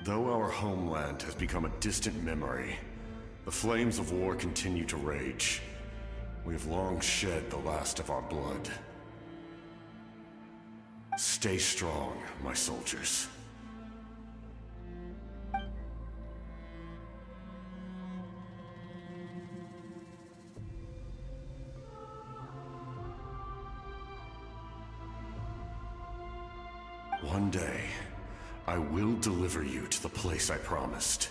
Though our homeland has become a distant memory, the flames of war continue to rage. We have long shed the last of our blood. Stay strong, my soldiers. One day, I will deliver you to the place I promised.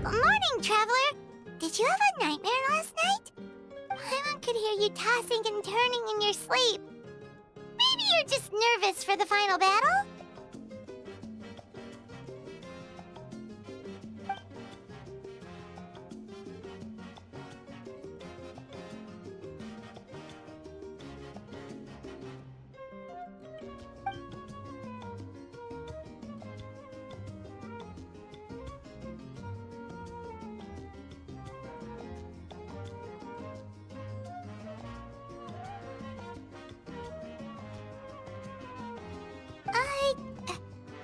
Morning, Traveler! Did you have a nightmare last night? Paimon could hear you tossing and turning in your sleep. Maybe you're just nervous for the final battle?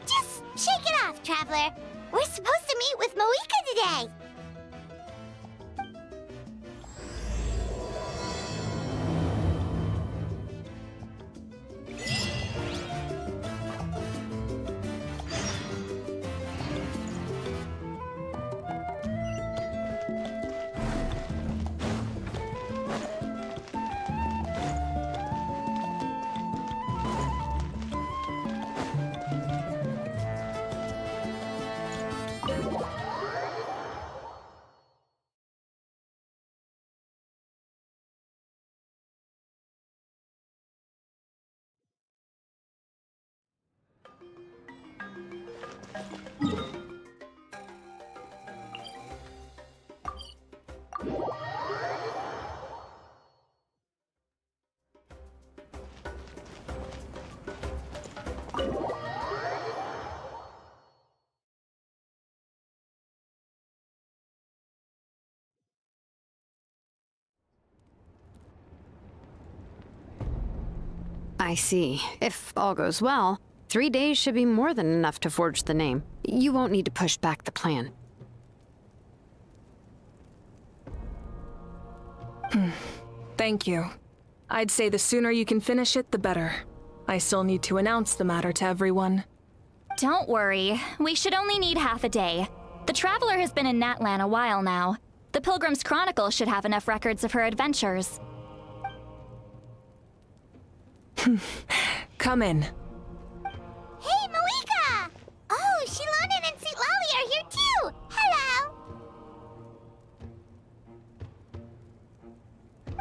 Just shake it off, Traveler. We're supposed to meet with Moika today. I see. If all goes well, 3 days should be more than enough to forge the name. You won't need to push back the plan. Thank you. I'd say the sooner you can finish it, the better. I still need to announce the matter to everyone. Don't worry. We should only need half a day. The Traveler has been in Natlan a while now. The Pilgrim's Chronicle should have enough records of her adventures. Come in. Hey, Moika! Oh, Shilonen and St. Lolly are here too! Hello!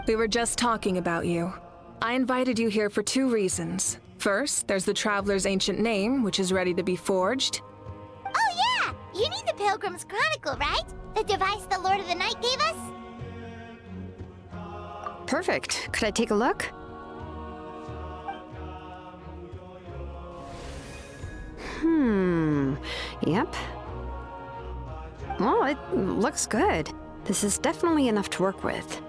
We were just talking about you. I invited you here for 2 reasons. First, there's the Traveler's ancient name, which is ready to be forged. Oh yeah! You need the Pilgrim's Chronicle, right? The device the Lord of the Night gave us? Perfect. Could I take a look? Yep. Well, it looks good. This is definitely enough to work with.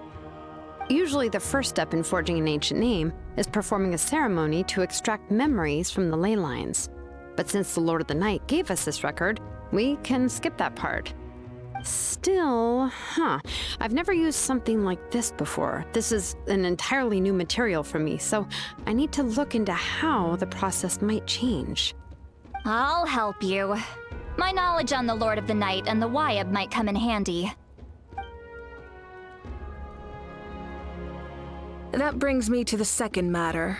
Usually the first step in forging an ancient name is performing a ceremony to extract memories from the ley lines. But since the Lord of the Night gave us this record, we can skip that part. Still, I've never used something like this before. This is an entirely new material for me, so I need to look into how the process might change. I'll help you. My knowledge on the Lord of the Night and the Wyab might come in handy. That brings me to the second matter.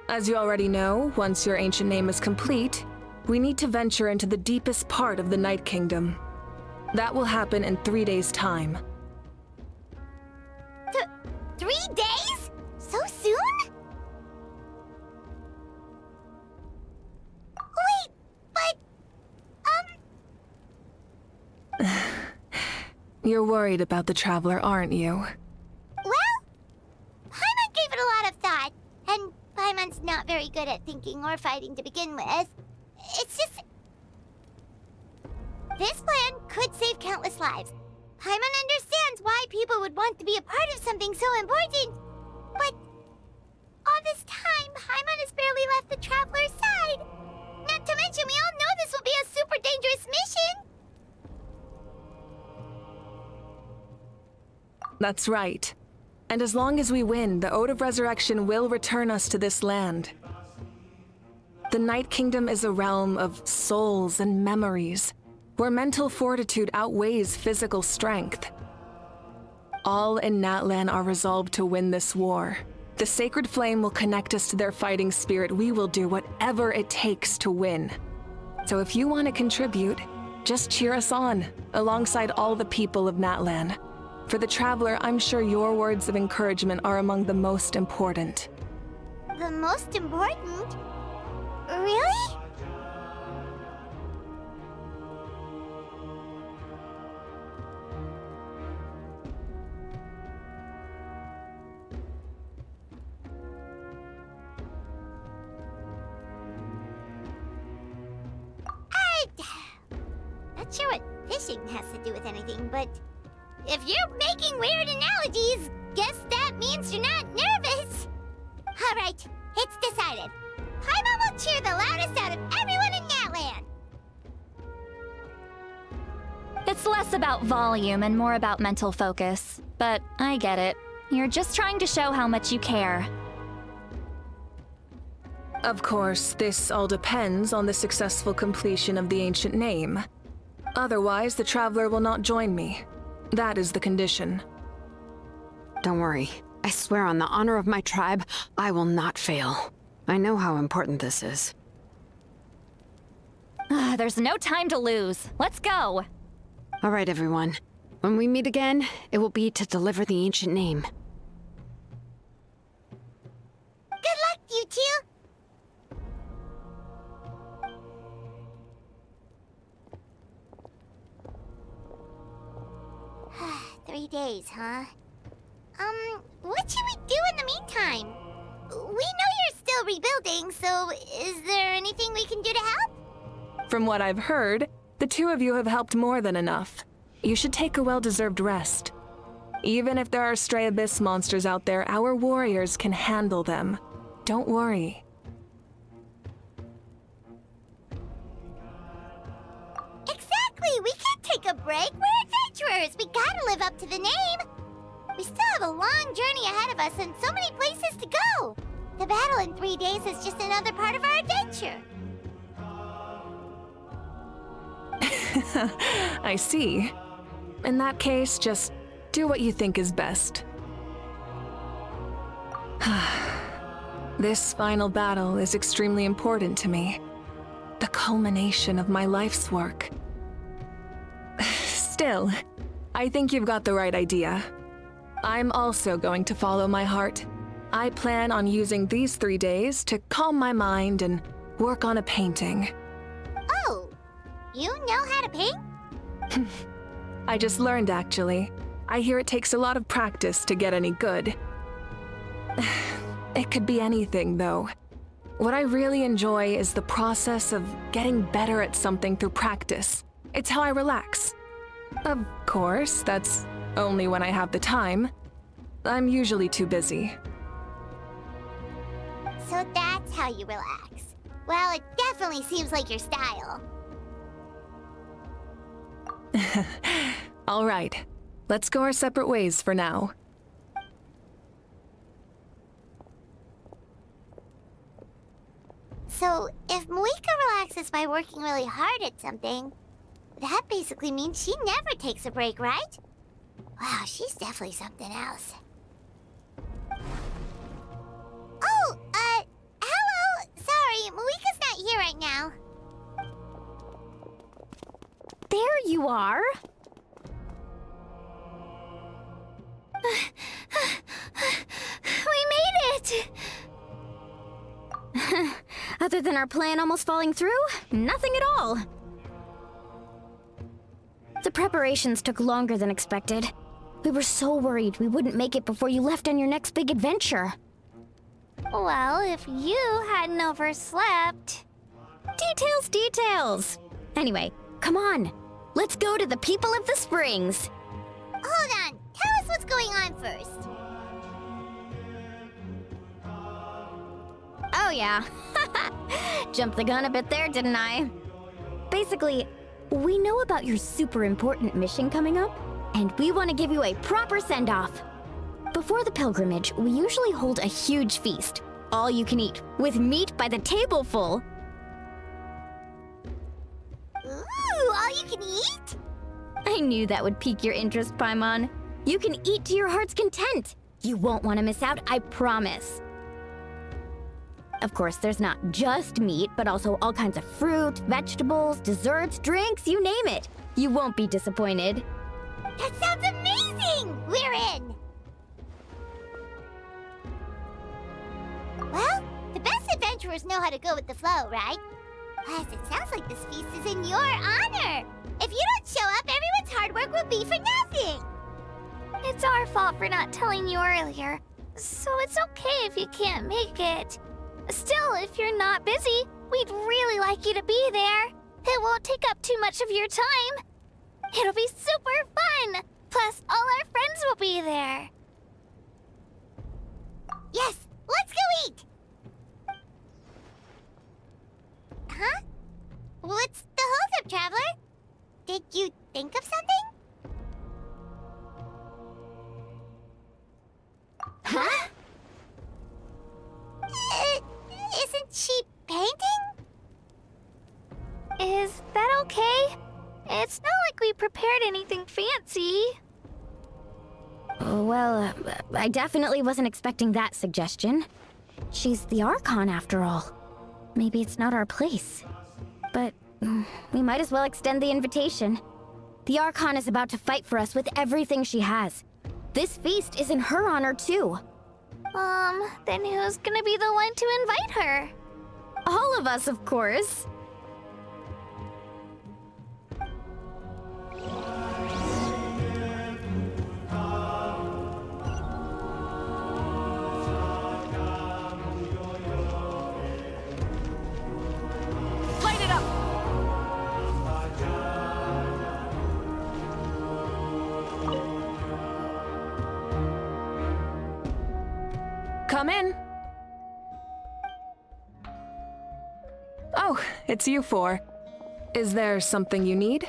As you already know, once your ancient name is complete, we need to venture into the deepest part of the Night Kingdom. That will happen in 3 days' time. 3 days? So soon? Wait, but... You're worried about the Traveler, aren't you? Well, Paimon gave it a lot of thought, and Paimon's not very good at thinking or fighting to begin with. It's just... This plan could save countless lives. Paimon understands why people would want to be a part of something so important. But all this time, Paimon has barely left the Traveler's side. Not to mention, we all know this will be a super dangerous mission. That's right. And as long as we win, the Ode of Resurrection will return us to this land. The Night Kingdom is a realm of souls and memories, where mental fortitude outweighs physical strength. All in Natlan are resolved to win this war. The sacred flame will connect us to their fighting spirit. We will do whatever it takes to win. So if you want to contribute, just cheer us on, alongside all the people of Natlan. For the Traveler, I'm sure your words of encouragement are among the most important. The most important? Really? Not sure what fishing has to do with anything, but if you're making weird analogies, guess that means you're not nervous. All right, it's decided. Paimon will cheer the loudest out of everyone in Natlan. It's less about volume and more about mental focus. But I get it. You're just trying to show how much you care. Of course, this all depends on the successful completion of the ancient name. Otherwise, the Traveler will not join me. That is the condition. Don't worry. I swear on the honor of my tribe, I will not fail. I know how important this is. There's no time to lose. Let's go. All right, everyone. When we meet again, it will be to deliver the ancient name. Good luck, you two. 3 days, huh? What should we do in the meantime? We know you're still rebuilding, so is there anything we can do to help? From what I've heard, the two of you have helped more than enough. You should take a well-deserved rest. Even if there are stray abyss monsters out there, our warriors can handle them. Don't worry. Exactly! We can't take a break. We're adventurers. We gotta live up to the name. We still have a long journey ahead of us and so many places to go. The battle in 3 days is just another part of our adventure. I see. In that case, just do what you think is best. This final battle is extremely important to me. The culmination of my life's work. Still, I think you've got the right idea. I'm also going to follow my heart. I plan on using these 3 days to calm my mind and work on a painting. Oh, you know how to paint? I just learned, actually. I hear it takes a lot of practice to get any good. It could be anything, though. What I really enjoy is the process of getting better at something through practice. It's how I relax. Of course, that's only when I have the time. I'm usually too busy. So that's how you relax. Well, it definitely seems like your style. All right, let's go our separate ways for now. So, if Moika relaxes by working really hard at something, that basically means she never takes a break, right? Wow, she's definitely something else. Oh, hello! Sorry, Moika's not here right now. There you are. We made it! Other than our plan almost falling through, nothing at all. The preparations took longer than expected. We were so worried we wouldn't make it before you left on your next big adventure. Well, if you hadn't overslept... Details, details! Anyway, come on. Let's go to the people of the springs. Hold on. Tell us what's going on first. Oh yeah. Jumped the gun a bit there, didn't I? Basically, we know about your super important mission coming up, and we want to give you a proper send-off. Before the pilgrimage, we usually hold a huge feast, all you can eat, with meat by the tableful. Ooh, all you can eat? I knew that would pique your interest, Paimon. You can eat to your heart's content. You won't want to miss out, I promise. Of course, there's not just meat, but also all kinds of fruit, vegetables, desserts, drinks, you name it. You won't be disappointed. That sounds amazing! We're in! Well, the best adventurers know how to go with the flow, right? Plus, it sounds like this feast is in your honor! If you don't show up, everyone's hard work will be for nothing! It's our fault for not telling you earlier, so it's okay if you can't make it. Still, if you're not busy, we'd really like you to be there. It won't take up too much of your time. It'll be super fun! Plus, all our friends will be there. Yes, let's go eat! Huh? What's the holdup, Traveler? Did you think of something? Huh? Isn't she painting? Is that okay? It's not like we prepared anything fancy. Well, I definitely wasn't expecting that suggestion. She's the Archon, after all. Maybe it's not our place. But we might as well extend the invitation. The Archon is about to fight for us with everything she has. This feast is in her honor, too. Then who's gonna be the one to invite her? All of us, of course. Light it up! Come in. Oh, it's you four. Is there something you need?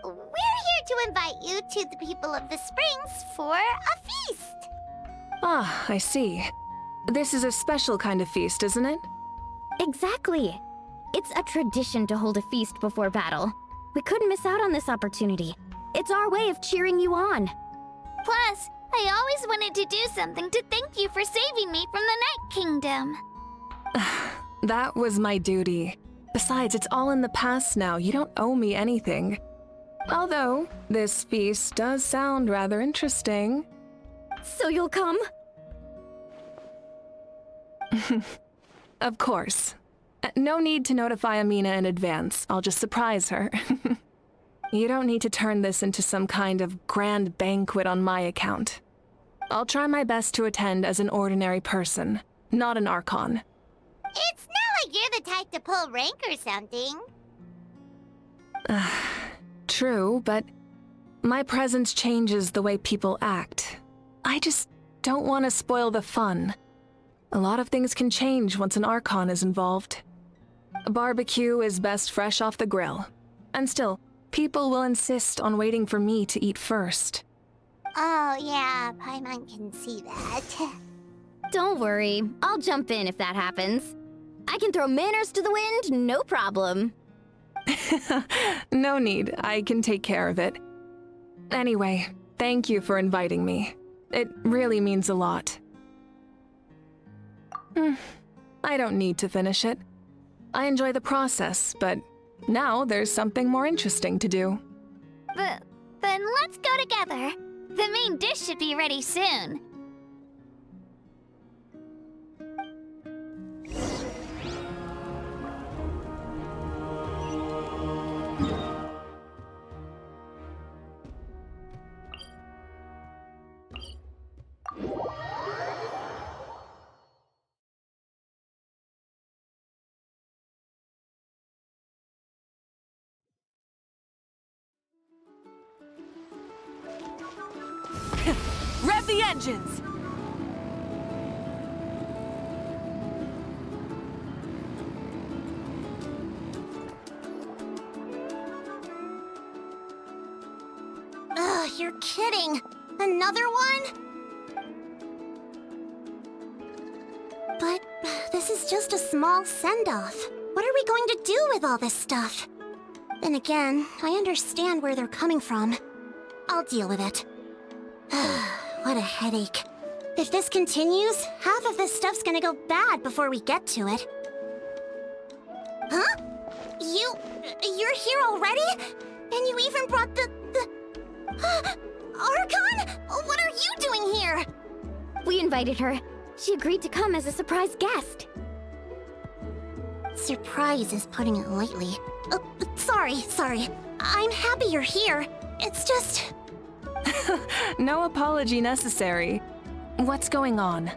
We're here to invite you to the people of the springs for a feast. Ah, I see. This is a special kind of feast, isn't it? Exactly. It's a tradition to hold a feast before battle. We couldn't miss out on this opportunity. It's our way of cheering you on. Plus, I always wanted to do something to thank you for saving me from the Night Kingdom. That was my duty. Besides, it's all in the past now. You don't owe me anything. Although, this feast does sound rather interesting. So you'll come? Of course. No need to notify Amina in advance. I'll just surprise her. You don't need to turn this into some kind of grand banquet on my account. I'll try my best to attend as an ordinary person, not an Archon. It's not like you're the type to pull rank or something. True, but my presence changes the way people act. I just don't want to spoil the fun. A lot of things can change once an Archon is involved. A barbecue is best fresh off the grill. And still, people will insist on waiting for me to eat first. Oh, yeah, Paimon can see that. Don't worry. I'll jump in if that happens. I can throw manners to the wind, no problem. No need. I can take care of it. Anyway, thank you for inviting me. It really means a lot. I don't need to finish it. I enjoy the process, but now there's something more interesting to do. Then let's go together. The main dish should be ready soon. Rev the engines! Ugh, you're kidding. Another one? But this is just a small send-off. What are we going to do with all this stuff? Then again, I understand where they're coming from. I'll deal with it. What a headache. If this continues, half of this stuff's gonna go bad before we get to it. Huh? You're here already? And you even brought the... Archon? What are you doing here? We invited her. She agreed to come as a surprise guest. Surprise is putting it lightly. Sorry. I'm happy you're here. It's just... No apology necessary. What's going on?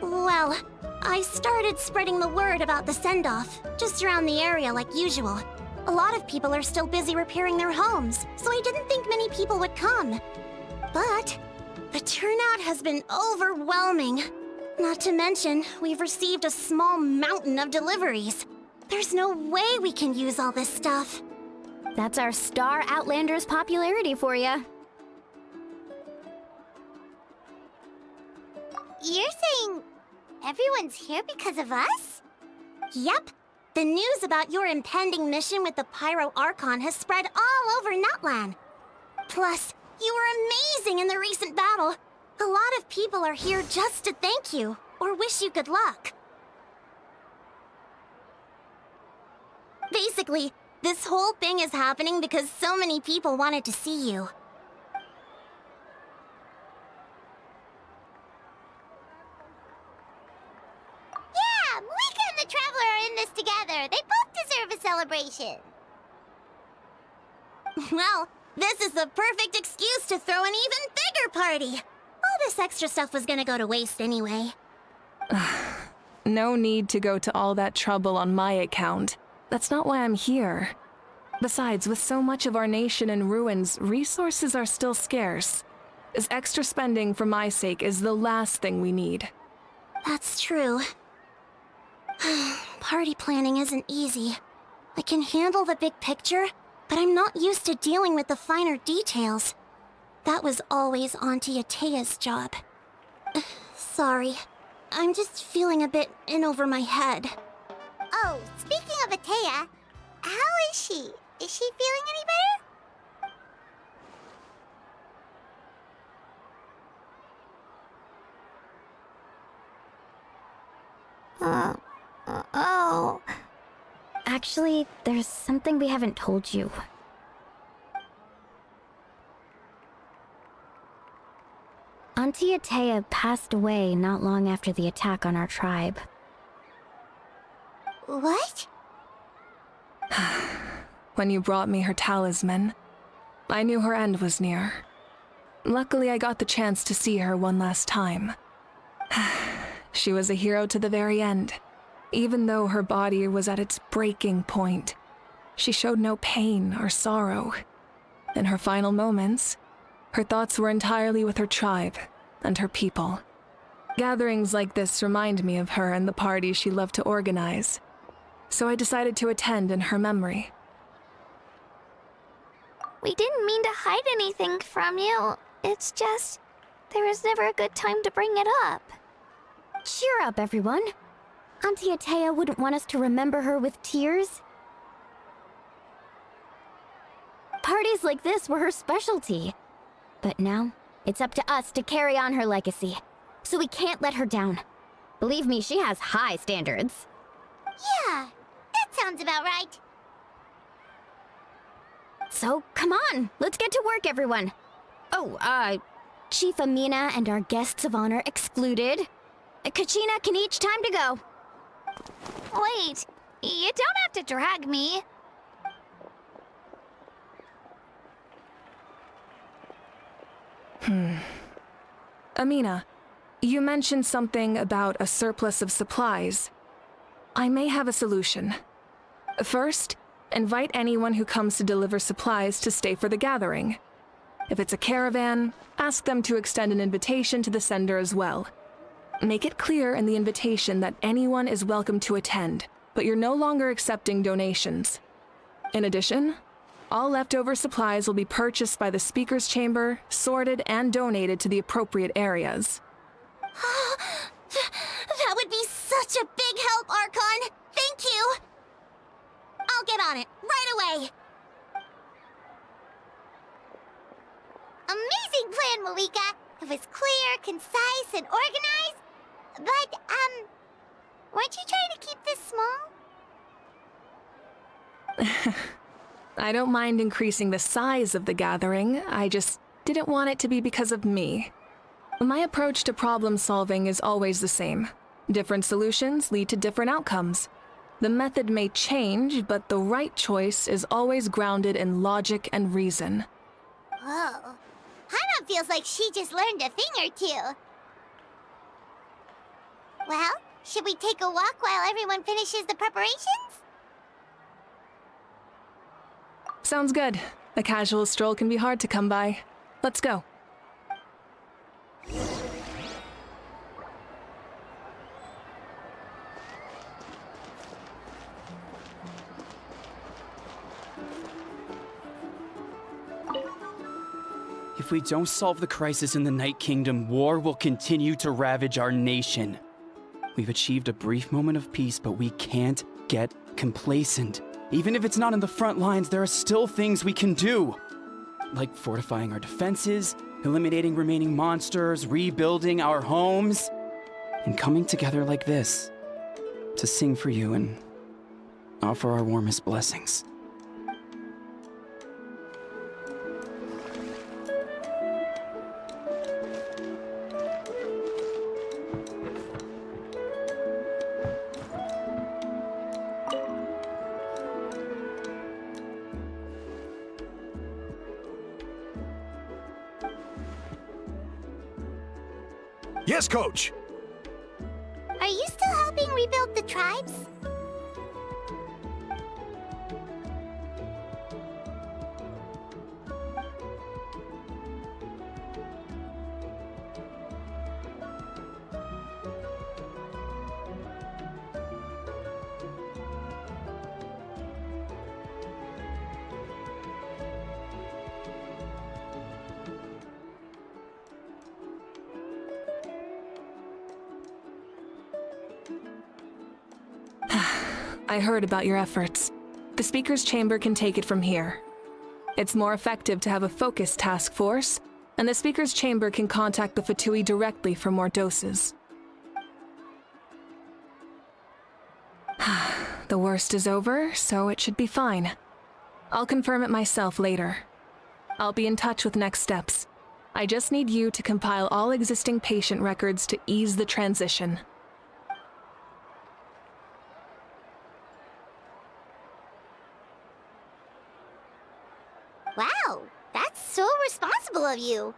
Well, I started spreading the word about the send-off, just around the area like usual. A lot of people are still busy repairing their homes, so I didn't think many people would come. But the turnout has been overwhelming. Not to mention, we've received a small mountain of deliveries. There's no way we can use all this stuff. That's our Star Outlander's popularity for you. You're saying everyone's here because of us? Yep. The news about your impending mission with the Pyro Archon has spread all over Nutland. Plus, you were amazing in the recent battle. A lot of people are here just to thank you, or wish you good luck. Basically, this whole thing is happening because so many people wanted to see you. Yeah, Malika and the Traveler are in this together. They both deserve a celebration. Well, this is the perfect excuse to throw an even bigger party. All this extra stuff was gonna go to waste anyway. No need to go to all that trouble on my account. That's not why I'm here. Besides, with so much of our nation in ruins, resources are still scarce. This extra spending for my sake is the last thing we need. That's true. Party planning isn't easy. I can handle the big picture, but I'm not used to dealing with the finer details. That was always Auntie Atea's job. Sorry. I'm just feeling a bit in over my head. Oh, speaking of Atea, how is she? Is she feeling any better? Oh. Actually, there's something we haven't told you. Auntie Atea passed away not long after the attack on our tribe. What? When you brought me her talisman, I knew her end was near. Luckily, I got the chance to see her one last time. She was a hero to the very end. Even though her body was at its breaking point, she showed no pain or sorrow. In her final moments, her thoughts were entirely with her tribe and her people. Gatherings like this remind me of her and the parties she loved to organize, so I decided to attend in her memory. We didn't mean to hide anything from you. It's just, there was never a good time to bring it up. Cheer up, everyone. Auntie Atea wouldn't want us to remember her with tears. Parties like this were her specialty. But now, it's up to us to carry on her legacy. So we can't let her down. Believe me, she has high standards. Yeah, that sounds about right. So, come on, let's get to work, everyone. Oh, Chief Amina and our guests of honor excluded. Kachina can each time to go. Wait, you don't have to drag me. Amina, you mentioned something about a surplus of supplies. I may have a solution. First, invite anyone who comes to deliver supplies to stay for the gathering. If it's a caravan, ask them to extend an invitation to the sender as well. Make it clear in the invitation that anyone is welcome to attend, but you're no longer accepting donations. In addition, all leftover supplies will be purchased by the speaker's chamber, sorted, and donated to the appropriate areas. That would be such a big help, Archon! Thank you! I'll get on it, right away! Amazing plan, Malika! It was clear, concise, and organized. But, weren't you trying to keep this small? I don't mind increasing the size of the gathering, I just didn't want it to be because of me. My approach to problem solving is always the same. Different solutions lead to different outcomes. The method may change, but the right choice is always grounded in logic and reason. Whoa. Hana feels like she just learned a thing or two. Well, should we take a walk while everyone finishes the preparations? Sounds good. A casual stroll can be hard to come by. Let's go. If we don't solve the crisis in the Night Kingdom, war will continue to ravage our nation. We've achieved a brief moment of peace, but we can't get complacent. Even if it's not in the front lines, there are still things we can do. Like fortifying our defenses, eliminating remaining monsters, rebuilding our homes, and coming together like this to sing for you and offer our warmest blessings. Yes, Coach! Are you still helping rebuild the tribes? I heard about your efforts. The Speaker's Chamber can take it from here. It's more effective to have a focused task force, and the Speaker's Chamber can contact the Fatui directly for more doses. The worst is over, so it should be fine. I'll confirm it myself later. I'll be in touch with next steps. I just need you to compile all existing patient records to ease the transition. Wow, that's so responsible of you.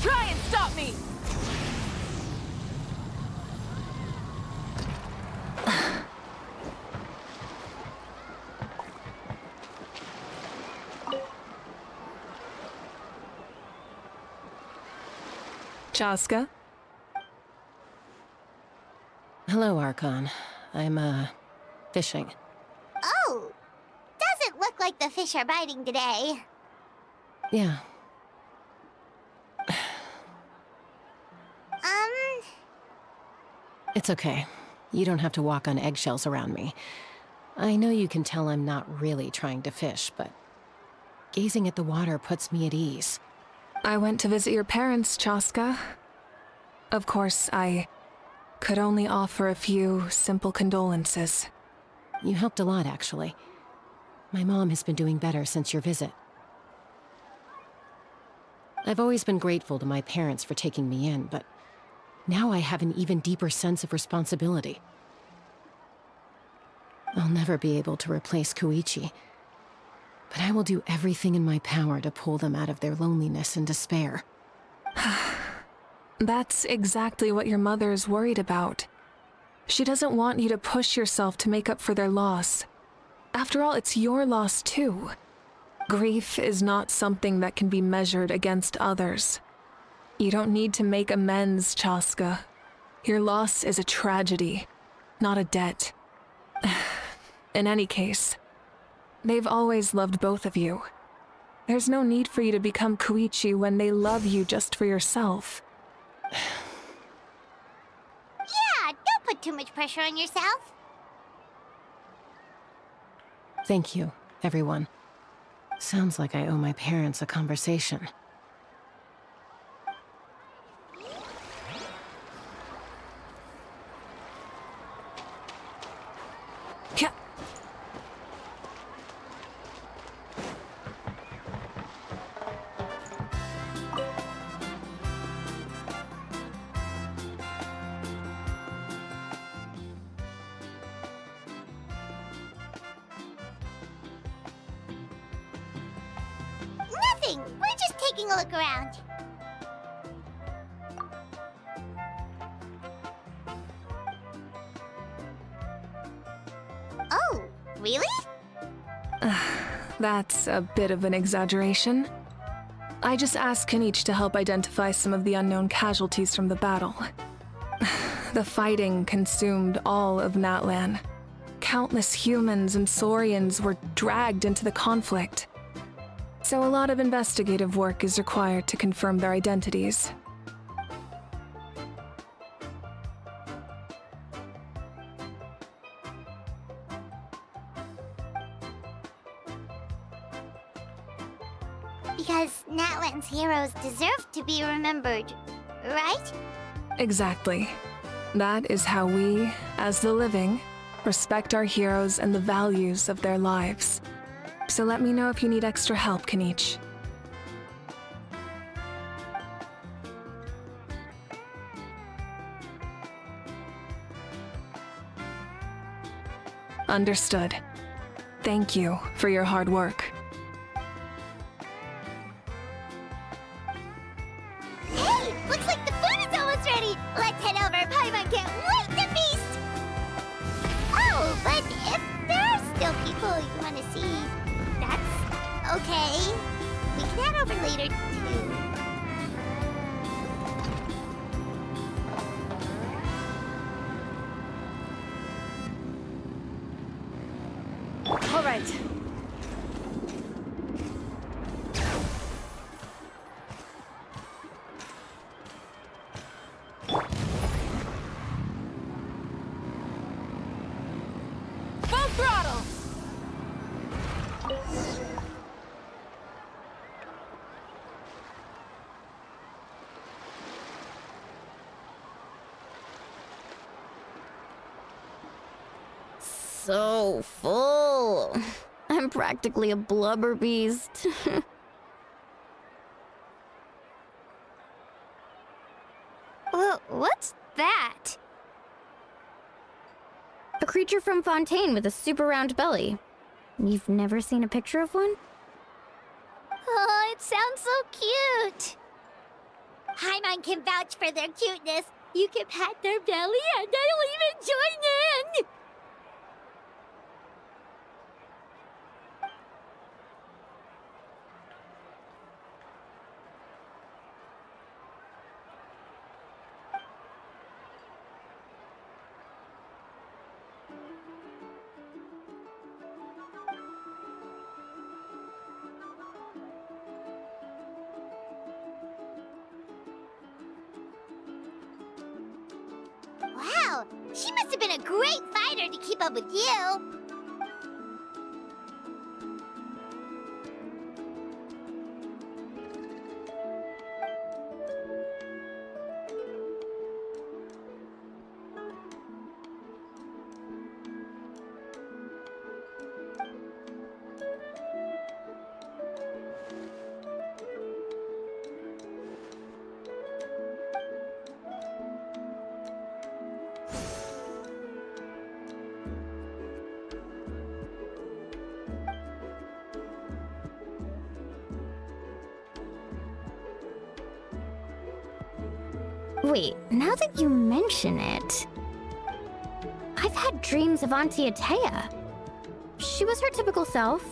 Try and stop me! Chaska? Hello, Archon. I'm, fishing. Oh, doesn't look like the fish are biting today. Yeah. It's okay. You don't have to walk on eggshells around me. I know you can tell I'm not really trying to fish, but gazing at the water puts me at ease. I went to visit your parents, Chaska. Of course, I could only offer a few simple condolences. You helped a lot, actually. My mom has been doing better since your visit. I've always been grateful to my parents for taking me in, but now I have an even deeper sense of responsibility. I'll never be able to replace Koichi, but I will do everything in my power to pull them out of their loneliness and despair. That's exactly what your mother is worried about. She doesn't want you to push yourself to make up for their loss. After all, it's your loss too. Grief is not something that can be measured against others. You don't need to make amends, Chaska. Your loss is a tragedy, not a debt. In any case, they've always loved both of you. There's no need for you to become Koichi when they love you just for yourself. Yeah, don't put too much pressure on yourself. Thank you, everyone. Sounds like I owe my parents a conversation. Yeah. Nothing. We're just taking a look around. Oh, really? That's a bit of an exaggeration. I just asked Kenichi to help identify some of the unknown casualties from the battle. The fighting consumed all of Natlan. Countless humans and Saurians were dragged into the conflict. So a lot of investigative work is required to confirm their identities. Because Natlan's heroes deserve to be remembered, right? Exactly. That is how we, as the living, respect our heroes and the values of their lives. So let me know if you need extra help, Kenichi. Understood. Thank you for your hard work. Hey, looks like the food is almost ready. Let's head over. Paimon can't wait to feast. Oh, but if there are still people you want to see, that's okay. We can head over later, too. All right. Full throttle! So full. I'm practically a blubber beast. What's that? A creature from Fontaine with a super round belly. You've never seen a picture of one? Oh, it sounds so cute. Paimon can vouch for their cuteness. You can pat their belly and I'll even join in. Wow, she must have been a great fighter to keep up with you. Wait, now that you mention it, I've had dreams of Auntie Atea. She was her typical self,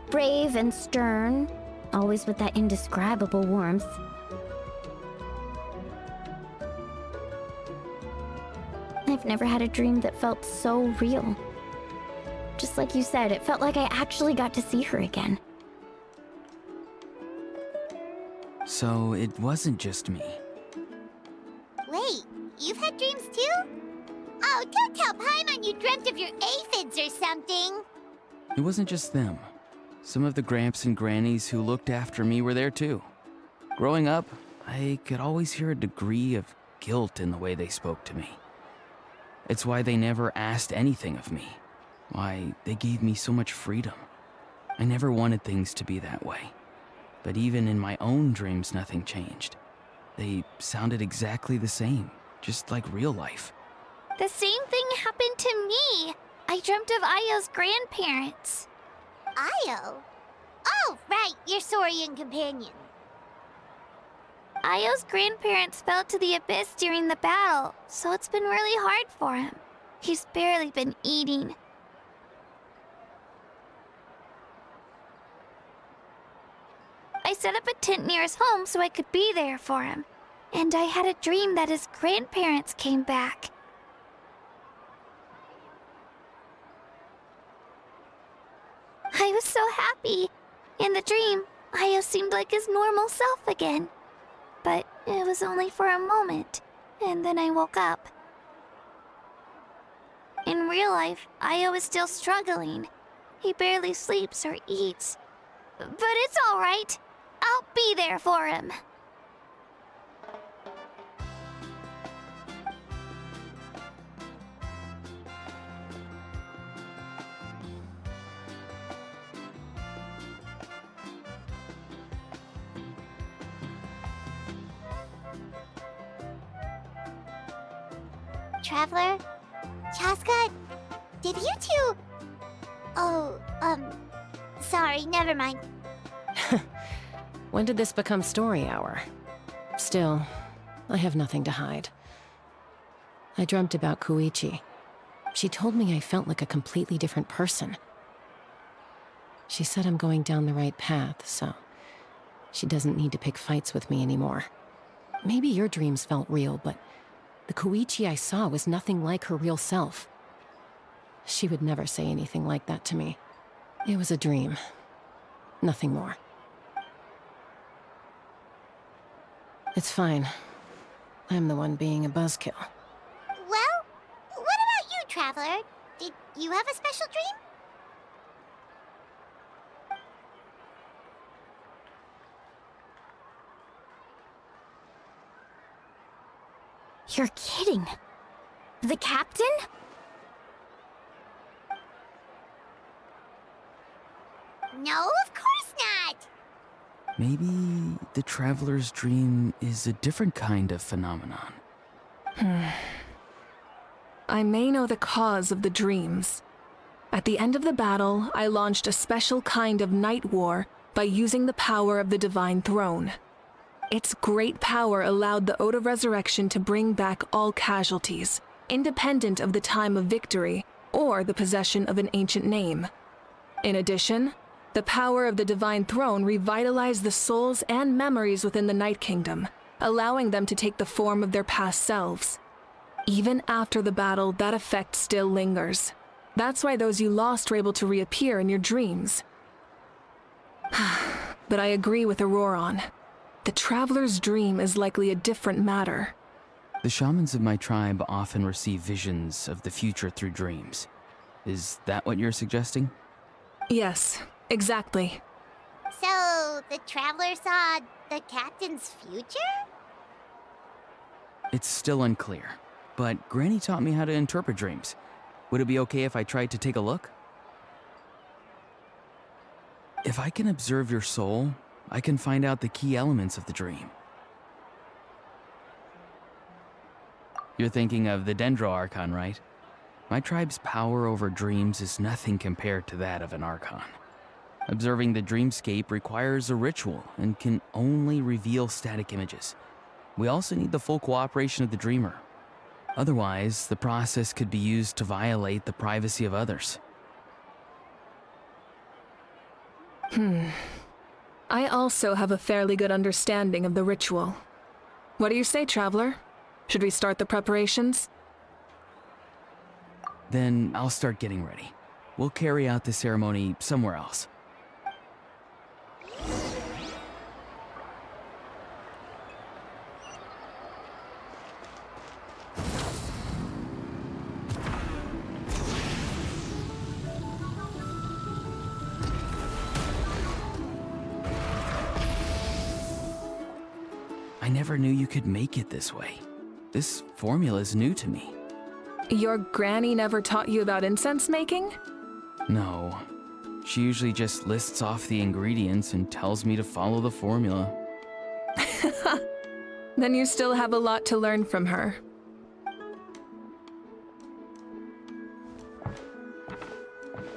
brave and stern, always with that indescribable warmth. I've never had a dream that felt so real. Just like you said, it felt like I actually got to see her again. So it wasn't just me. Wait, you've had dreams too? Oh, don't tell Paimon you dreamt of your aphids or something. It wasn't just them. Some of the Gramps and Grannies who looked after me were there too. Growing up, I could always hear a degree of guilt in the way they spoke to me. It's why they never asked anything of me. Why they gave me so much freedom. I never wanted things to be that way. But even in my own dreams, nothing changed. They sounded exactly the same, just like real life. The same thing happened to me. I dreamt of Io's grandparents. Io? Oh, right, your Saurian companion. Io's grandparents fell to the abyss during the battle, so it's been really hard for him. He's barely been eating. I set up a tent near his home so I could be there for him. And I had a dream that his grandparents came back. I was so happy. In the dream, Io seemed like his normal self again. But it was only for a moment, and then I woke up. In real life, Io is still struggling. He barely sleeps or eats. But it's all right. I'll be there for him. Traveler? Chaska? Did you two... Oh, sorry, never mind. When did this become story hour? Still, I have nothing to hide. I dreamt about Koichi. She told me I felt like a completely different person. She said I'm going down the right path, so she doesn't need to pick fights with me anymore. Maybe your dreams felt real, but the Koichi I saw was nothing like her real self. She would never say anything like that to me. It was a dream. Nothing more. It's fine. I'm the one being a buzzkill. Well, what about you, Traveler? Did you have a special dream? You're kidding. The captain? No, of course not! Maybe the Traveler's dream is a different kind of phenomenon. I may know the cause of the dreams. At the end of the battle, I launched a special kind of night war by using the power of the Divine Throne. Its great power allowed the Ode of Resurrection to bring back all casualties, independent of the time of victory or the possession of an ancient name. In addition, the power of the Divine Throne revitalized the souls and memories within the Night Kingdom, allowing them to take the form of their past selves. Even after the battle, that effect still lingers. That's why those you lost were able to reappear in your dreams. But I agree with Auroron. The Traveler's dream is likely a different matter. The shamans of my tribe often receive visions of the future through dreams. Is that what you're suggesting? Yes, exactly. So, the Traveler saw the captain's future? It's still unclear, but Granny taught me how to interpret dreams. Would it be okay if I tried to take a look? If I can observe your soul, I can find out the key elements of the dream. You're thinking of the Dendro Archon, right? My tribe's power over dreams is nothing compared to that of an Archon. Observing the dreamscape requires a ritual and can only reveal static images. We also need the full cooperation of the Dreamer. Otherwise, the process could be used to violate the privacy of others. I also have a fairly good understanding of the ritual. What do you say, Traveler? Should we start the preparations? Then I'll start getting ready. We'll carry out the ceremony somewhere else. I never knew you could make it this way. This formula is new to me. Your granny never taught you about incense making? No. She usually just lists off the ingredients and tells me to follow the formula. Then you still have a lot to learn from her.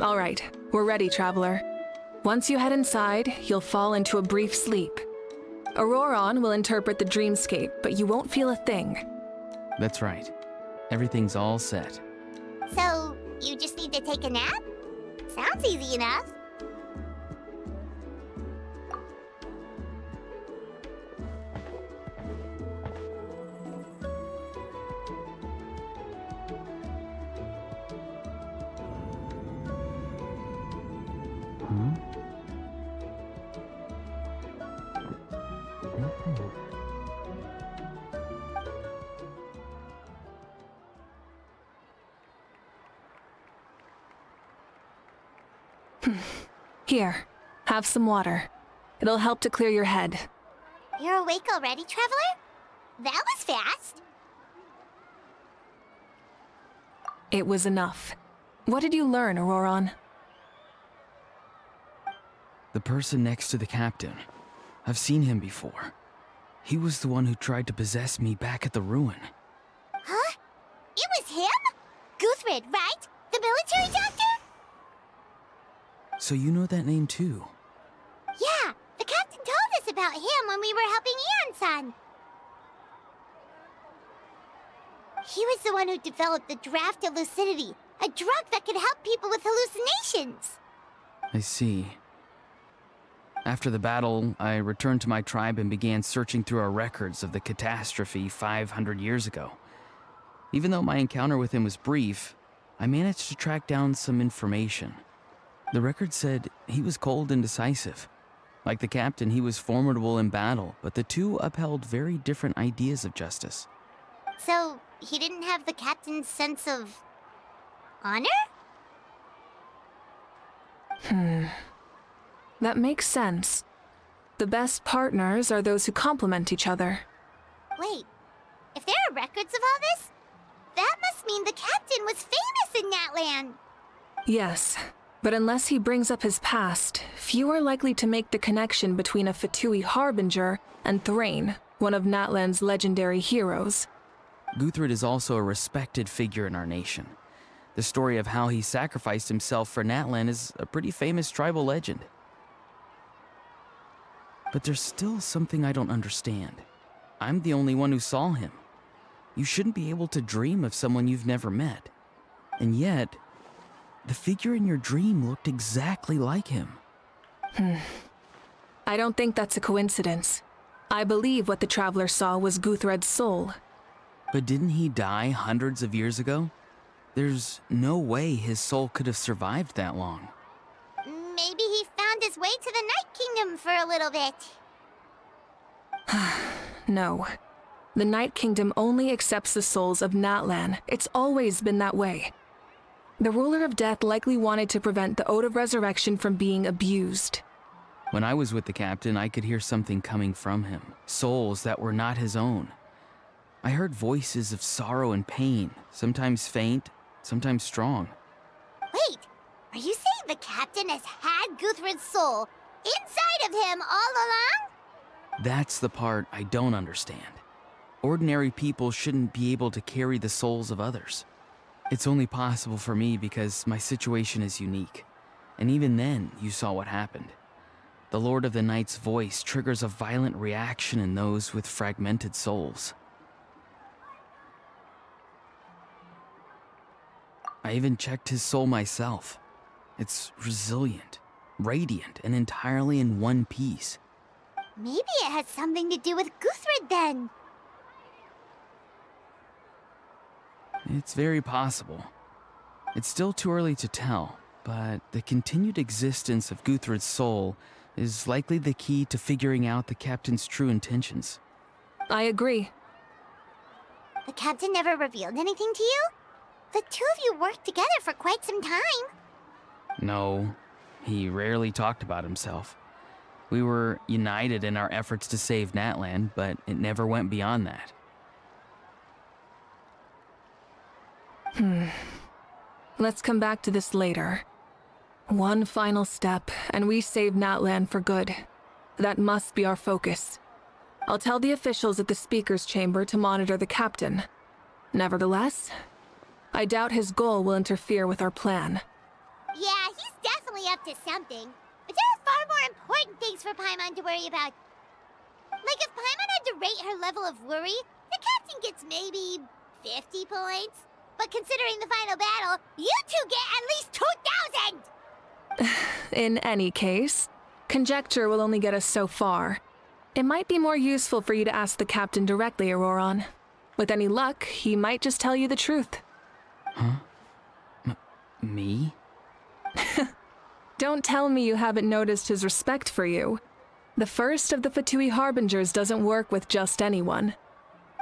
All right, we're ready, Traveler. Once you head inside, you'll fall into a brief sleep. Auroron will interpret the dreamscape, but you won't feel a thing. That's right. Everything's all set. So, you just need to take a nap? Sounds easy enough. Here, have some water. It'll help to clear your head. You're awake already, Traveler? That was fast. It was enough. What did you learn, Auroron? The person next to the captain. I've seen him before. He was the one who tried to possess me back at the ruin. Huh? It was him? Guthred, right? The military doctor? So you know that name too? Yeah, the captain told us about him when we were helping Eon-san. He was the one who developed the draft of lucidity, a drug that could help people with hallucinations. I see. After the battle, I returned to my tribe and began searching through our records of the catastrophe 500 years ago. Even though my encounter with him was brief, I managed to track down some information. The record said he was cold and decisive. Like the captain, he was formidable in battle, but the two upheld very different ideas of justice. So, he didn't have the captain's sense of honor? That makes sense. The best partners are those who complement each other. Wait, if there are records of all this, that must mean the captain was famous in Natlan. Yes, but unless he brings up his past, few are likely to make the connection between a Fatui harbinger and Thrain, one of Natlan's legendary heroes. Guthred is also a respected figure in our nation. The story of how he sacrificed himself for Natlan is a pretty famous tribal legend. But there's still something I don't understand. I'm the only one who saw him. You shouldn't be able to dream of someone you've never met. And yet, the figure in your dream looked exactly like him. I don't think that's a coincidence. I believe what the Traveler saw was Guthred's soul. But didn't he die hundreds of years ago? There's no way his soul could have survived that long. Maybe he found his way to the Night Kingdom for a little bit. No. The Night Kingdom only accepts the souls of Natlan. It's always been that way. The Ruler of Death likely wanted to prevent the Ode of Resurrection from being abused. When I was with the captain, I could hear something coming from him. Souls that were not his own. I heard voices of sorrow and pain, sometimes faint, sometimes strong. Wait, are you saying the captain has had Guthred's soul inside of him all along? That's the part I don't understand. Ordinary people shouldn't be able to carry the souls of others. It's only possible for me because my situation is unique. And even then, you saw what happened. The Lord of the Night's voice triggers a violent reaction in those with fragmented souls. I even checked his soul myself. It's resilient, radiant, and entirely in one piece. Maybe it has something to do with Guthred then. It's very possible. It's still too early to tell, but the continued existence of Guthred's soul is likely the key to figuring out the captain's true intentions. I agree. The captain never revealed anything to you? The two of you worked together for quite some time. No, he rarely talked about himself. We were united in our efforts to save Natlan, but it never went beyond that. Let's come back to this later. One final step, and we save Natlan for good. That must be our focus. I'll tell the officials at the speaker's chamber to monitor the captain. Nevertheless, I doubt his goal will interfere with our plan. Yeah, he's definitely up to something. But there are far more important things for Paimon to worry about. Like if Paimon had to rate her level of worry, the captain gets maybe 50 points. But considering the final battle, you two get at least 2,000! In any case, conjecture will only get us so far. It might be more useful for you to ask the captain directly, Auroron. With any luck, he might just tell you the truth. Huh? Me? Don't tell me you haven't noticed his respect for you. The first of the Fatui Harbingers doesn't work with just anyone.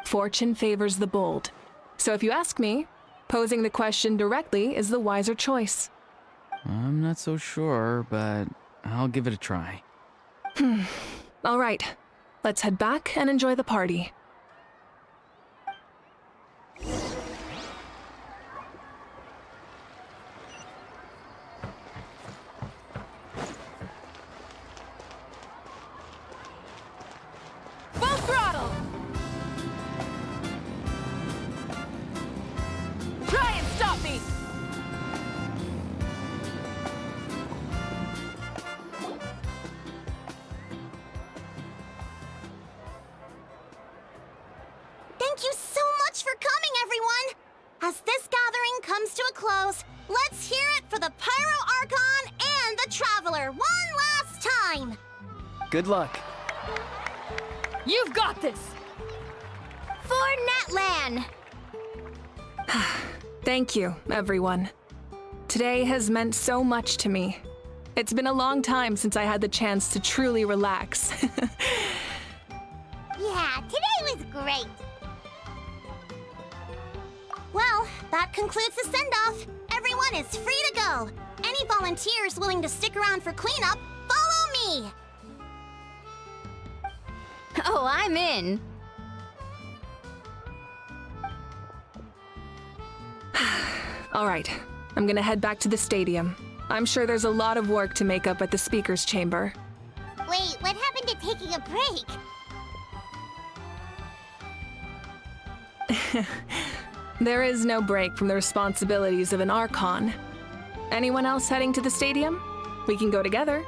Fortune favors the bold. So if you ask me, posing the question directly is the wiser choice. I'm not so sure, but I'll give it a try. All right, let's head back and enjoy the party. Full throttle! Try and stop me! Thank you so much for coming, everyone! As this gathering comes to a close, let's hear it for the Pyro Archon and the Traveler one last time! Good luck. You've got this! For Natlan! Thank you, everyone. Today has meant so much to me. It's been a long time since I had the chance to truly relax. Yeah, today was great! Well, that concludes the send-off. Everyone is free to go. Any volunteers willing to stick around for cleanup, follow me! Oh, I'm in! All right, I'm gonna head back to the stadium. I'm sure there's a lot of work to make up at the speaker's chamber. Wait, what happened to taking a break? There is no break from the responsibilities of an Archon. Anyone else heading to the stadium? We can go together.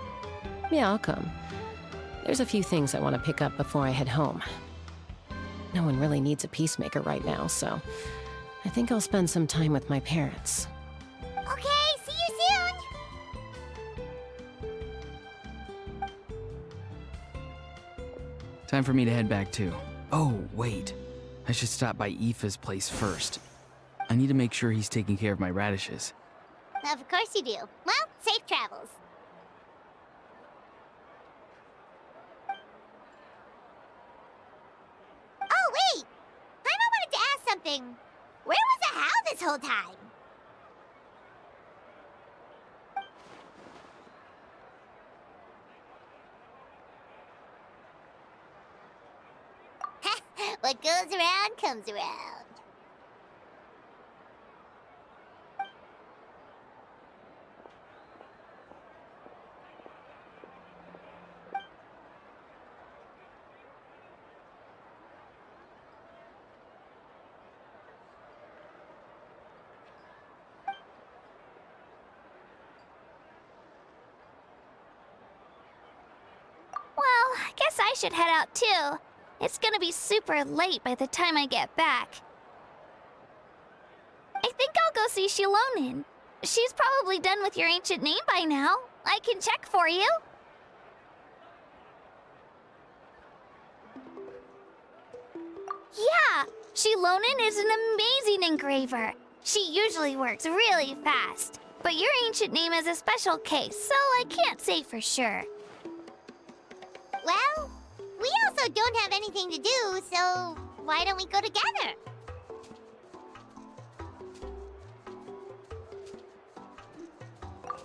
Yeah, I'll come. There's a few things I want to pick up before I head home. No one really needs a peacemaker right now, so I think I'll spend some time with my parents. Okay, see you soon! Time for me to head back too. Oh, wait. I should stop by Aoife's place first. I need to make sure he's taking care of my radishes. Of course you do. Well, safe travels. Oh, wait! Paimon wanted to ask something. Where was the How this whole time? What goes around comes around. guess I should head out too. It's gonna be super late by the time I get back. I think I'll go see Shilonin. She's probably done with your ancient name by now. I can check for you. Yeah, Shilonin is an amazing engraver. She usually works really fast. But your ancient name is a special case, so I can't say for sure. Well, we also don't have anything to do, so why don't we go together?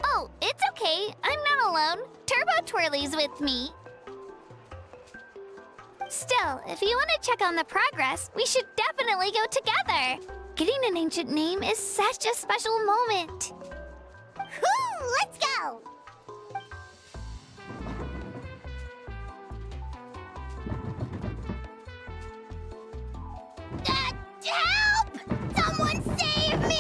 Oh, it's okay. I'm not alone. Turbo Twirly's with me. Still, if you want to check on the progress, we should definitely go together. Getting an ancient name is such a special moment. Woo! Let's go! Help! Someone save me!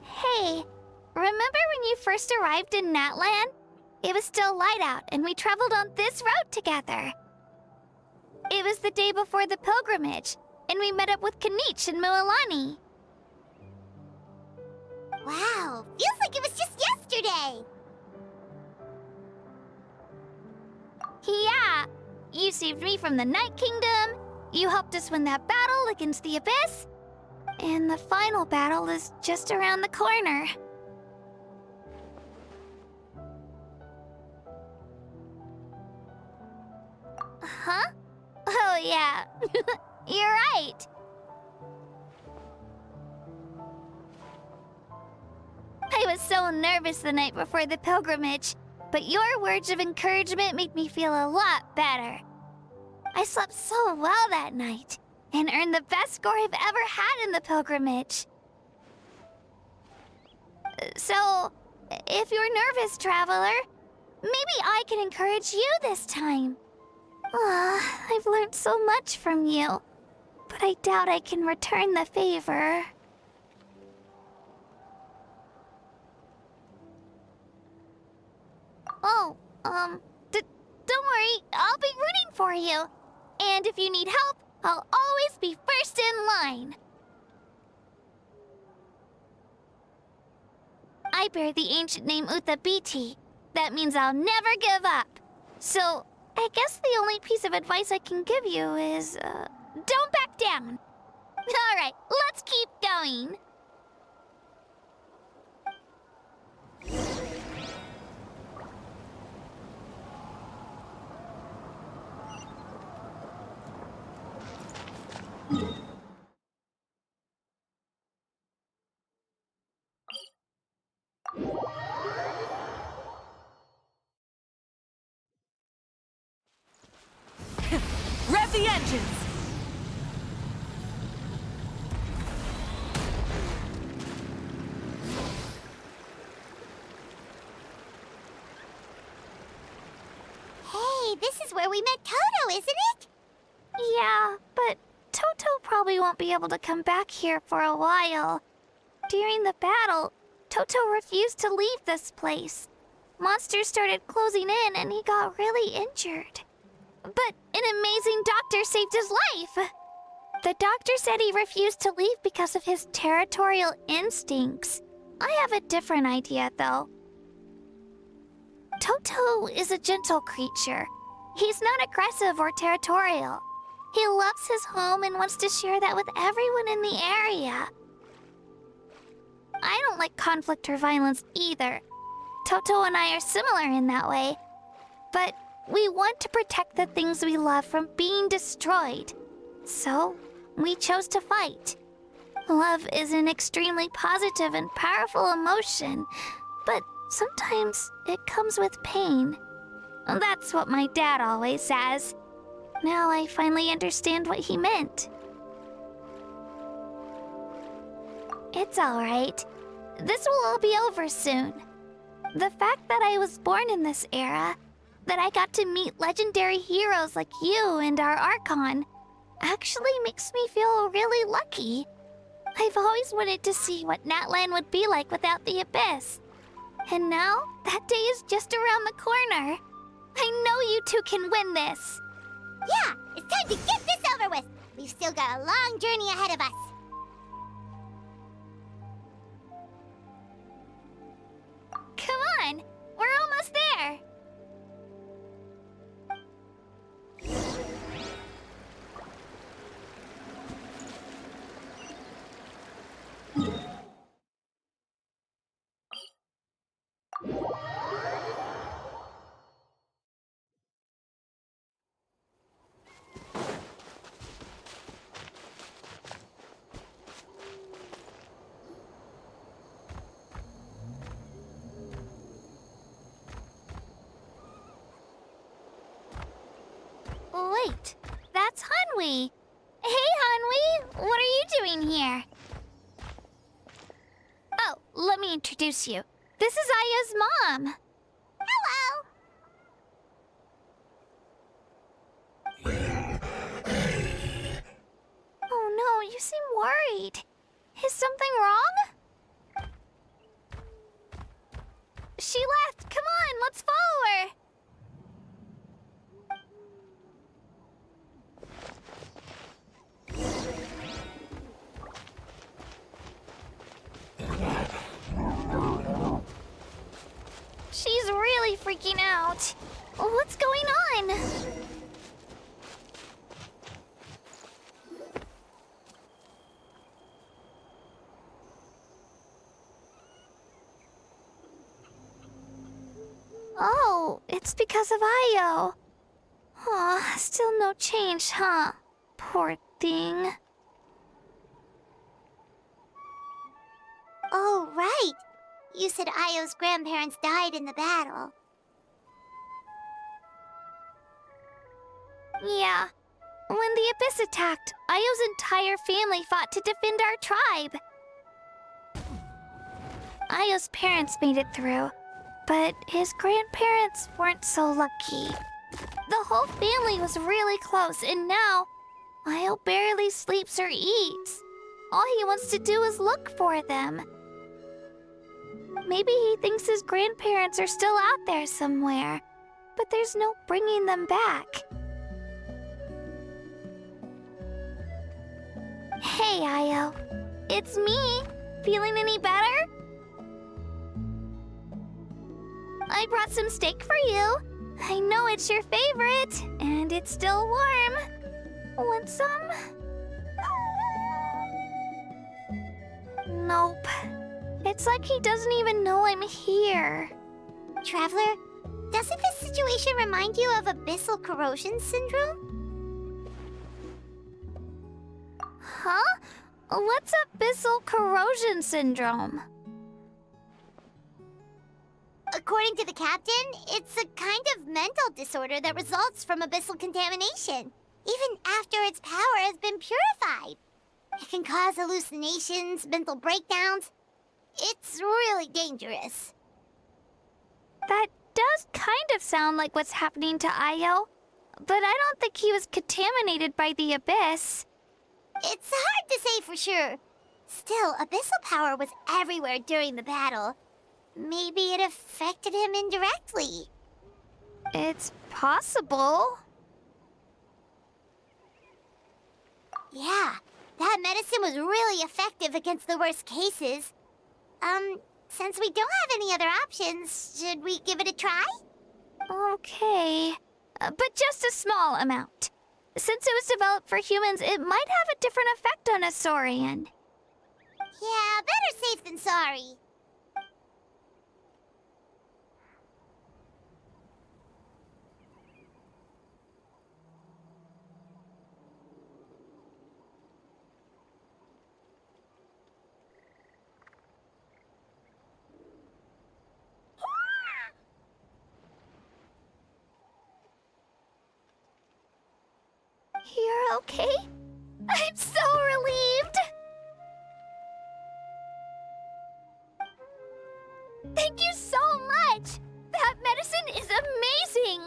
Hey, remember when you first arrived in Natlan? It was still light out, and we traveled on this road together. It was the day before the pilgrimage, and we met up with Kanich and Mualani. Wow, feels like it was just yesterday! Yeah, you saved me from the Night Kingdom, you helped us win that battle against the Abyss, and the final battle is just around the corner. Huh? Oh yeah, you're right. I was so nervous the night before the pilgrimage, but your words of encouragement made me feel a lot better. I slept so well that night, and earned the best score I've ever had in the pilgrimage. So, if you're nervous, traveler, maybe I can encourage you this time. I've learned so much from you, but I doubt I can return the favor. Oh, don't worry, I'll be rooting for you. And if you need help, I'll always be first in line. I bear the ancient name Uthabiti. That means I'll never give up. So, I guess the only piece of advice I can give you is, don't back down. All right, let's keep going. Rev the engines! Hey, this is where we met Toto, isn't it? Yeah, but Toto probably won't be able to come back here for a while. During the battle, Toto refused to leave this place. Monsters started closing in and he got really injured. But an amazing doctor saved his life! The doctor said he refused to leave because of his territorial instincts. I have a different idea, though. Toto is a gentle creature. He's not aggressive or territorial. He loves his home and wants to share that with everyone in the area. I don't like conflict or violence either. Toto and I are similar in that way. But we want to protect the things we love from being destroyed. So, we chose to fight. Love is an extremely positive and powerful emotion, but sometimes it comes with pain. That's what my dad always says. Now I finally understand what he meant. It's alright. This will all be over soon. The fact that I was born in this era, that I got to meet legendary heroes like you and our Archon, actually makes me feel really lucky. I've always wanted to see what Natlan would be like without the Abyss. And now, that day is just around the corner. I know you two can win this. Yeah, it's time to get this over with. We've still got a long journey ahead of us. Come on, we're almost there. Wait, that's Hanwi. Hey, Hanwi, what are you doing here? Oh, let me introduce you. This is Aya's mom. Hello. Oh no, you seem worried. Is something wrong? She left. Come on, let's follow her. She's really freaking out. What's going on? Oh, it's because of Io. Aw, still no change, huh? Poor thing. Oh, right. You said Io's grandparents died in the battle. Yeah. When the Abyss attacked, Io's entire family fought to defend our tribe. Io's parents made it through, but his grandparents weren't so lucky. The whole family was really close, and now Io barely sleeps or eats. All he wants to do is look for them. Maybe he thinks his grandparents are still out there somewhere, but there's no bringing them back. Hey, Io. It's me. Feeling any better? I brought some steak for you. I know it's your favorite, and it's still warm. Want some? Nope. It's like he doesn't even know I'm here. Traveler, doesn't this situation remind you of abyssal corrosion syndrome? Huh? What's abyssal corrosion syndrome? According to the captain, it's a kind of mental disorder that results from abyssal contamination, even after its power has been purified. It can cause hallucinations, mental breakdowns. It's really dangerous. That does kind of sound like what's happening to Io, but I don't think he was contaminated by the Abyss. It's hard to say for sure. Still, abyssal power was everywhere during the battle. Maybe it affected him indirectly. It's possible. Yeah, that medicine was really effective against the worst cases. Since we don't have any other options, should we give it a try? Okay, but just a small amount. Since it was developed for humans, it might have a different effect on a Saurian. Yeah, better safe than sorry. okay? I'm so relieved! Thank you so much! That medicine is amazing!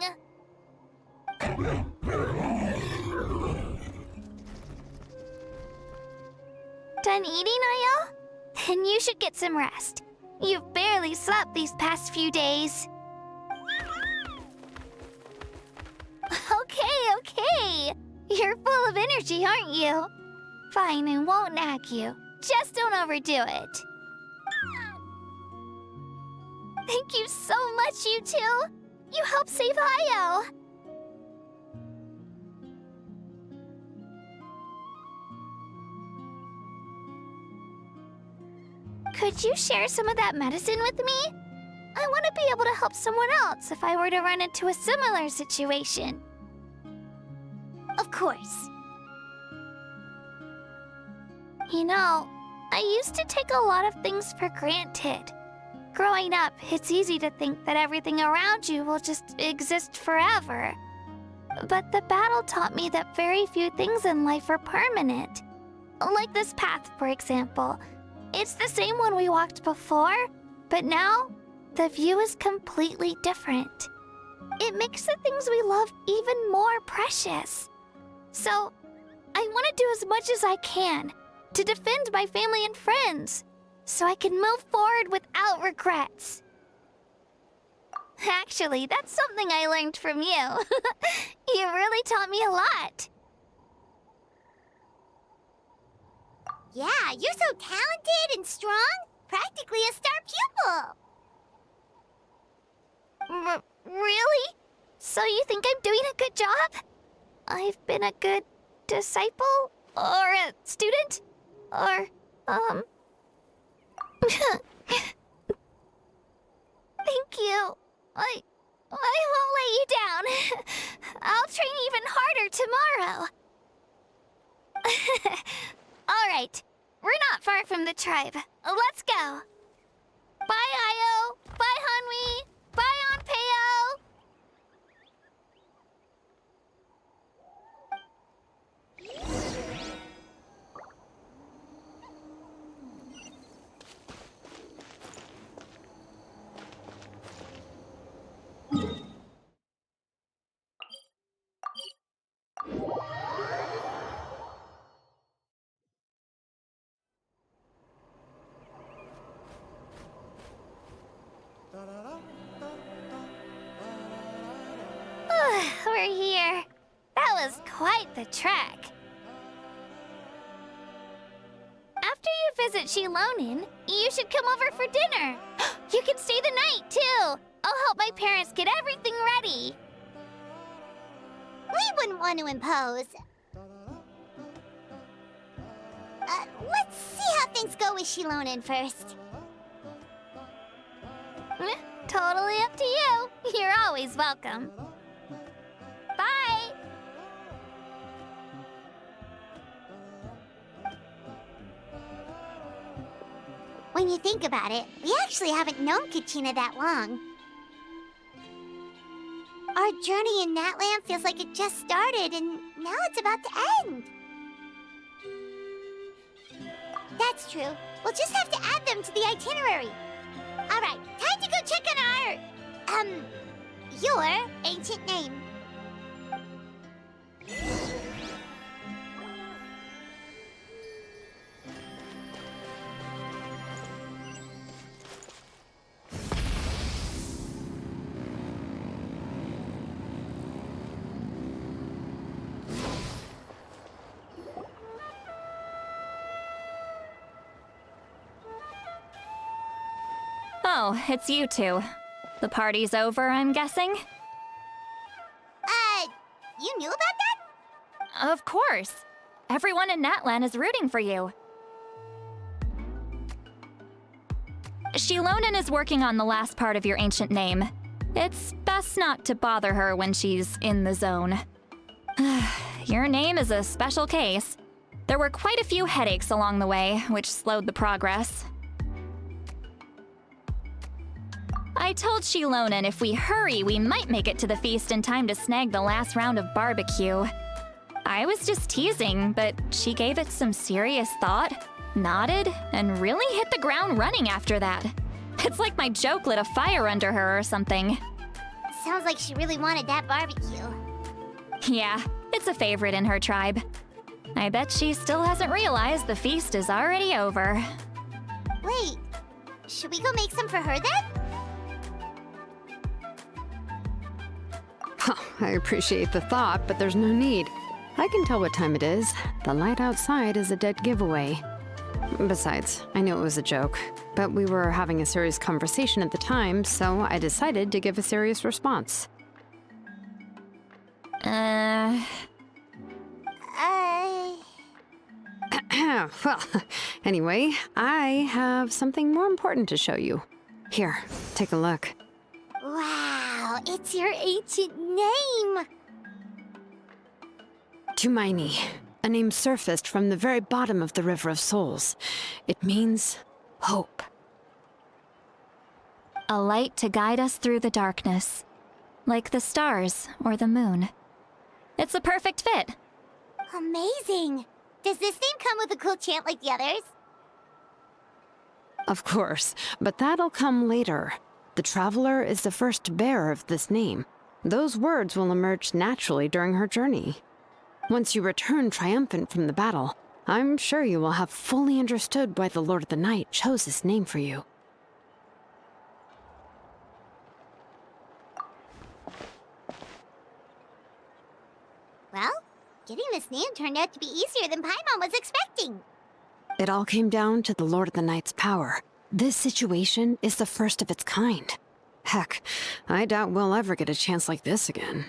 Done eating, are y'all? Then you should get some rest. You've barely slept these past few days. Okay. You're full of energy, aren't you? Fine, I won't nag you. Just don't overdo it. Thank you so much, you two. You helped save Io. Could you share some of that medicine with me? I want to be able to help someone else if I were to run into a similar situation. Of course. You know, I used to take a lot of things for granted. Growing up, it's easy to think that everything around you will just exist forever. But the battle taught me that very few things in life are permanent. Like this path, for example. It's the same one we walked before, but now, the view is completely different. It makes the things we love even more precious. So, I want to do as much as I can to defend my family and friends, so I can move forward without regrets. Actually, that's something I learned from you. You really taught me a lot. Yeah, you're so talented and strong. Practically a star pupil. Really? So you think I'm doing a good job? I've been a good disciple? Or a student? Or, Thank you. I won't let you down. I'll train even harder tomorrow. All right. We're not far from the tribe. Let's go. Bye, Io. Bye, Hanwi. Bye, Onpeo. We're here. That was quite the trek. After you visit Shilonin, you should come over for dinner. You can stay the night, too. I'll help my parents get everything ready. We wouldn't want to impose. Let's see how things go with Shilonin first. Totally up to you. You're always welcome. Bye! When you think about it, we actually haven't known Kachina that long. Our journey in Natland feels like it just started, and now it's about to end. That's true. We'll just have to add them to the itinerary. All right, time to go check on our, your ancient name. Oh, it's you two. The party's over, I'm guessing? You knew about that? Of course. Everyone in Natlan is rooting for you. Shilonin is working on the last part of your ancient name. It's best not to bother her when she's in the zone. Your name is a special case. There were quite a few headaches along the way, which slowed the progress. I told Shilonin if we hurry, we might make it to the feast in time to snag the last round of barbecue. I was just teasing, but she gave it some serious thought, nodded, and really hit the ground running after that. It's like my joke lit a fire under her or something. Sounds like she really wanted that barbecue. Yeah, it's a favorite in her tribe. I bet she still hasn't realized the feast is already over. Wait, should we go make some for her then? I appreciate the thought, but there's no need. I can tell what time it is. The light outside is a dead giveaway. Besides, I knew it was a joke, but we were having a serious conversation at the time, so I decided to give a serious response. Well, anyway, I have something more important to show you. Here, take a look. Wow, it's your ancient name! Tumaini, a name surfaced from the very bottom of the River of Souls. It means hope. A light to guide us through the darkness, like the stars or the moon. It's a perfect fit. Amazing! Does this name come with a cool chant like the others? Of course, but that'll come later. The Traveler is the first bearer of this name. Those words will emerge naturally during her journey. Once you return triumphant from the battle, I'm sure you will have fully understood why the Lord of the Night chose this name for you. Well, getting this name turned out to be easier than Paimon was expecting. It all came down to the Lord of the Night's power. This situation is the first of its kind. Heck, I doubt we'll ever get a chance like this again.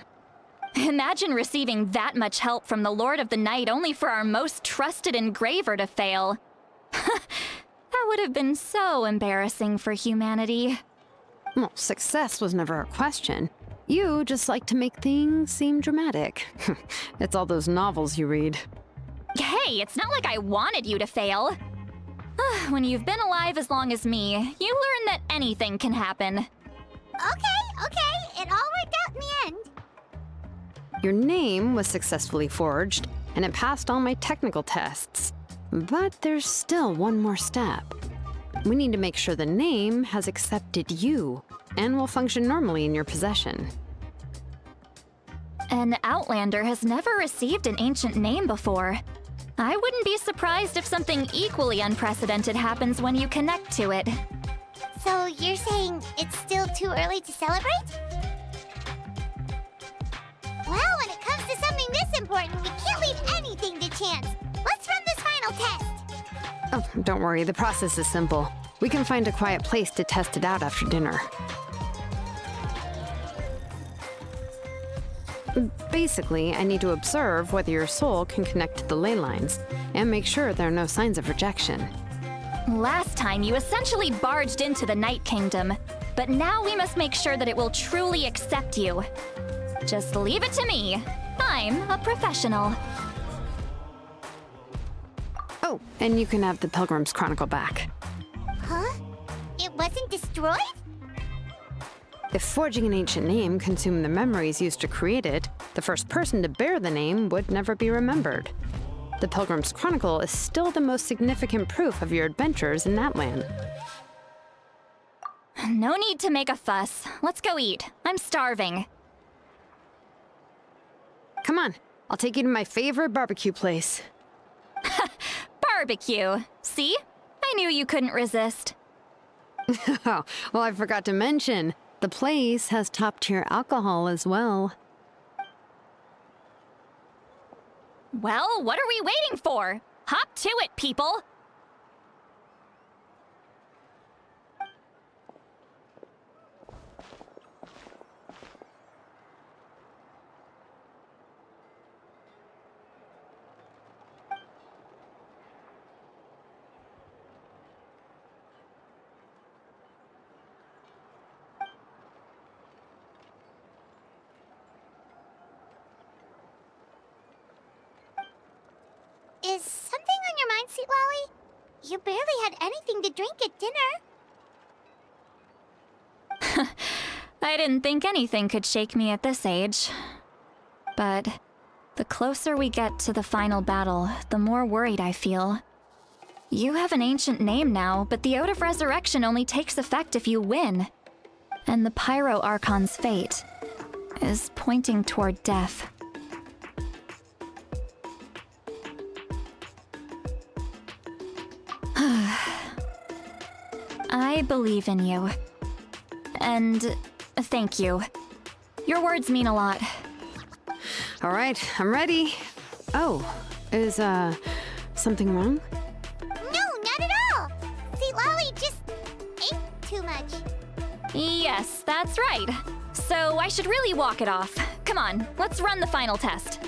Imagine receiving that much help from the Lord of the Night only for our most trusted engraver to fail. That would have been so embarrassing for humanity. Well, success was never a question. You just like to make things seem dramatic. It's all those novels you read. Hey, it's not like I wanted you to fail. When you've been alive as long as me, you learn that anything can happen. Okay, it all worked out in the end. Your name was successfully forged, and it passed all my technical tests. But there's still one more step. We need to make sure the name has accepted you, and will function normally in your possession. An Outlander has never received an ancient name before. I wouldn't be surprised if something equally unprecedented happens when you connect to it. So you're saying it's still too early to celebrate? Well, when it comes to something this important, we can't leave anything to chance. Let's run this final test. Oh, don't worry, the process is simple. We can find a quiet place to test it out after dinner. Basically, I need to observe whether your soul can connect to the ley lines, and make sure there are no signs of rejection. Last time, you essentially barged into the Night Kingdom, but now we must make sure that it will truly accept you. Just leave it to me. I'm a professional. Oh, and you can have the Pilgrim's Chronicle back. Huh? It wasn't destroyed? If forging an ancient name consumed the memories used to create it, the first person to bear the name would never be remembered. The Pilgrim's Chronicle is still the most significant proof of your adventures in that land. No need to make a fuss. Let's go eat. I'm starving. Come on, I'll take you to my favorite barbecue place. Barbecue. See? I knew you couldn't resist. Oh, well, I forgot to mention, the place has top-tier alcohol as well. Well, what are we waiting for? Hop to it, people! Is something on your mind, Sweet Lolly? You barely had anything to drink at dinner. I didn't think anything could shake me at this age. But The closer we get to the final battle, the more worried I feel. You have an ancient name now, but the Ode of Resurrection only takes effect if you win. And the Pyro Archon's fate is pointing toward death. I believe in you. And thank you. Your words mean a lot. All right, I'm ready. Oh, is, something wrong? No, not at all! See, Lolly just ate too much. Yes, that's right. So I should really walk it off. Come on, let's run the final test.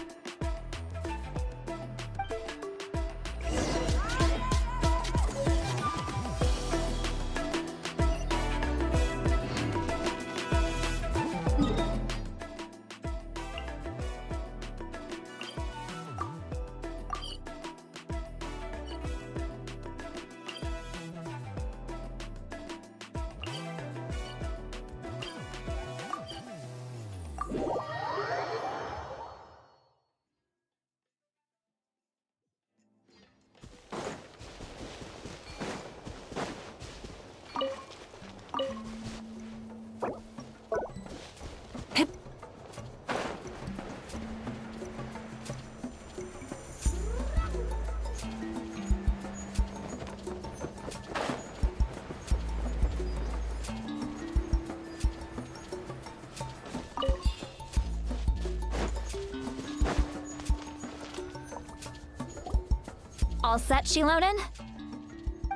All set, Shilonen?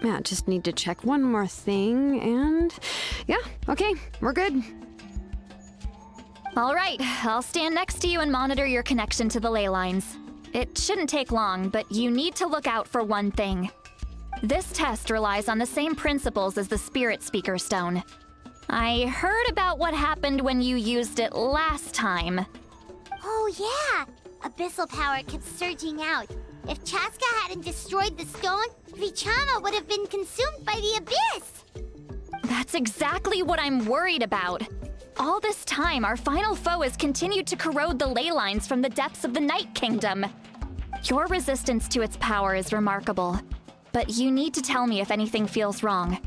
Yeah, just need to check one more thing, and yeah, okay, we're good. All right, I'll stand next to you and monitor your connection to the ley lines. It shouldn't take long, but you need to look out for one thing. This test relies on the same principles as the Spirit Speaker Stone. I heard about what happened when you used it last time. Oh yeah! Abyssal power kept surging out. If Chaska hadn't destroyed the stone, Vichama would have been consumed by the abyss! That's exactly what I'm worried about. All this time, our final foe has continued to corrode the ley lines from the depths of the Night Kingdom. Your resistance to its power is remarkable, but you need to tell me if anything feels wrong.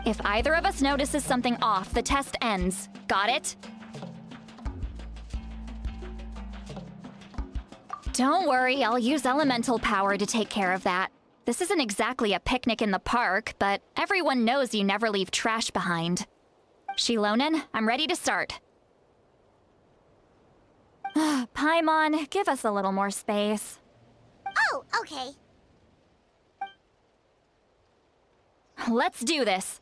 If either of us notices something off, the test ends. Got it? Don't worry, I'll use elemental power to take care of that. This isn't exactly a picnic in the park, but everyone knows you never leave trash behind. Shilonen, I'm ready to start. Paimon, give us a little more space. Oh, okay. Let's do this.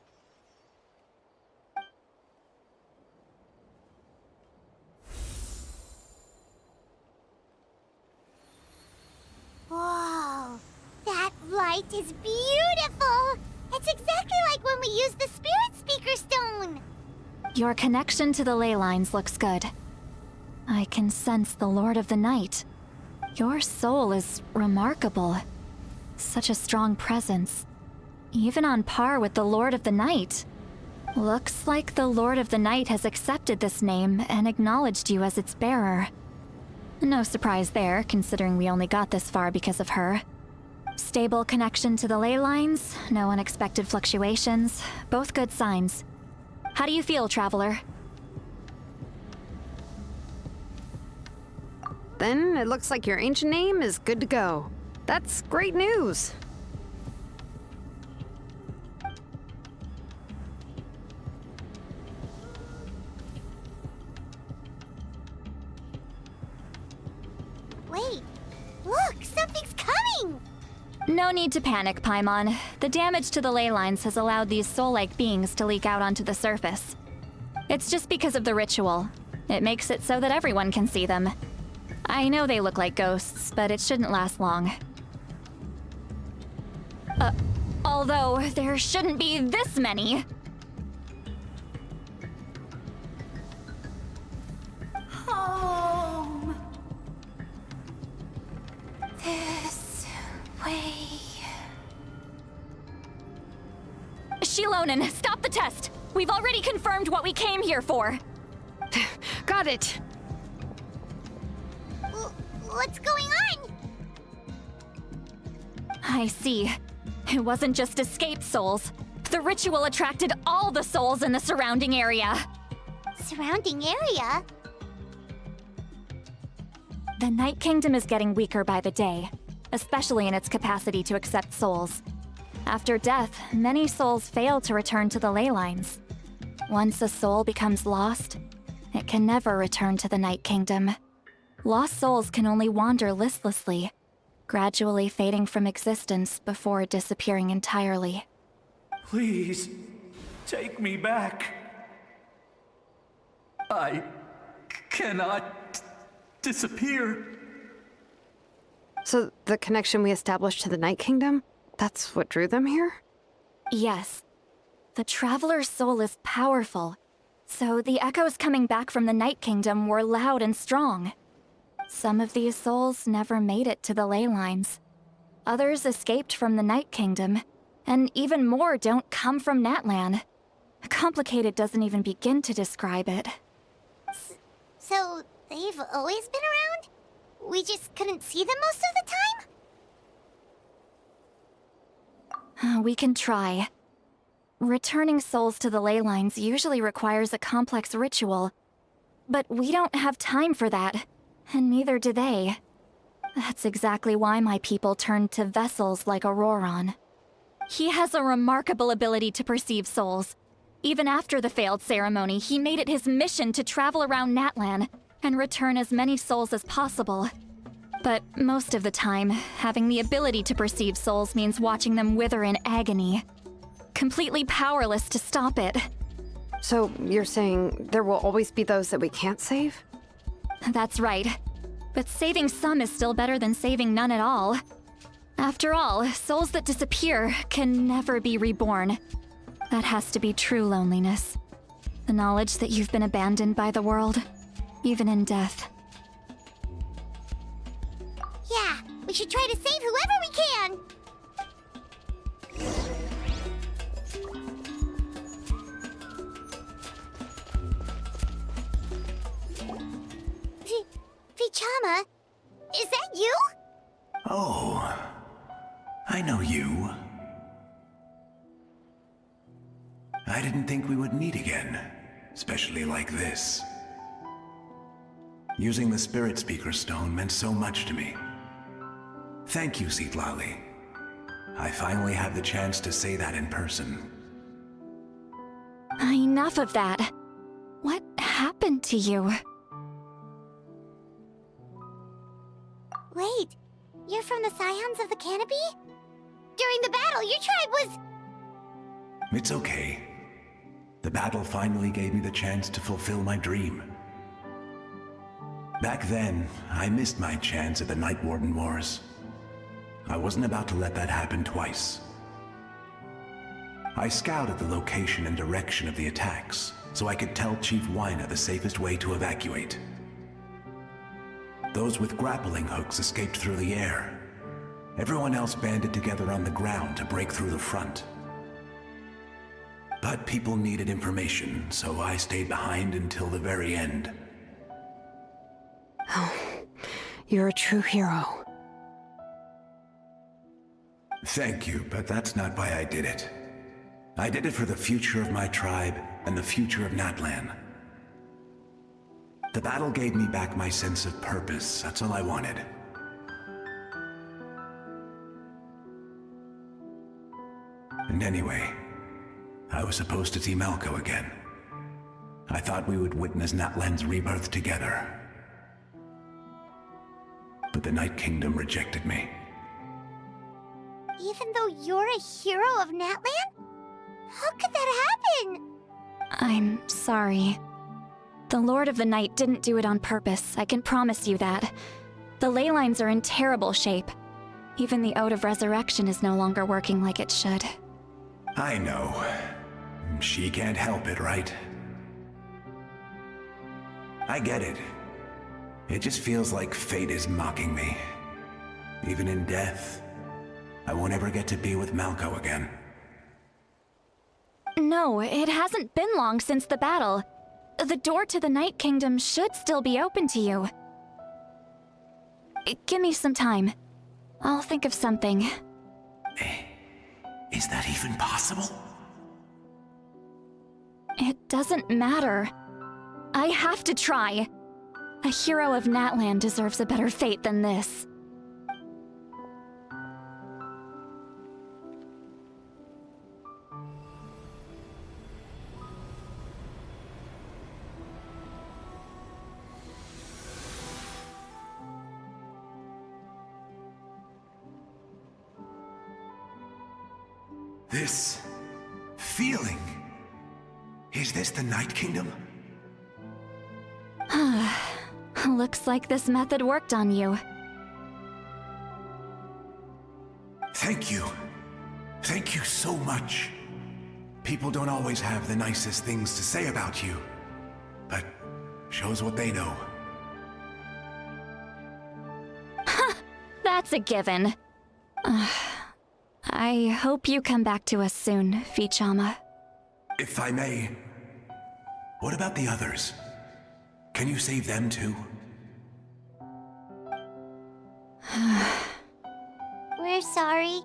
Whoa, that light is beautiful! It's exactly like when we used the Spirit Speaker Stone! Your connection to the ley lines looks good. I can sense the Lord of the Night. Your soul is remarkable. Such a strong presence. Even on par with the Lord of the Night. Looks like the Lord of the Night has accepted this name and acknowledged you as its bearer. No surprise there, considering we only got this far because of her. Stable connection to the ley lines, no unexpected fluctuations, both good signs. How do you feel, Traveler? Then it looks like your ancient name is good to go. That's great news. Wait, look, something's coming! No need to panic, Paimon. The damage to the ley lines has allowed these soul-like beings to leak out onto the surface. It's just because of the ritual. It makes it so that everyone can see them. I know they look like ghosts, but it shouldn't last long. Although, there shouldn't be this many. Home. This way. Shilonen, stop the test! We've already confirmed what we came here for! Got it. What's going on? I see. It wasn't just escaped souls. The ritual attracted all the souls in the surrounding area. Surrounding area? The Night Kingdom is getting weaker by the day, especially in its capacity to accept souls. After death, many souls fail to return to the ley lines. Once a soul becomes lost, it can never return to the Night Kingdom. Lost souls can only wander listlessly, gradually fading from existence before disappearing entirely. Please, take me back. I cannot disappear. So the connection we established to the Night Kingdom, that's what drew them here? Yes. The Traveler's soul is powerful, so the echoes coming back from the Night Kingdom were loud and strong. Some of these souls never made it to the ley lines. Others escaped from the Night Kingdom, and even more don't come from Natlan. Complicated doesn't even begin to describe it. So, they've always been around? We just couldn't see them most of the time? We can try. Returning souls to the ley lines usually requires a complex ritual, but we don't have time for that, and neither do they. That's exactly why my people turned to vessels like Auroron. He has a remarkable ability to perceive souls. Even after the failed ceremony, he made it his mission to travel around Natlan and return as many souls as possible. But most of the time, having the ability to perceive souls means watching them wither in agony. Completely powerless to stop it. So you're saying there will always be those that we can't save? That's right. But saving some is still better than saving none at all. After all, souls that disappear can never be reborn. That has to be true loneliness. The knowledge that you've been abandoned by the world, even in death. Yeah, we should try to save whoever we can! Vichama, is that you? Oh, I know you. I didn't think we would meet again, especially like this. Using the Spirit Speaker Stone meant so much to me. Thank you, Citlali. I finally have the chance to say that in person. Enough of that. What happened to you? Wait, you're from the Scions of the Canopy? During the battle, your tribe was... It's okay. The battle finally gave me the chance to fulfill my dream. Back then, I missed my chance at the Night Warden Wars. I wasn't about to let that happen twice. I scouted the location and direction of the attacks, so I could tell Chief Wyna the safest way to evacuate. Those with grappling hooks escaped through the air. Everyone else banded together on the ground to break through the front. But people needed information, so I stayed behind until the very end. Oh, you're a true hero. Thank you, but that's not why I did it. I did it for the future of my tribe and the future of Natlan. The battle gave me back my sense of purpose, that's all I wanted. And anyway, I was supposed to see Malco again. I thought we would witness Natlan's rebirth together. But the Night Kingdom rejected me. Even though you're a hero of Natlan? How could that happen? I'm sorry. The Lord of the Night didn't do it on purpose, I can promise you that. The ley lines are in terrible shape. Even the Ode of Resurrection is no longer working like it should. I know. She can't help it, right? I get it. It just feels like fate is mocking me. Even in death, I won't ever get to be with Malco again. No, it hasn't been long since the battle. The door to the Night Kingdom should still be open to you. Give me some time. I'll think of something. Is that even possible? It doesn't matter. I have to try. A hero of Natlan deserves a better fate than this. This feeling. Is this the Night Kingdom? Looks like this method worked on you. Thank you. Thank you so much. People don't always have the nicest things to say about you, but shows what they know. That's a given. I hope you come back to us soon, Vichama. If I may, what about the others? Can you save them too? We're sorry.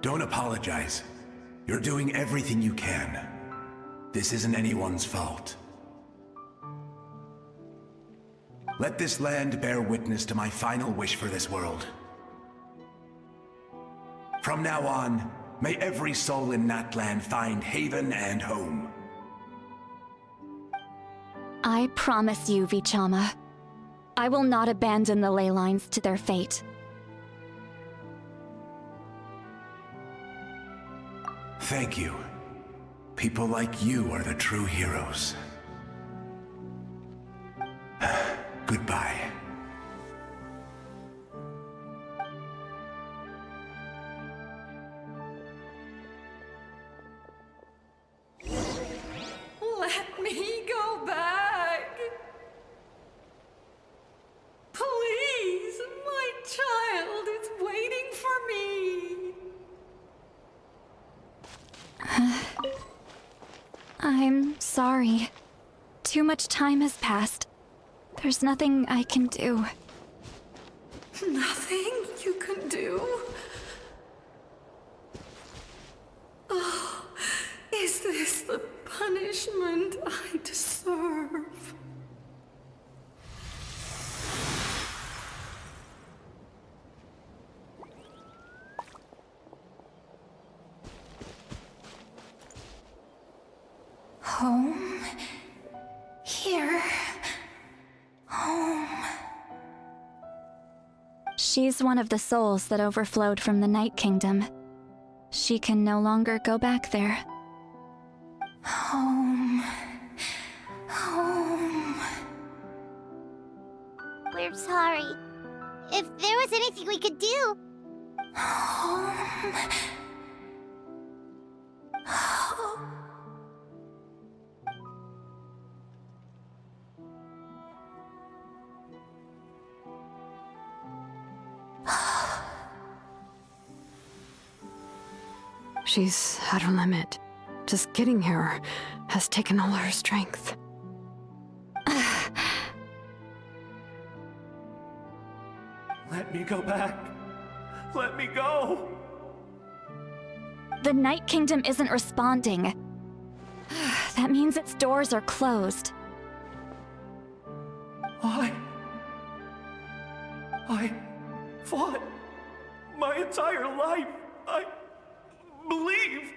Don't apologize. You're doing everything you can. This isn't anyone's fault. Let this land bear witness to my final wish for this world. From now on, may every soul in Natlan find haven and home. I promise you, Vichama. I will not abandon the ley lines to their fate. Thank you. People like you are the true heroes. Goodbye. Let me go back. Please, my child is waiting for me. I'm sorry. Too much time has passed. There's nothing I can do. Nothing you can do? Oh, is this the punishment I deserve? Home? Here? Home? She's one of the souls that overflowed from the Night Kingdom. She can no longer go back there. Home. Home. We're sorry. If there was anything we could do. Home. She's at her limit. Just getting here has taken all her strength. Let me go back. Let me go. The Night Kingdom isn't responding. That means its doors are closed. I fought my entire life. I believed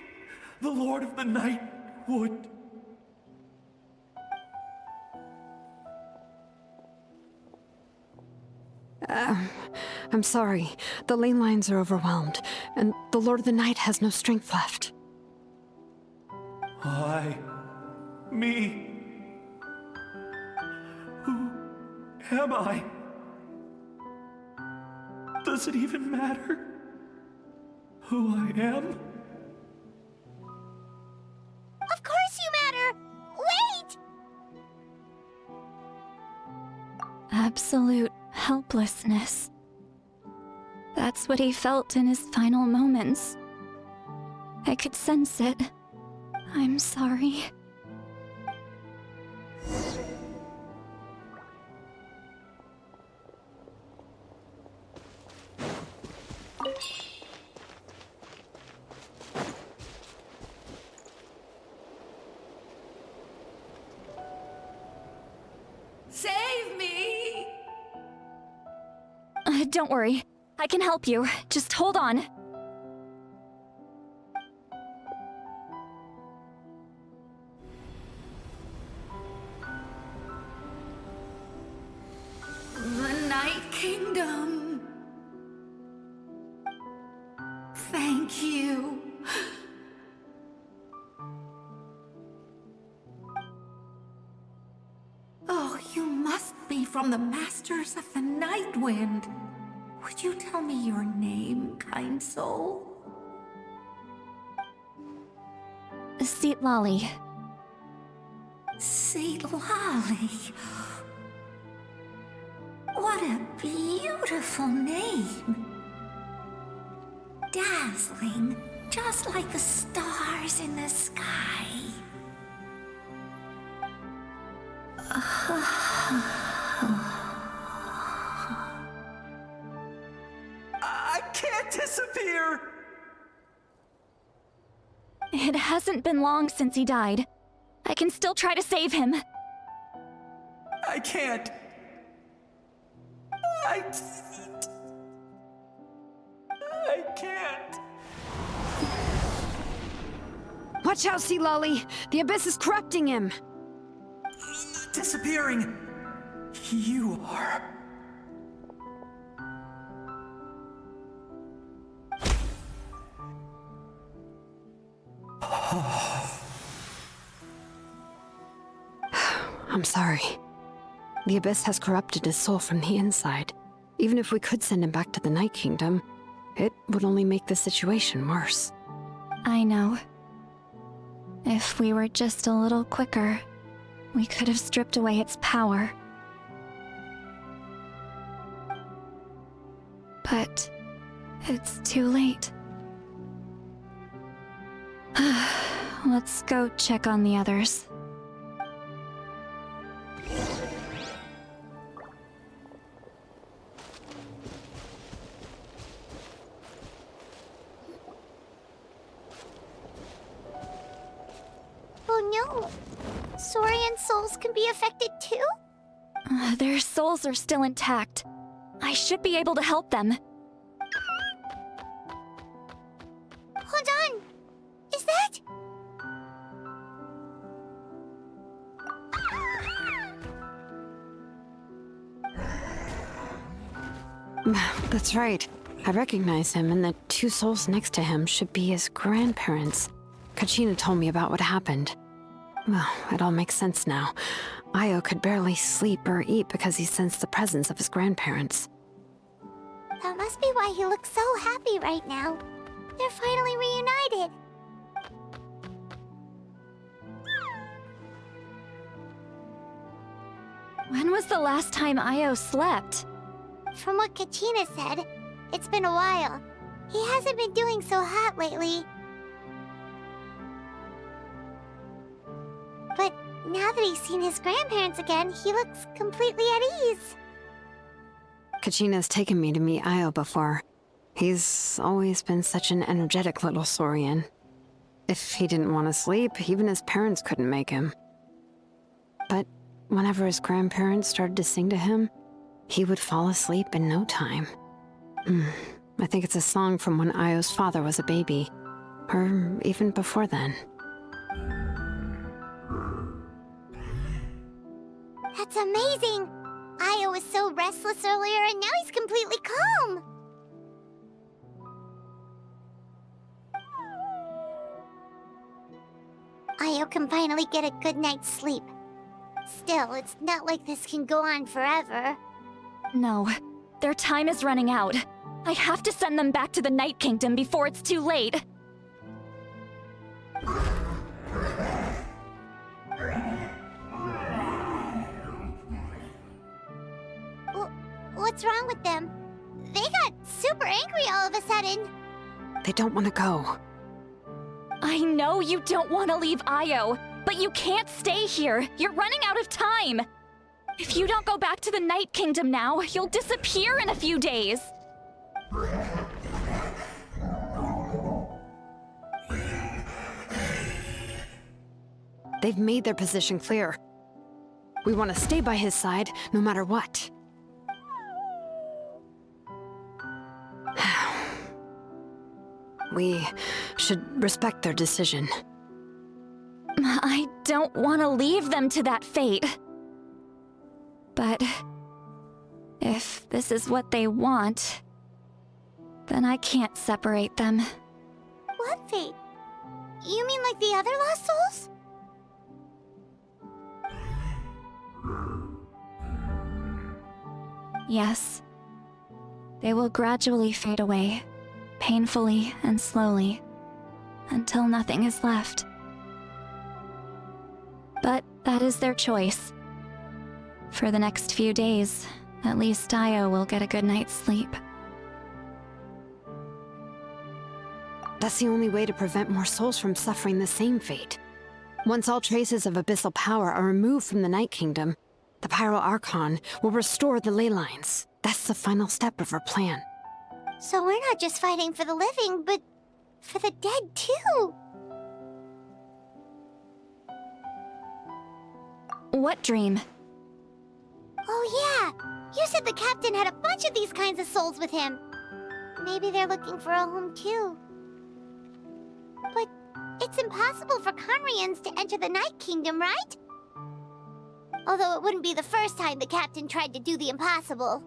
the Lord of the Night would. I'm sorry. The ley lines are overwhelmed, and the Lord of the Night has no strength left. Me. Who am I? Does it even matter who I am? Of course you matter! Wait! Absolute helplessness. That's what he felt in his final moments. I could sense it. I'm sorry. Save me! Don't worry. I can help you. Just hold on. The Night Kingdom. Thank you. Oh, you must be from the Masters of the Night Wind. Would you tell me your name, kind soul? Seat Lolly. Seat Lolly. What a beautiful name. Dazzling, just like the stars in the sky. I can't disappear! It hasn't been long since he died. I can still try to save him. I can't. I can't. Watch out, Sea Lolly! The Abyss is corrupting him! I'm not disappearing. You are. I'm sorry. The Abyss has corrupted his soul from the inside. Even if we could send him back to the Night Kingdom, it would only make the situation worse. I know. If we were just a little quicker, we could have stripped away its power. But it's too late. Let's go check on the others. Oh no! Saurian souls can be affected too? Their souls are still intact. I should be able to help them. Hold on! Is that... That's right. I recognize him, and the two souls next to him should be his grandparents. Kachina told me about what happened. Well, it all makes sense now. Io could barely sleep or eat because he sensed the presence of his grandparents. That must be why he looks so happy right now. They're finally reunited. When was the last time Io slept? From what Kachina said, it's been a while. He hasn't been doing so hot lately. But now that he's seen his grandparents again, he looks completely at ease. Kachina's taken me to meet Io before. He's always been such an energetic little Saurian. If he didn't want to sleep, even his parents couldn't make him. But whenever his grandparents started to sing to him, he would fall asleep in no time. I think it's a song from when Io's father was a baby, or even before then. That's amazing! Io was so restless earlier and now he's completely calm! Io can finally get a good night's sleep. Still, it's not like this can go on forever. No, their time is running out. I have to send them back to the Night Kingdom before it's too late. What's wrong with them? They got super angry all of a sudden. They don't want to go. I know you don't want to leave Io, but you can't stay here. You're running out of time. If you don't go back to the Night Kingdom now, you'll disappear in a few days. They've made their position clear. We want to stay by his side, no matter what. We should respect their decision. I don't want to leave them to that fate. But if this is what they want, then I can't separate them. What fate? You mean like the other lost souls? Yes. They will gradually fade away, painfully and slowly, until nothing is left. But that is their choice. For the next few days, at least Io will get a good night's sleep. That's the only way to prevent more souls from suffering the same fate. Once all traces of abyssal power are removed from the Night Kingdom, the 5.3 Archon will restore the ley lines. That's the final step of our plan. So we're not just fighting for the living, but for the dead too. What dream? Oh yeah, you said the captain had a bunch of these kinds of souls with him. Maybe they're looking for a home too. But it's impossible for Conrians to enter the Night Kingdom, right? Although it wouldn't be the first time the captain tried to do the impossible.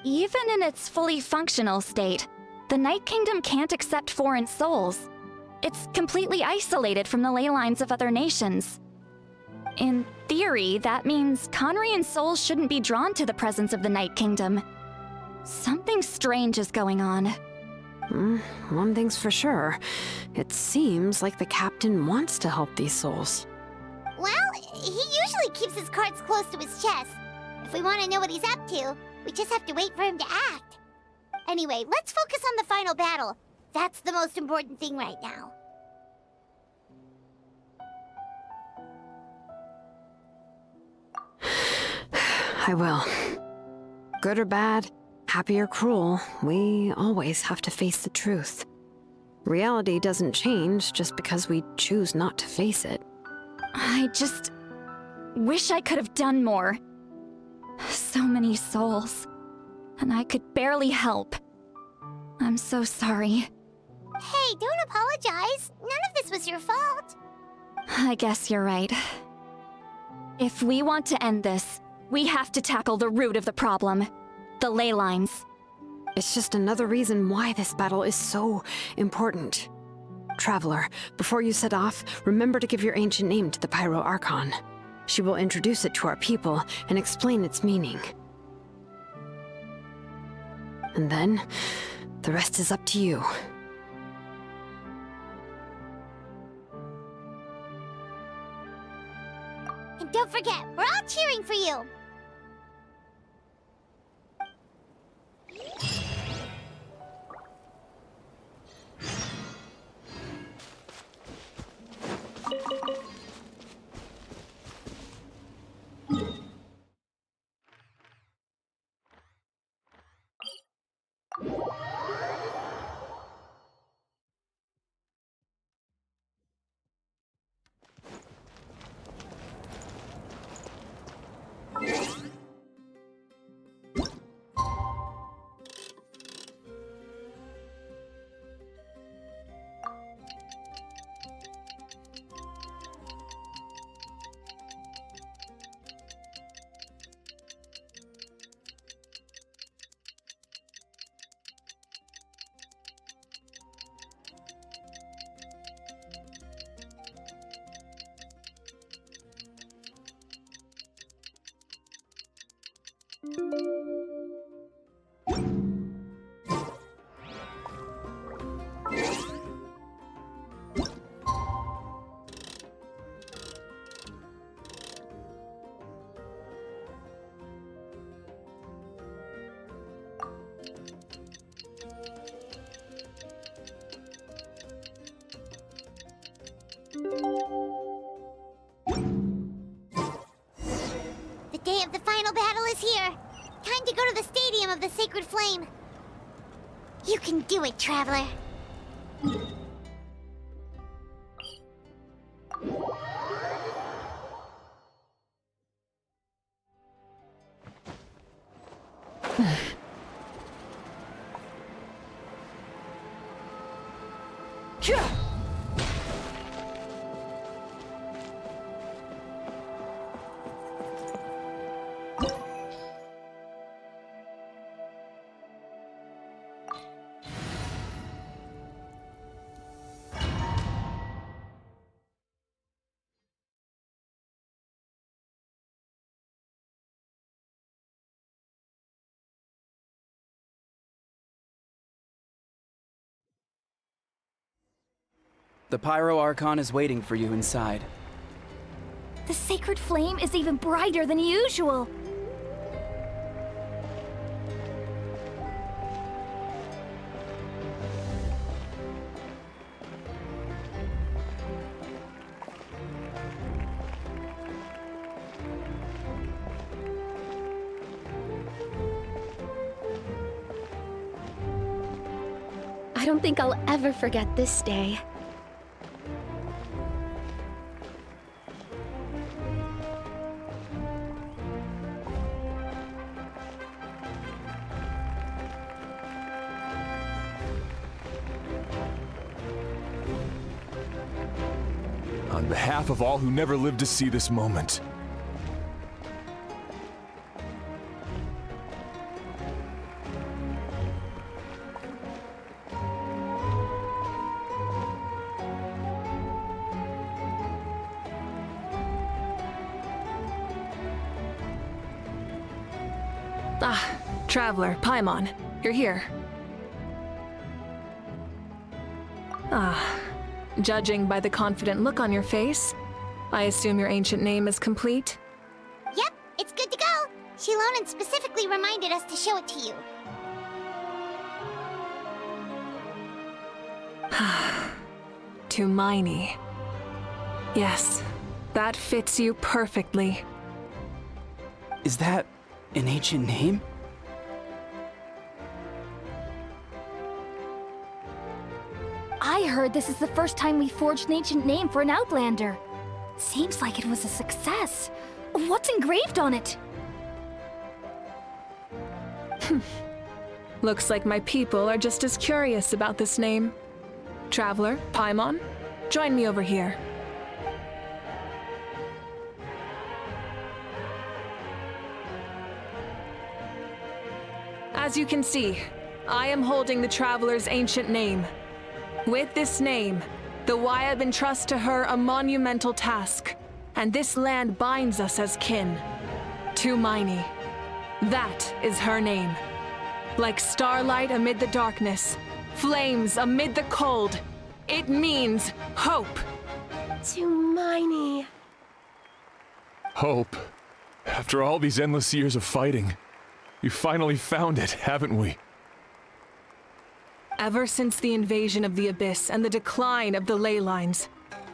Even in its fully functional state, the Night Kingdom can't accept foreign souls. It's completely isolated from the ley lines of other nations. In theory, that means Conrian souls shouldn't be drawn to the presence of the Night Kingdom. Something strange is going on. One thing's for sure. It seems like the captain wants to help these souls. Well, he usually keeps his cards close to his chest. If we want to know what he's up to, we just have to wait for him to act. Anyway, let's focus on the final battle. That's the most important thing right now. I will. Good or bad, happy or cruel, we always have to face the truth. Reality doesn't change just because we choose not to face it. I just wish I could have done more. So many souls, and I could barely help. I'm so sorry. Hey, don't apologize. None of this was your fault. I guess you're right. If we want to end this, we have to tackle the root of the problem. The ley lines. It's just another reason why this battle is so important. Traveler, before you set off, remember to give your ancient name to the 5.3 Archon. She will introduce it to our people and explain its meaning. And then, the rest is up to you. And don't forget, we're all cheering for you. is here. Time to go to the Stadium of the Sacred Flame. You can do it, Traveler. The Pyro Archon is waiting for you inside. The sacred flame is even brighter than usual. I don't think I'll ever forget this day. On behalf of all who never lived to see this moment. Traveler, Paimon, you're here. Judging by the confident look on your face, I assume your ancient name is complete? Yep, it's good to go. Shilonen specifically reminded us to show it to you. Tumaini. Yes, that fits you perfectly. Is that an ancient name? I heard this is the first time we forged an ancient name for an Outlander. Seems like it was a success. What's engraved on it? Looks like my people are just as curious about this name. Traveler, Paimon, join me over here. As you can see, I am holding the Traveler's ancient name. With this name, the Wyab entrusts to her a monumental task, and this land binds us as kin. Tumaini. That is her name. Like starlight amid the darkness, flames amid the cold, it means hope. Tumaini. Hope. After all these endless years of fighting, we finally found it, haven't we? Ever since the invasion of the Abyss and the decline of the ley lines,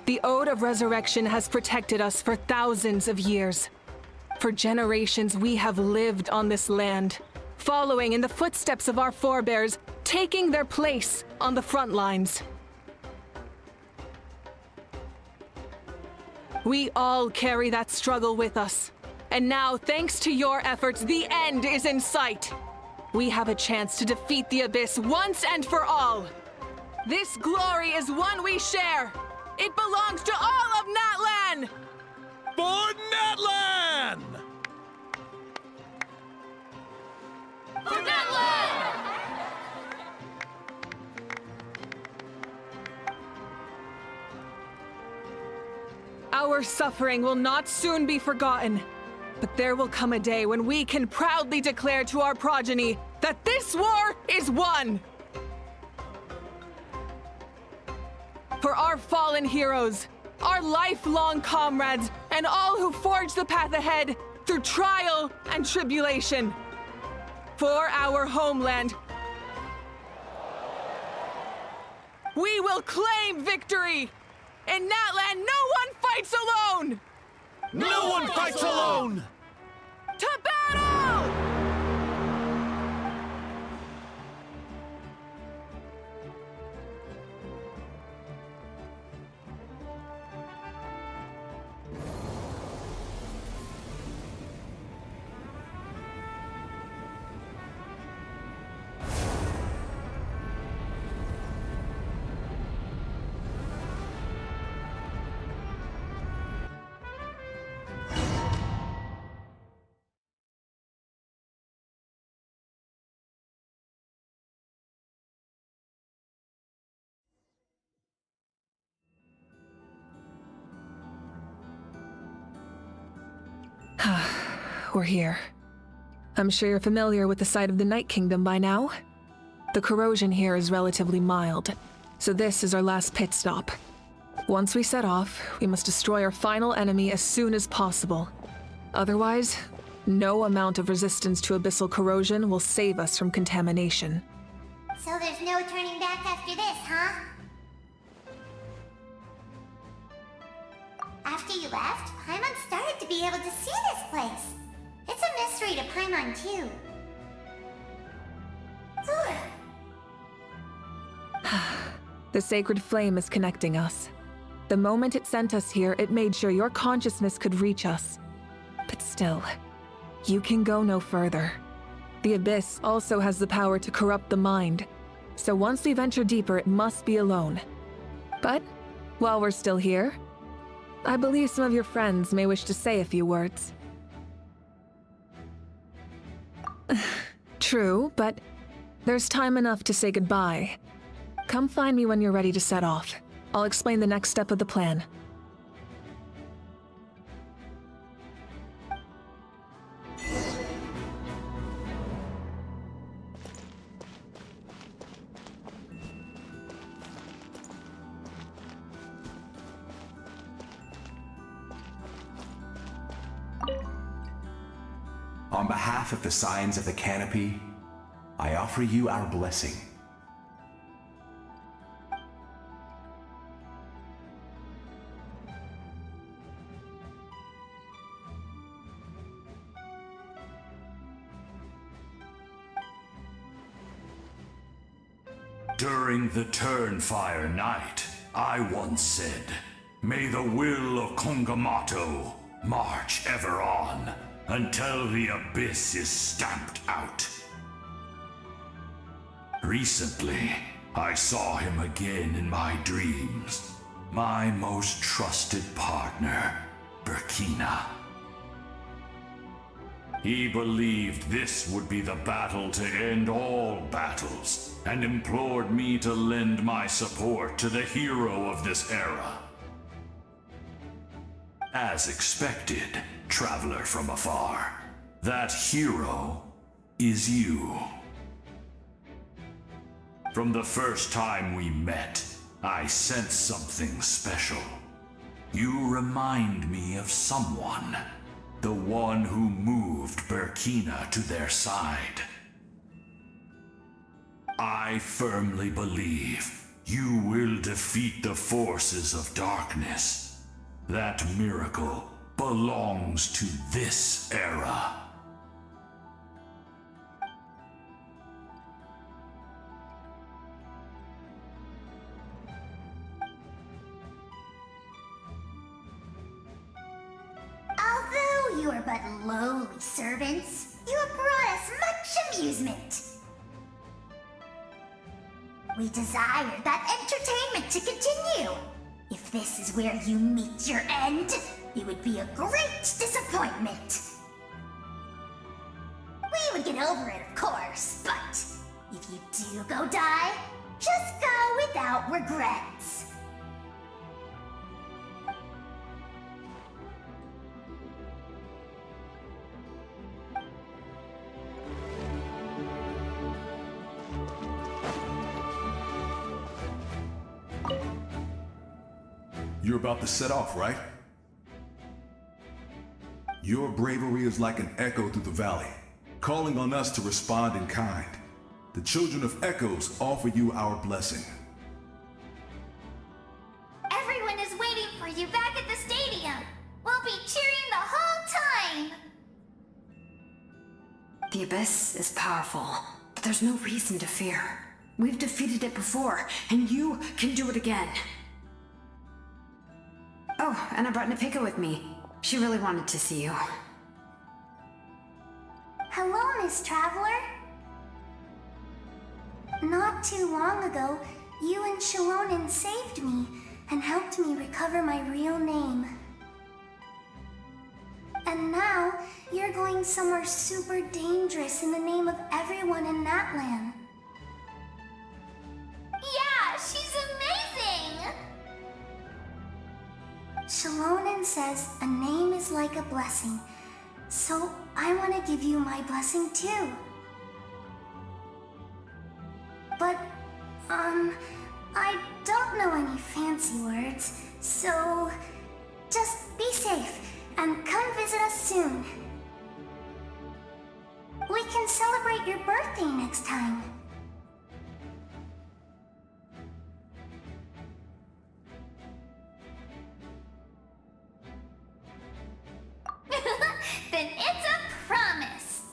the Ode of Resurrection has protected us for thousands of years. For generations, we have lived on this land, following in the footsteps of our forebears, taking their place on the front lines. We all carry that struggle with us. And now, thanks to your efforts, the end is in sight. We have a chance to defeat the Abyss once and for all. This glory is one we share. It belongs to all of Natlan! For Natlan! For Natlan! Our suffering will not soon be forgotten. But there will come a day when we can proudly declare to our progeny that this war is won! For our fallen heroes, our lifelong comrades, and all who forge the path ahead through trial and tribulation. For our homeland, we will claim victory! In Natlan, no one fights alone! No one fights alone! To battle! We're here. I'm sure you're familiar with the site of the Night Kingdom by now. The corrosion here is relatively mild, so this is our last pit stop. Once we set off, we must destroy our final enemy as soon as possible. Otherwise, no amount of resistance to abyssal corrosion will save us from contamination. So there's no turning back after this, huh? After you left, Paimon started to be able to see this place. It's a mystery to Paimon, too. The sacred flame is connecting us. The moment it sent us here, it made sure your consciousness could reach us. But still, you can go no further. The Abyss also has the power to corrupt the mind, so once we venture deeper, it must be alone. But, while we're still here, I believe some of your friends may wish to say a few words. True, but there's time enough to say goodbye. Come find me when you're ready to set off. I'll explain the next step of the plan. On behalf of the Signs of the Canopy, I offer you our blessing. During the Turnfire Night, I once said, "May the will of Kongamato march ever on until the Abyss is stamped out." Recently, I saw him again in my dreams. My most trusted partner, Burkina. He believed this would be the battle to end all battles, and implored me to lend my support to the hero of this era. As expected, traveler from afar, that hero is you. From the first time we met, I sensed something special. You remind me of someone. The one who moved Burkina to their side. I firmly believe you will defeat the forces of darkness. That miracle belongs to this era. Although you are but lowly servants, you have brought us much amusement. We desire that entertainment to continue. If this is where you meet your end, it would be a great disappointment. We would get over it, of course, but if you do go die, just go without regrets. You're about to set off, right? Your bravery is like an echo through the valley, calling on us to respond in kind. The Children of Echoes offer you our blessing. Everyone is waiting for you back at the stadium. We'll be cheering the whole time. The Abyss is powerful, but there's no reason to fear. We've defeated it before, and you can do it again. Oh, and I brought Napika with me. She really wanted to see you. Hello, Miss Traveler. Not too long ago, you and Shalonen saved me and helped me recover my real name. And now, you're going somewhere super dangerous in the name of everyone in Natlan. Yeah, she's amazing! Shalonen says a name is like a blessing. So I want to give you my blessing too. But, I don't know any fancy words, so just be safe and come visit us soon. We can celebrate your birthday next time. Then it's a promise.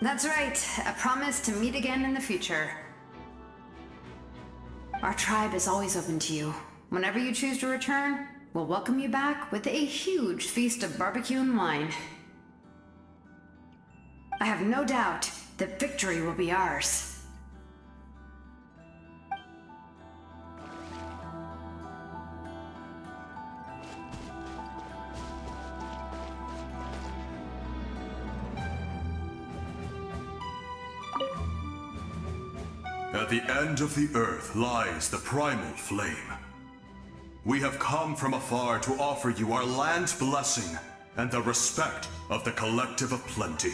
That's right, a promise to meet again in the future. Our tribe is always open to you. Whenever you choose to return, we'll welcome you back with a huge feast of barbecue and wine. I have no doubt that victory will be ours. At the end of the earth lies the primal flame. We have come from afar to offer you our land's blessing and the respect of the Collective of Plenty.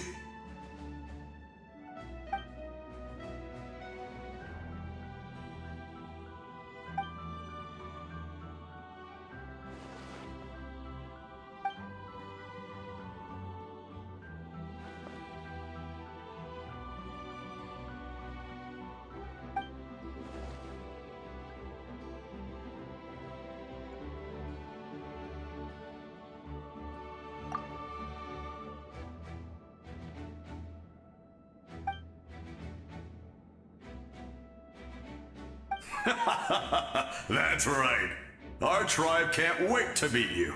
That's right. Our tribe can't wait to meet you.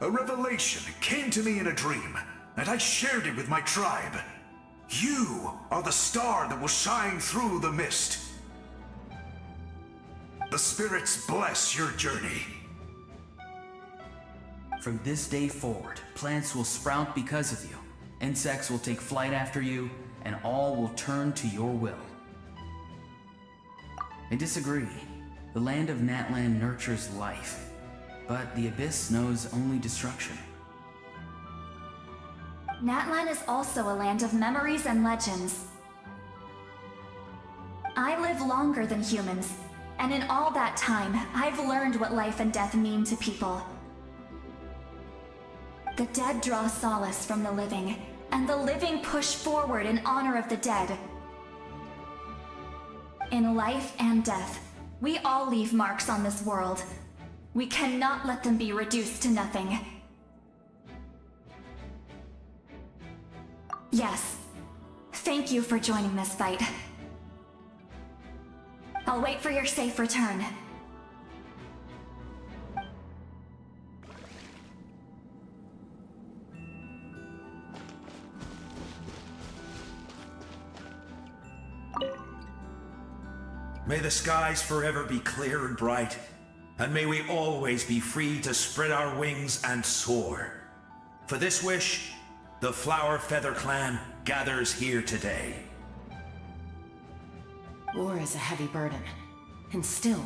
A revelation came to me in a dream, and I shared it with my tribe. You are the star that will shine through the mist. The spirits bless your journey. From this day forward, plants will sprout because of you, insects will take flight after you, and all will turn to your will. I disagree. The land of Natlan nurtures life, but the Abyss knows only destruction. Natlan is also a land of memories and legends. I live longer than humans, and in all that time, I've learned what life and death mean to people. The dead draw solace from the living, and the living push forward in honor of the dead. In life and death, we all leave marks on this world. We cannot let them be reduced to nothing. Yes. Thank you for joining this fight. I'll wait for your safe return. May the skies forever be clear and bright, and may we always be free to spread our wings and soar. For this wish, the Flower Feather Clan gathers here today. War is a heavy burden, and still,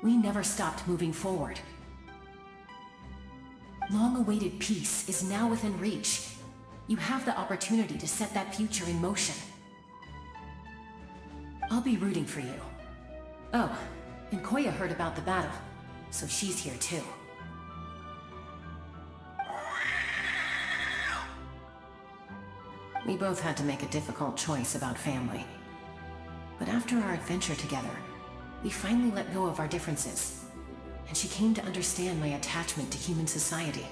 we never stopped moving forward. Long-awaited peace is now within reach. You have the opportunity to set that future in motion. I'll be rooting for you. Oh, and Koya heard about the battle, so she's here too. We both had to make a difficult choice about family. But after our adventure together, we finally let go of our differences, and she came to understand my attachment to human society.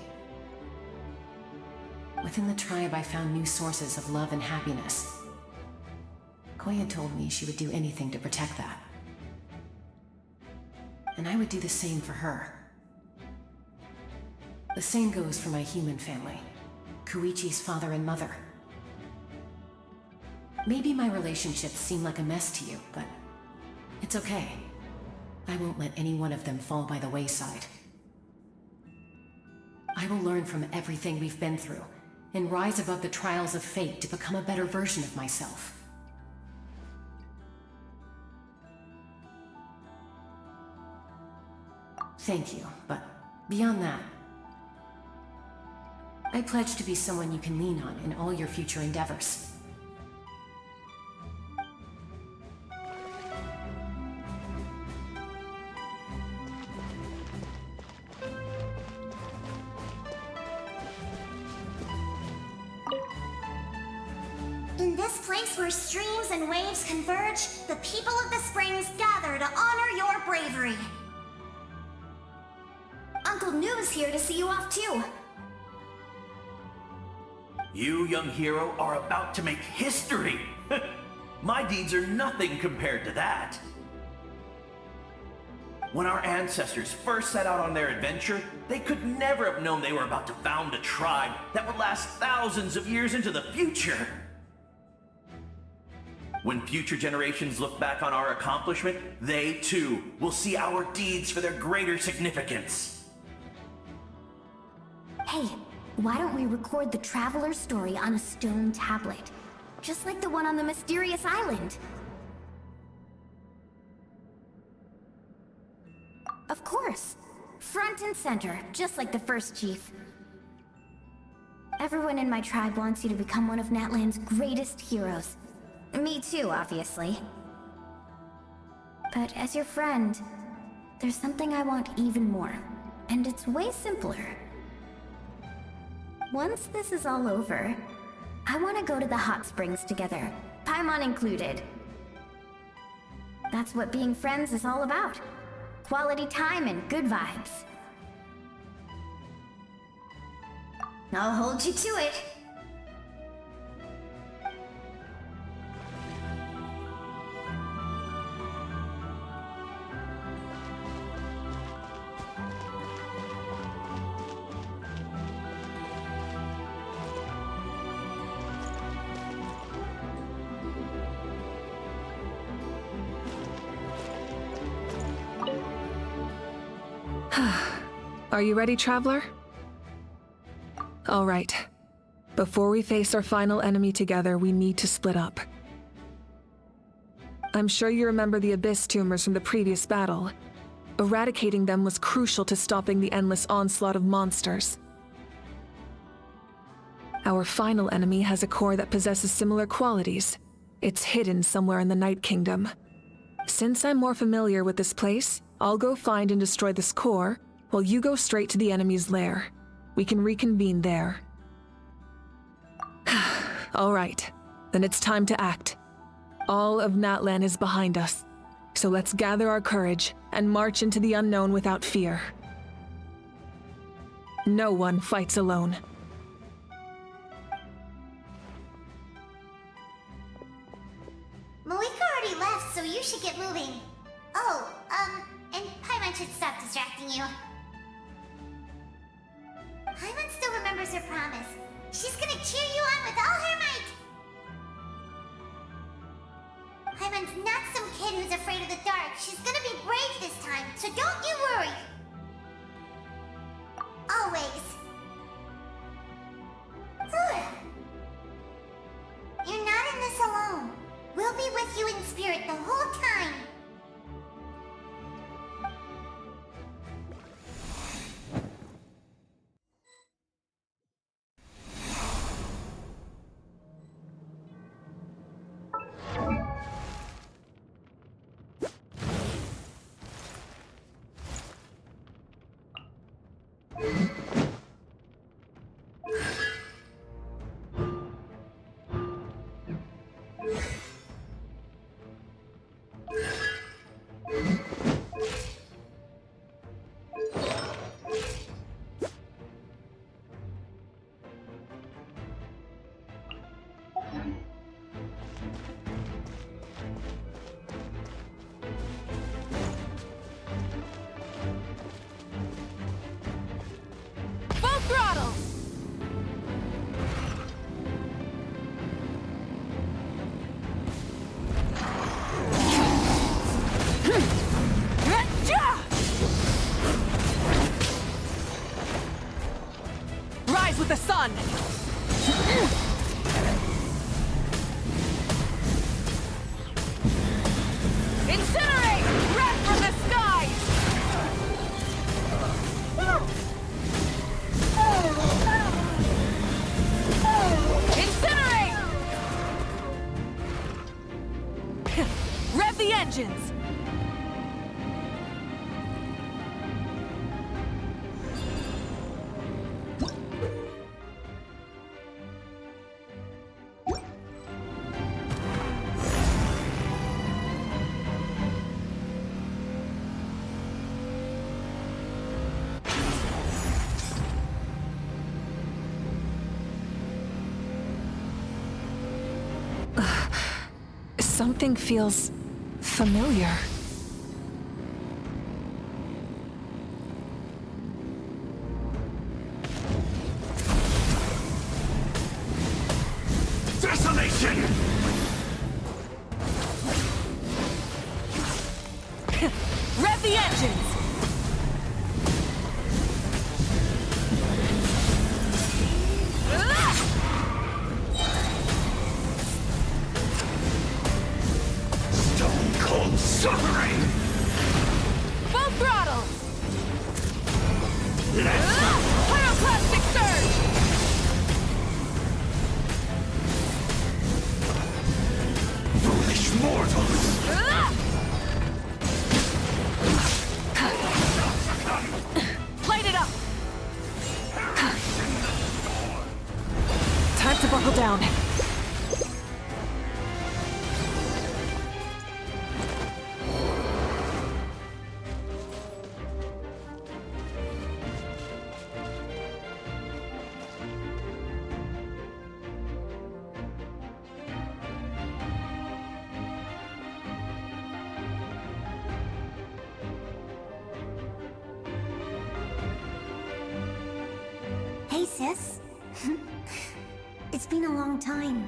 Within the tribe, I found new sources of love and happiness. Koya told me she would do anything to protect that. And I would do the same for her. The same goes for my human family, Koichi's father and mother. Maybe my relationships seem like a mess to you, but it's okay. I won't let any one of them fall by the wayside. I will learn from everything we've been through, and rise above the trials of fate to become a better version of myself. Thank you, but beyond that, I pledge to be someone you can lean on in all your future endeavors. In this place where streams and waves converge, the people of the springs gather to honor your bravery. Uncle Noo's here to see you off too. You, young hero, are about to make history! My deeds are nothing compared to that. When our ancestors first set out on their adventure, they could never have known they were about to found a tribe that would last thousands of years into the future. When future generations look back on our accomplishment, they too will see our deeds for their greater significance. Hey, why don't we record the traveler's story on a stone tablet? Just like the one on the mysterious island. Of course. Front and center, just like the first chief. Everyone in my tribe wants you to become one of Natlan's greatest heroes. Me too, obviously. But as your friend, there's something I want even more. And it's way simpler. Once this is all over, I want to go to the hot springs together, Paimon included. That's what being friends is all about. Quality time and good vibes. I'll hold you to it. Are you ready, Traveler? All right. Before we face our final enemy together, we need to split up. I'm sure you remember the Abyss tumors from the previous battle. Eradicating them was crucial to stopping the endless onslaught of monsters. Our final enemy has a core that possesses similar qualities. It's hidden somewhere in the Night Kingdom. Since I'm more familiar with this place, I'll go find and destroy this core, while you go straight to the enemy's lair. We can reconvene there. All right, then it's time to act. All of Natlan is behind us, so let's gather our courage and march into the unknown without fear. No one fights alone. Malika already left, so you should get moving. Oh, and Paimon should stop distracting you. Paimon still remembers her promise. She's gonna cheer you on with all her might! Paimon's not some kid who's afraid of the dark. She's gonna be brave this time, so don't you worry! Always. You're not in this alone. We'll be with you in spirit the whole time. on! Incinerate! Wreck from the skies! Incinerate! Rev the engines! Something feels familiar. Desolation! Rev the engines! Stone cold suffering! Full throttle! Pyroclastic surge! Foolish mortals! Light it up! Time to buckle down. Hey, sis. It's been a long time.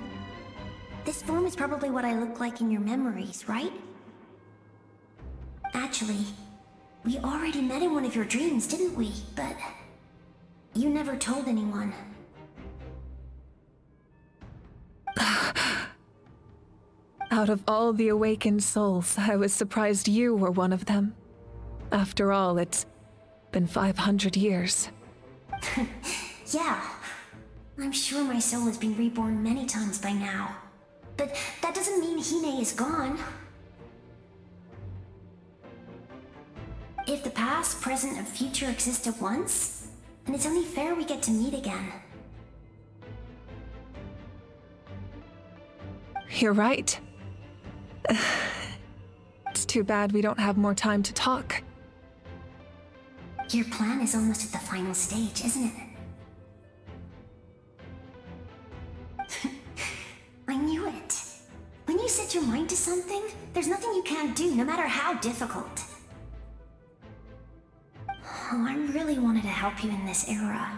This form is probably what I look like in your memories, right? Actually, we already met in one of your dreams, didn't we? But you never told anyone. Out of all the awakened souls, I was surprised you were one of them. After all, it's been 500 years. Yeah. I'm sure my soul has been reborn many times by now. But that doesn't mean Hine is gone. If the past, present, and future exist at once, then it's only fair we get to meet again. You're right. It's too bad we don't have more time to talk. Your plan is almost at the final stage, isn't it? I knew it. When you set your mind to something, there's nothing you can't do, no matter how difficult. Oh, I really wanted to help you in this era,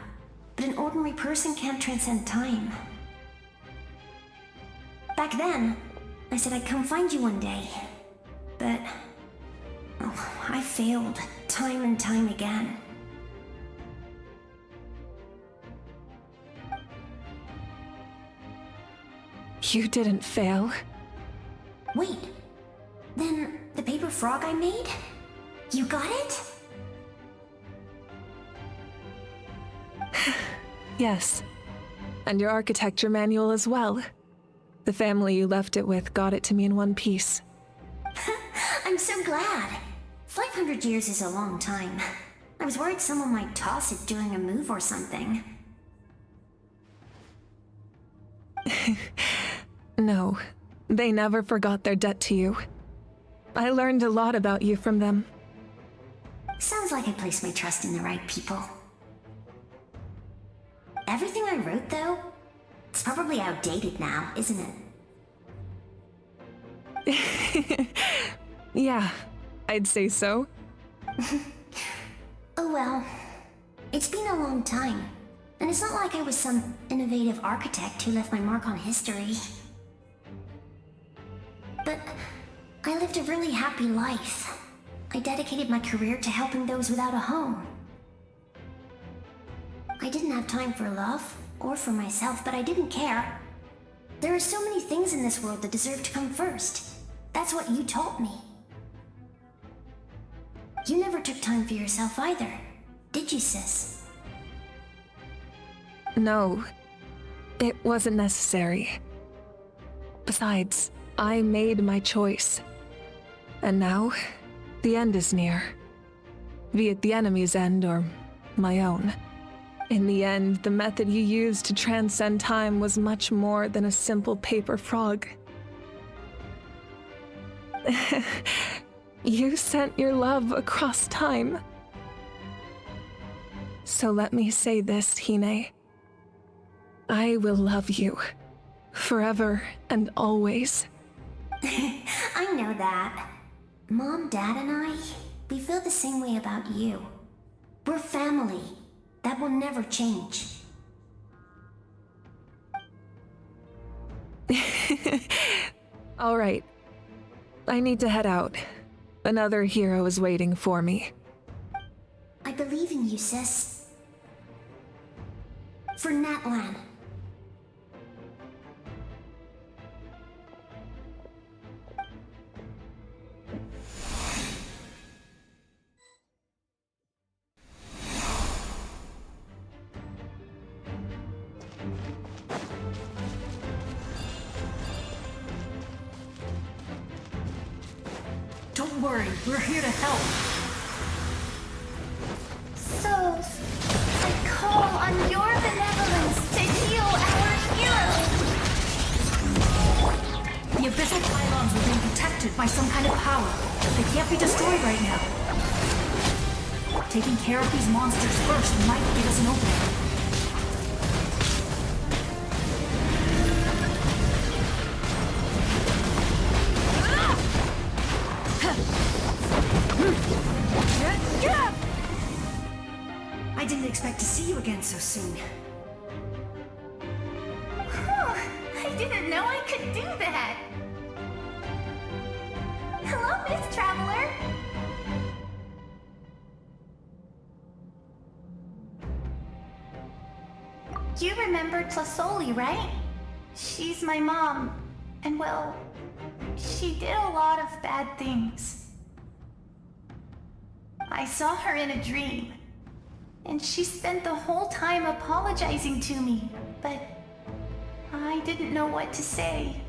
but an ordinary person can't transcend time. Back then, I said I'd come find you one day, but I failed time and time again. You didn't fail. Wait, then the paper frog I made? You got it? Yes. And your architecture manual as well. The family you left it with got it to me in one piece. I'm so glad. 500 years is a long time. I was worried someone might toss it during a move or something. No, they never forgot their debt to you. I learned a lot about you from them. Sounds like I placed my trust in the right people. Everything I wrote, though, it's probably outdated now, isn't it? Yeah, I'd say so. Oh well. It's been a long time, and it's not like I was some innovative architect who left my mark on history. But I lived a really happy life. I dedicated my career to helping those without a home. I didn't have time for love, or for myself, but I didn't care. There are so many things in this world that deserve to come first. That's what you told me. You never took time for yourself either, did you, sis? No, it wasn't necessary. Besides, I made my choice. And now, the end is near. Be it the enemy's end or my own. In the end, the method you used to transcend time was much more than a simple paper frog. You sent your love across time. So let me say this, Hine. I will love you. Forever and always. I know that. Mom, Dad, and I, we feel the same way about you. We're family. That will never change. All right. I need to head out. Another hero is waiting for me. I believe in you, sis. For Natlan. Don't worry, we're here to help. Souls, I call on your benevolence to heal our hero. The abyssal pylons are being protected by some kind of power. They can't be destroyed right now. Taking care of these monsters first might give us an opening. I didn't expect to see you again so soon. I didn't know I could do that. Hello, Miss Traveler. You remember Tlasoli, right? She's my mom. And well, she did a lot of bad things. I saw her in a dream. And she spent the whole time apologizing to me, but I didn't know what to say.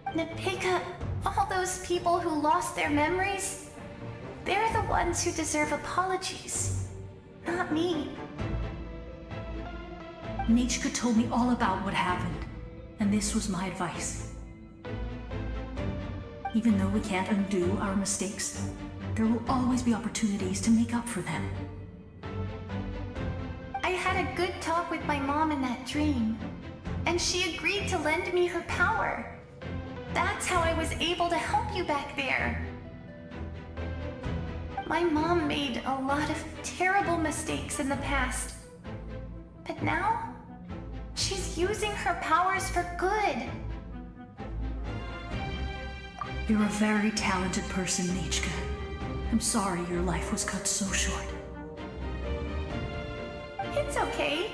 Napika, all those people who lost their memories, they're the ones who deserve apologies, not me. Nichka told me all about what happened, and this was my advice. Even though we can't undo our mistakes, there will always be opportunities to make up for them. I had a good talk with my mom in that dream, and she agreed to lend me her power. That's how I was able to help you back there. My mom made a lot of terrible mistakes in the past, but now she's using her powers for good. You're a very talented person, Nichka. I'm sorry your life was cut so short. It's okay.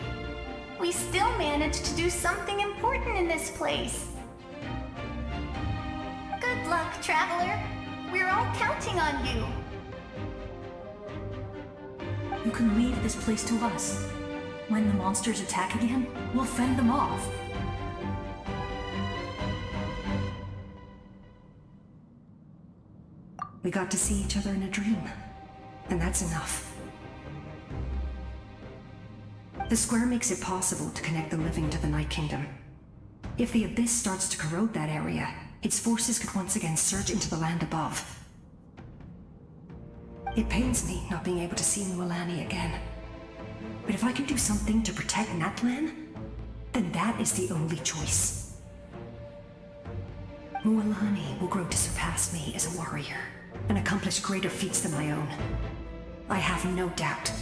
We still managed to do something important in this place. Good luck, Traveler. We're all counting on you. You can leave this place to us. When the monsters attack again, we'll fend them off. We got to see each other in a dream, and that's enough. The square makes it possible to connect the living to the Night Kingdom. If the Abyss starts to corrode that area, its forces could once again surge into the land above. It pains me not being able to see Mualani again. But if I can do something to protect Natlan, then that is the only choice. Mualani will grow to surpass me as a warrior and accomplish greater feats than my own. I have no doubt.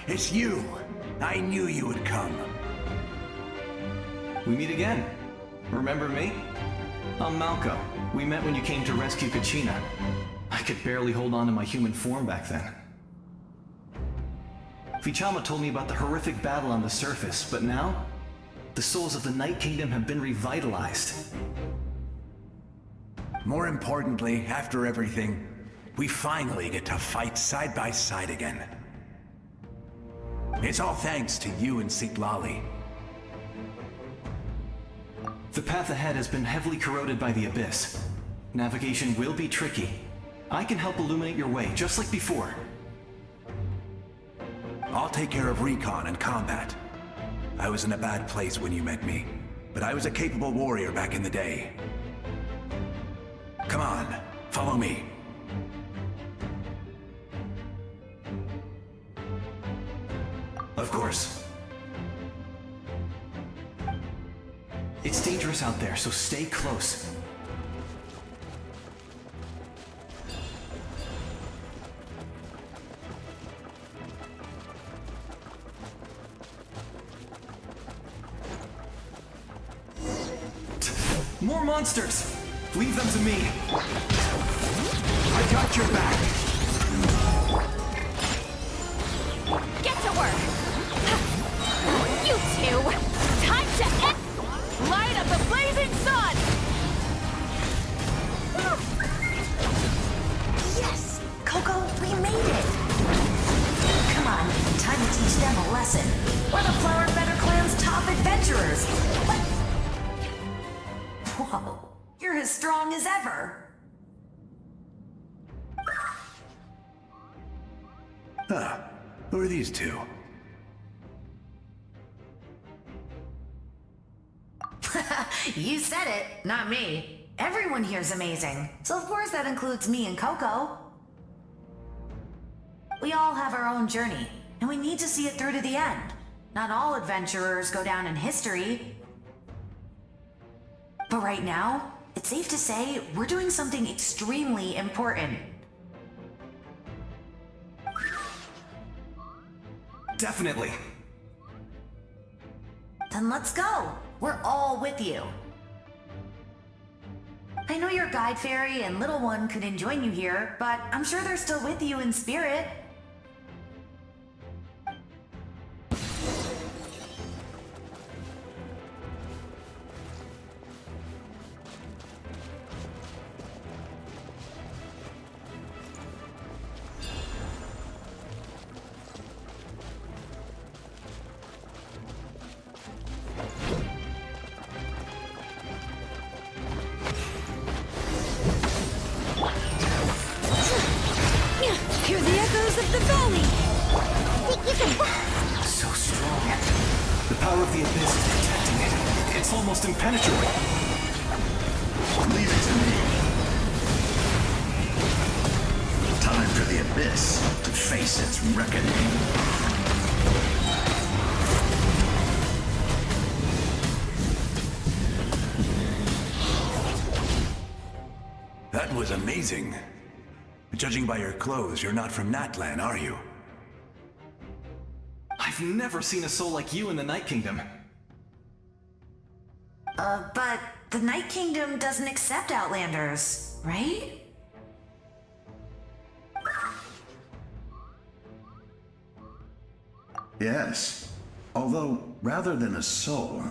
It's you! I knew you would come. We meet again. Remember me? I'm Malco. We met when you came to rescue Kachina. I could barely hold on to my human form back then. Vichama told me about the horrific battle on the surface, but now, the souls of the Night Kingdom have been revitalized. More importantly, after everything, we finally get to fight side by side again. It's all thanks to you and Citlali. The path ahead has been heavily corroded by the Abyss. Navigation will be tricky. I can help illuminate your way, just like before. I'll take care of recon and combat. I was in a bad place when you met me, but I was a capable warrior back in the day. Come on, follow me. Of course. It's dangerous out there, so stay close. More monsters! Leave them to me. I got your back. Get to work! You two! Time to end! Light up the blazing sun! Yes! Coco, we made it! Come on, time to teach them a lesson. We're the Flower Feather Clan's top adventurers! What? Whoa, you're as strong as ever! Huh, who are these two? You said it, not me. Everyone here's amazing. So of course that includes me and Coco. We all have our own journey, and we need to see it through to the end. Not all adventurers go down in history. But right now, it's safe to say we're doing something extremely important. Definitely. Then let's go. We're all with you. I know your guide fairy and little one couldn't join you here, but I'm sure they're still with you in spirit. Hear the echoes of the valley! So strong. The power of the Abyss is protecting it. It's almost impenetrable. Leave it to me. Time for the Abyss to face its reckoning. That was amazing. Judging by your clothes, you're not from Natlan, are you? I've never seen a soul like you in the Night Kingdom. But the Night Kingdom doesn't accept Outlanders, right? Yes. Although, rather than a soul,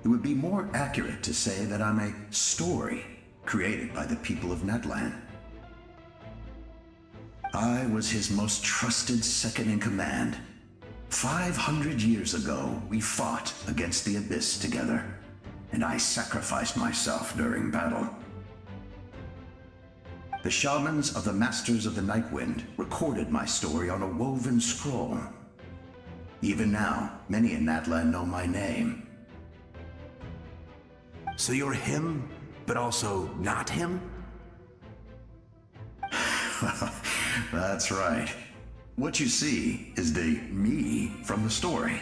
it would be more accurate to say that I'm a story created by the people of Natlan. I was his most trusted second-in-command. 500 years ago, we fought against the Abyss together, and I sacrificed myself during battle. The shamans of the Masters of the Nightwind recorded my story on a woven scroll. Even now, many in Natlan know my name. So you're him, but also not him? That's right. What you see is the me from the story.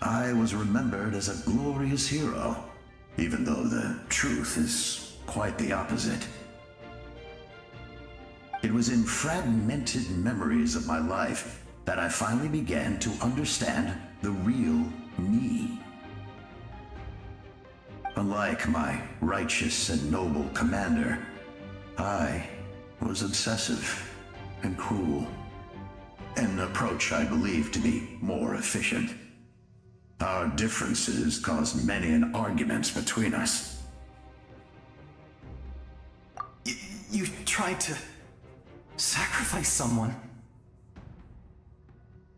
I was remembered as a glorious hero, even though the truth is quite the opposite. It was in fragmented memories of my life that I finally began to understand the real me. Unlike my righteous and noble commander, I was obsessive and cruel, an approach I believe to be more efficient. Our differences caused many an arguments between us. You tried to sacrifice someone.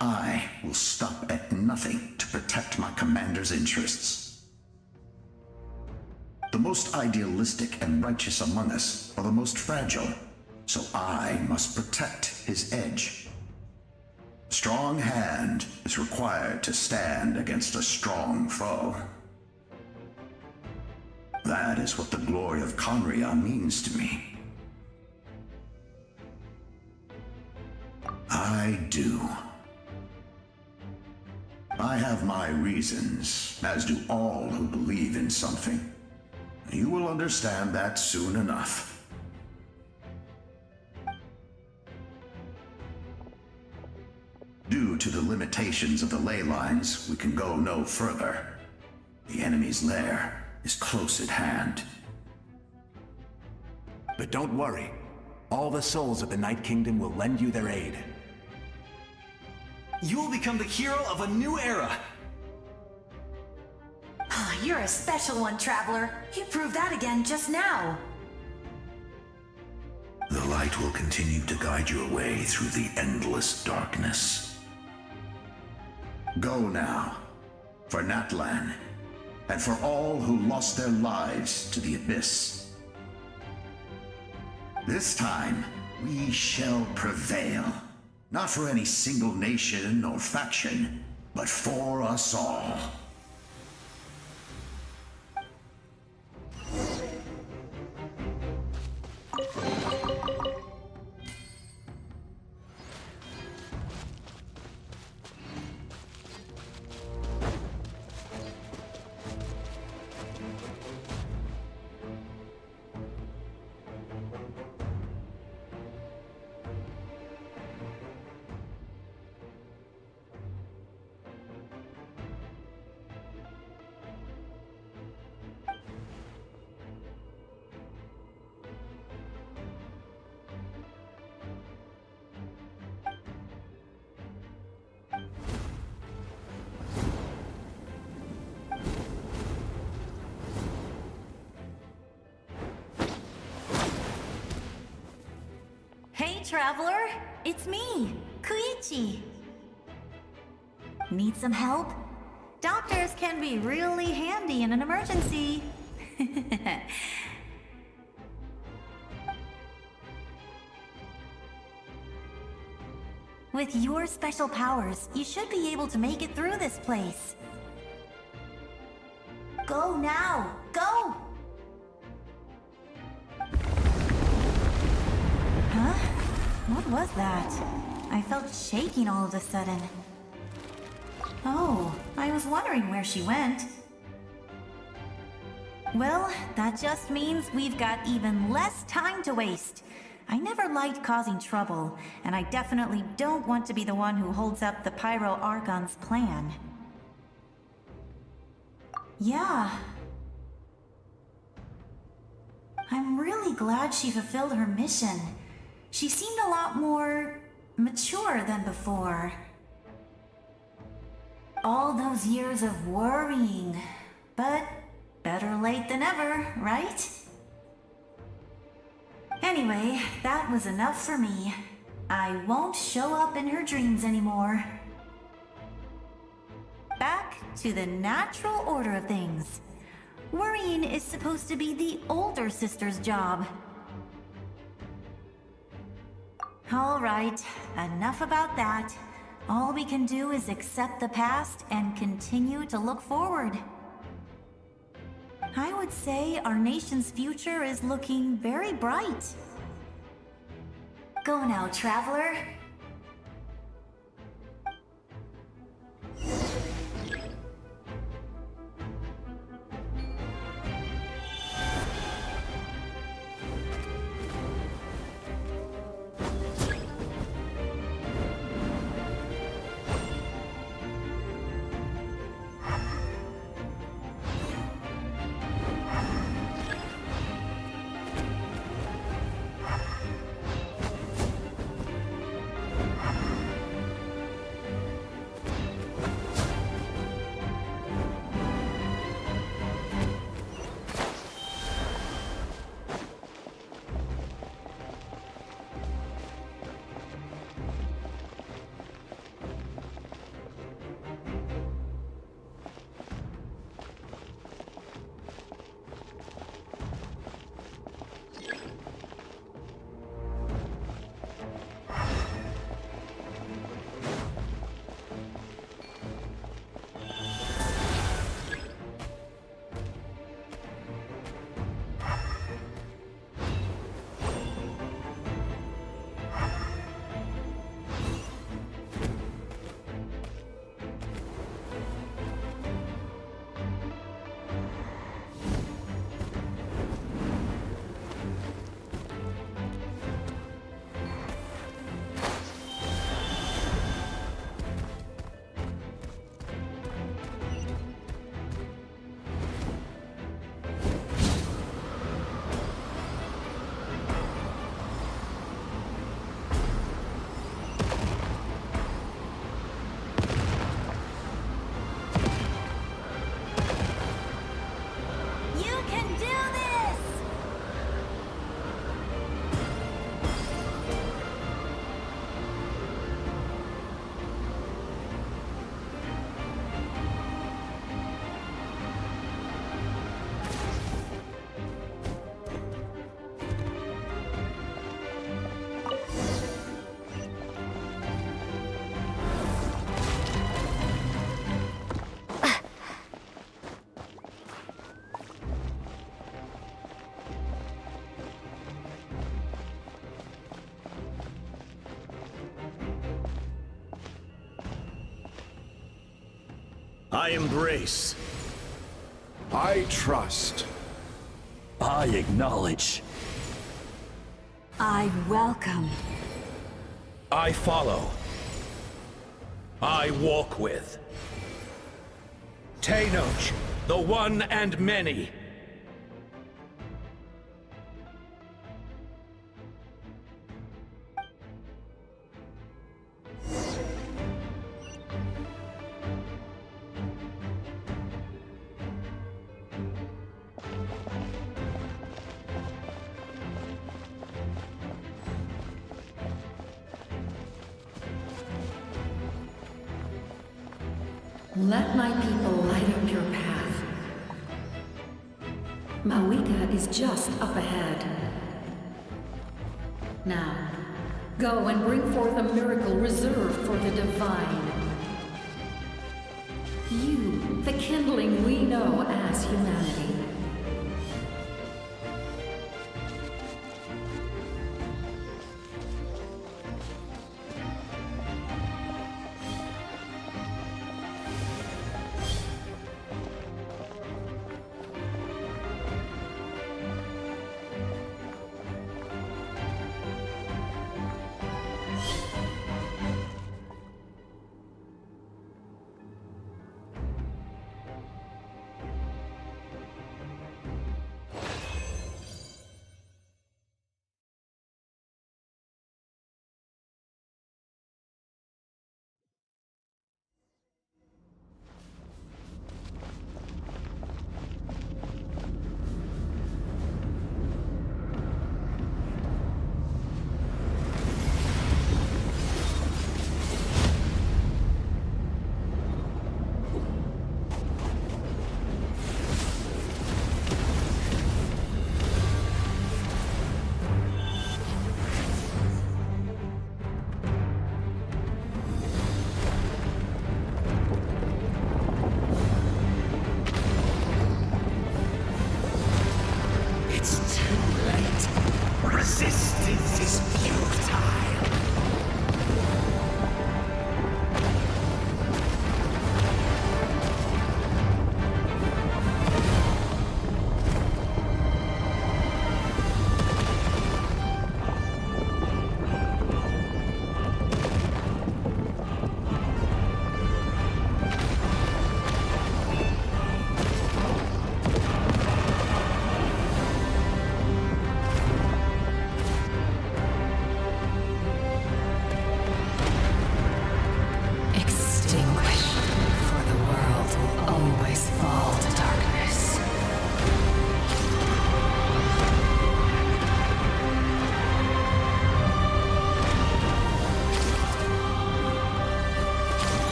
I will stop at nothing to protect my commander's interests. The most idealistic and righteous among us are the most fragile, so I must protect his edge. A strong hand is required to stand against a strong foe. That is what the glory of Conria means to me. I do. I have my reasons, as do all who believe in something. You will understand that soon enough. Due to the limitations of the ley lines, we can go no further. The enemy's lair is close at hand. But don't worry. All the souls of the Night Kingdom will lend you their aid. You will become the hero of a new era! You're a special one, Traveler. You proved that again just now. The light will continue to guide your way through the endless darkness. Go now, for Natlan, and for all who lost their lives to the Abyss. This time, we shall prevail. Not for any single nation or faction, but for us all. Hey, Traveler! It's me, Koichi. Need some help? Doctors can be really handy in an emergency. With your special powers, you should be able to make it through this place. Go now! Go! Huh? What was that? I felt shaking all of a sudden. Oh, I was wondering where she went. Well, that just means we've got even less time to waste. I never liked causing trouble, and I definitely don't want to be the one who holds up the Pyro Archon's plan. Yeah. I'm really glad she fulfilled her mission. She seemed a lot more mature than before. All those years of worrying, but better late than ever, right? Anyway, that was enough for me. I won't show up in her dreams anymore. Back to the natural order of things. Worrying is supposed to be the older sister's job. All right, enough about that. All we can do is accept the past and continue to look forward. I would say our nation's future is looking very bright. Go now, Traveler. I embrace. I trust. I acknowledge. I welcome. I follow. I walk with. Tenoch, the one and many. Let my people light up your path. Mawika is just up ahead. Now, go and bring forth a miracle reserved for the divine. You, the kindling we know as humanity. Resistance is futile.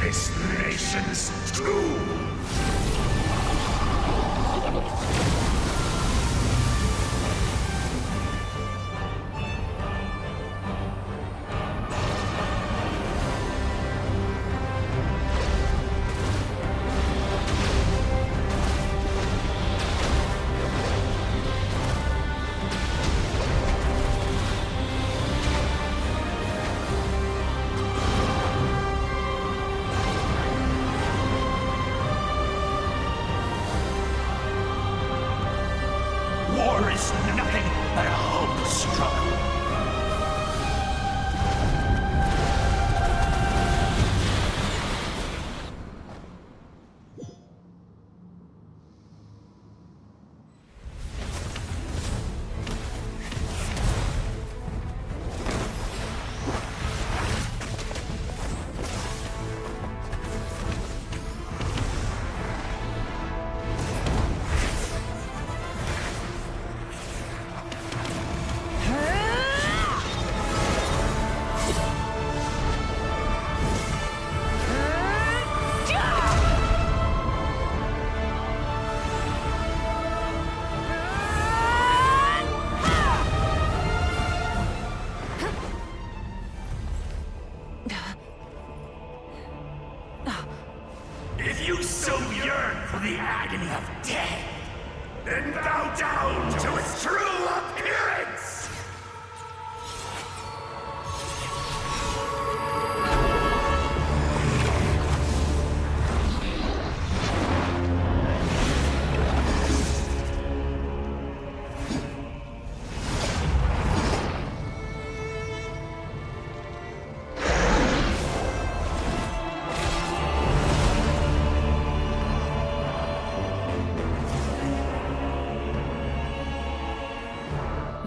this nation's doom! War is nothing but a hopeless struggle. If you so yearn for the agony of death, then bow down to its true appearance!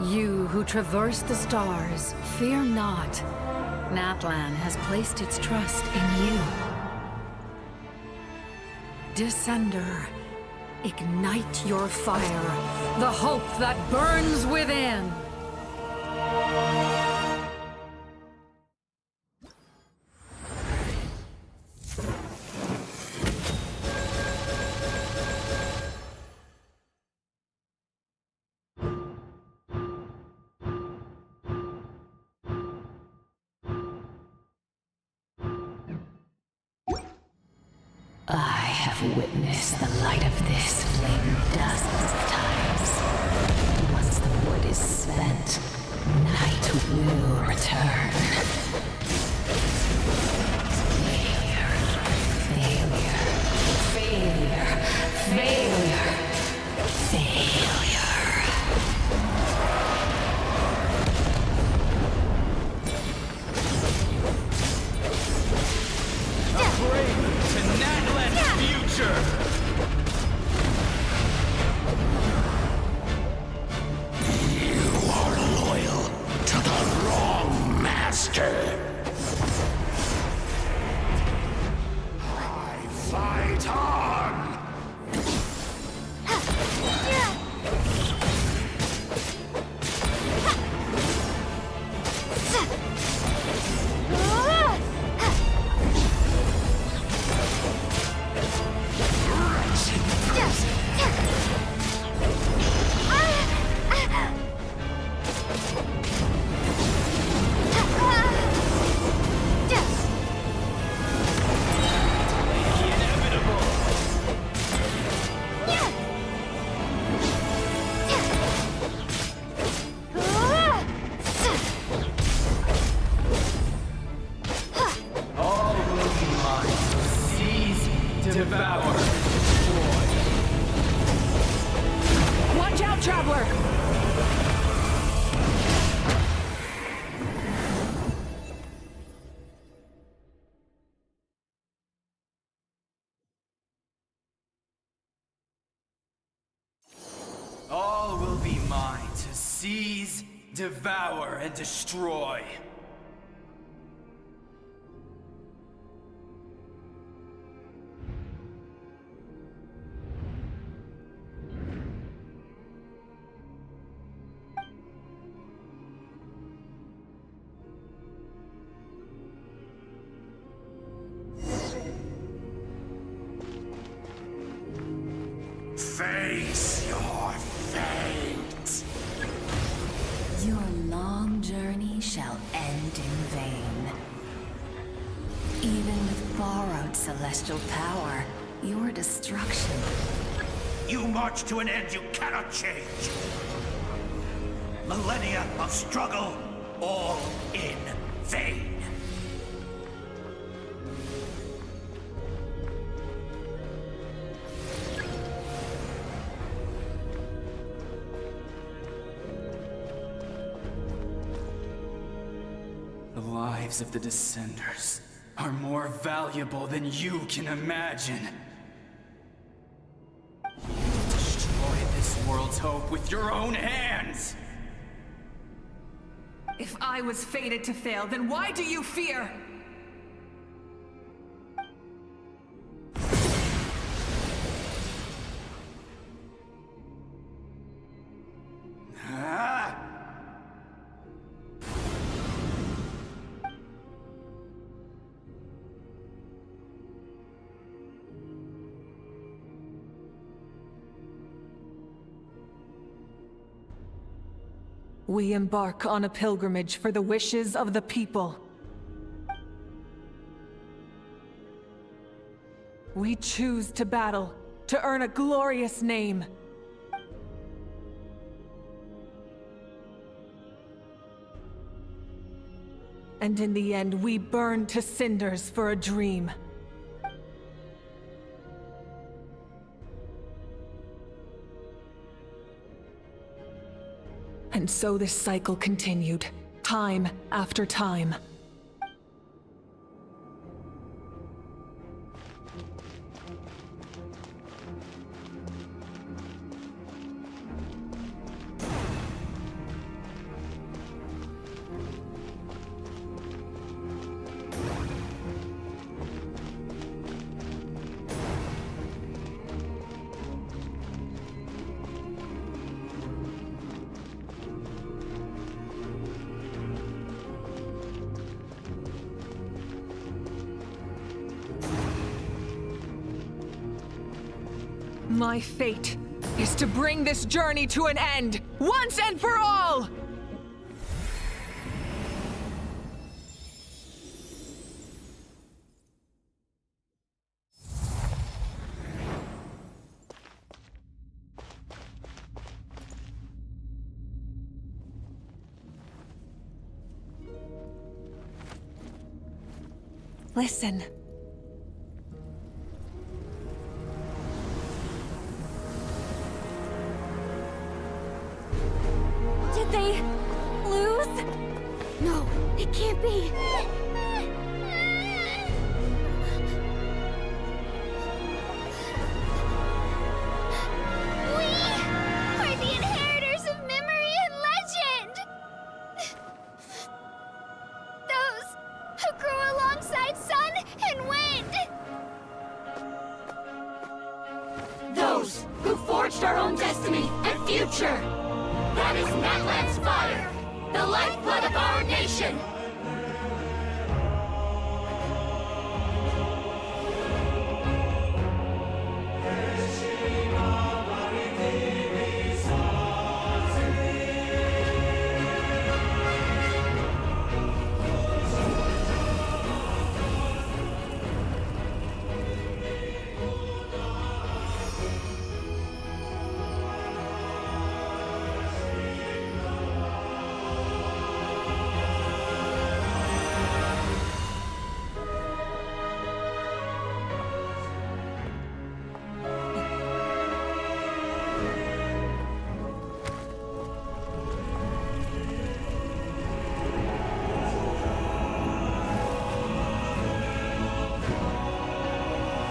You who traverse the stars, fear not. Natlan has placed its trust in you. Descender, ignite your fire, the hope that burns within! I have witnessed the light of this flame dozens of times. Once the wood is spent, night will return. Failure, failure, failure, failure, failure. You are loyal to the wrong master. I fight on! Devour. Watch out, Traveler! All will be mine to seize, devour, and destroy. Face your fate! Your long journey shall end in vain. Even with borrowed celestial power, your destruction. You march to an end you cannot change. Millennia of struggle, all in vain. The lives of the Descenders are more valuable than you can imagine. You destroyed this world's hope with your own hands! If I was fated to fail, then why do you fear? We embark on a pilgrimage for the wishes of the people. We choose to battle, to earn a glorious name. And in the end, we burn to cinders for a dream. And so this cycle continued, time after time. My fate is to bring this journey to an end, once and for all! Listen. Did they lose? No, it can't be. We are the inheritors of memory and legend. Those who grew alongside sun and wind. Those who forged our own destiny and future. That is Natlan's fire, the lifeblood of our nation!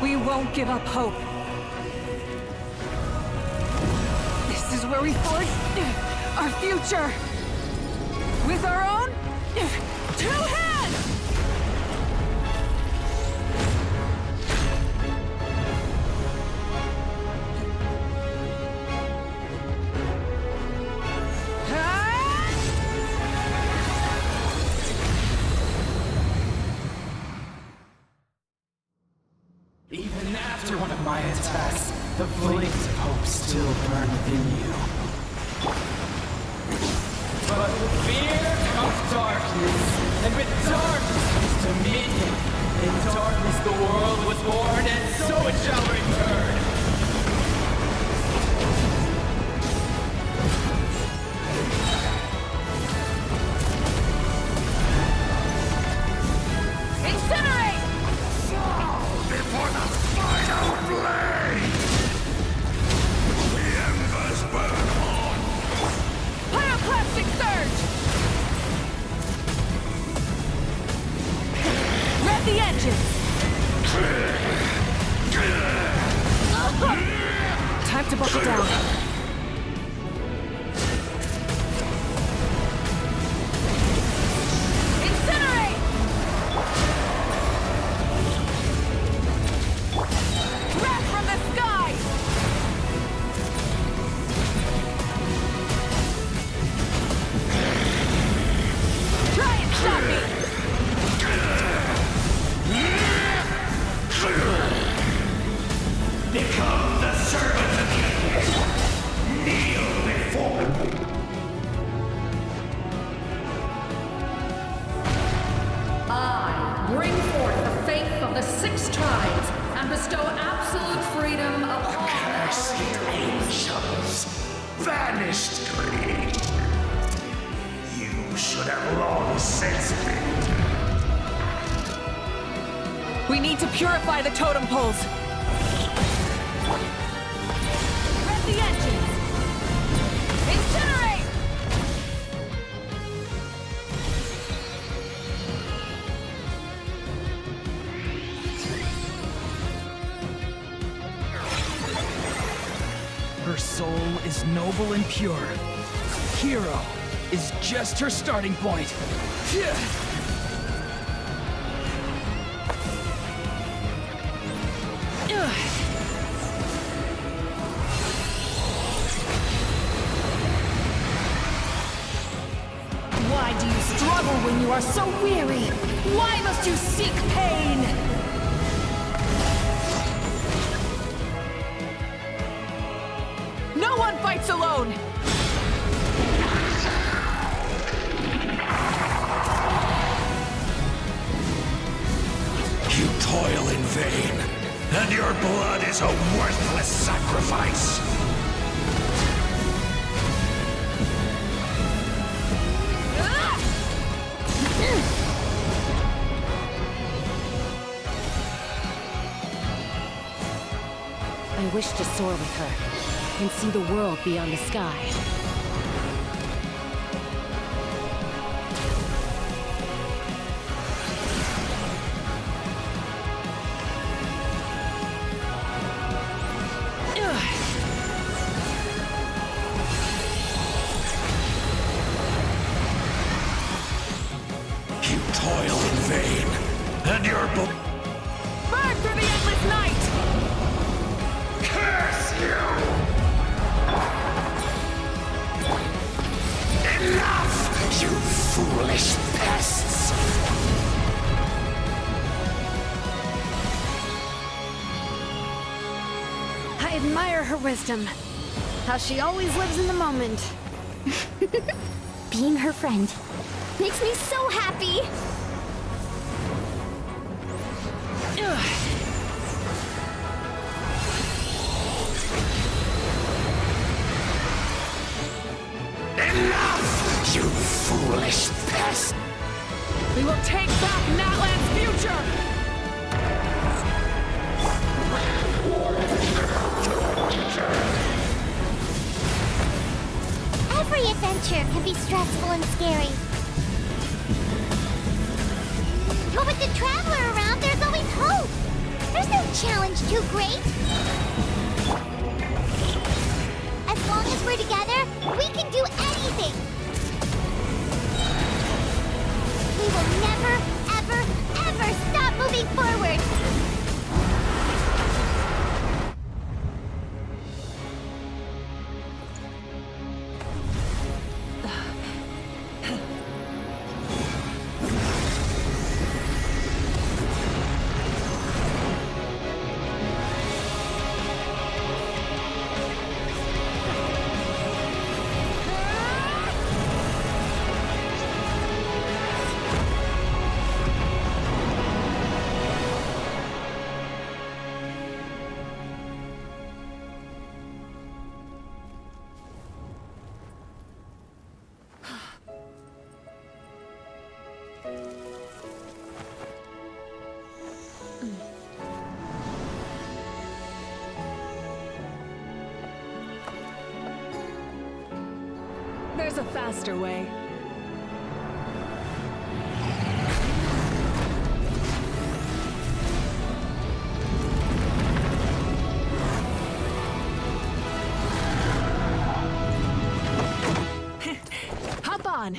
We won't give up hope. This is where we forge our future. With our own 2 hands! Even after one of my attacks, the flames of hope still burn within you. But with fear comes darkness, and with darkness comes dominion. In darkness the world was born, and so it shall return. Incinerate! Before the final blade! The embers burn on! Pyroclastic surge! Rev the engines! Time to buckle down. Incinerate! Wrath from the sky! Try and stop me! Become the servant of Incandescent! Kneel before me! I bring forth the faith of the 6 tribes and bestow vanished. You should have long since been. We need to purify the totem poles. Red the engines! Incinerate! Her soul is noble and pure. Hero is just her starting point. Why do you struggle when you are so weary? Why must you seek pain? No one fights alone! You toil in vain, and your blood is a worthless sacrifice. I wish to soar with her and see the world beyond the sky. You toil in vain, and your blood... Burn through the endless night! Curse you! Enough, you foolish pests! I admire her wisdom. How she always lives in the moment. Being her friend makes me so happy! Enough, you foolish pest! We will take back Natlan's future! Every adventure can be stressful and scary. But with the Traveler around, there's always hope! There's no challenge too great! As long as we're together, we can do anything! We will never, ever, ever stop moving forward! There's a faster way. Hop on!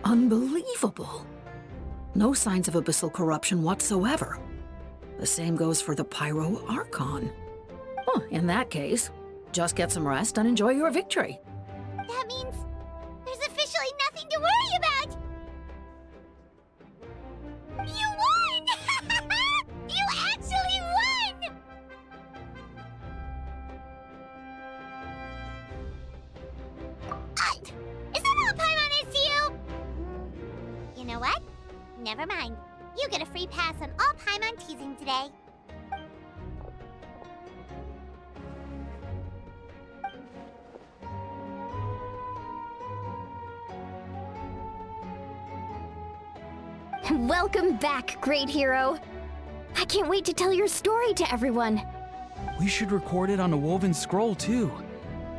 Unbelievable. No signs of abyssal corruption whatsoever. The same goes for the 5.3 Archon. Oh, in that case, just get some rest and enjoy your victory. That means there's officially nothing to worry about! You won! You actually won! Is that all Paimon is to you? You know what? Never mind. You get a free pass on all Paimon teasing today. Welcome back, great hero. I can't wait to tell your story to everyone. We should record it on a woven scroll, too.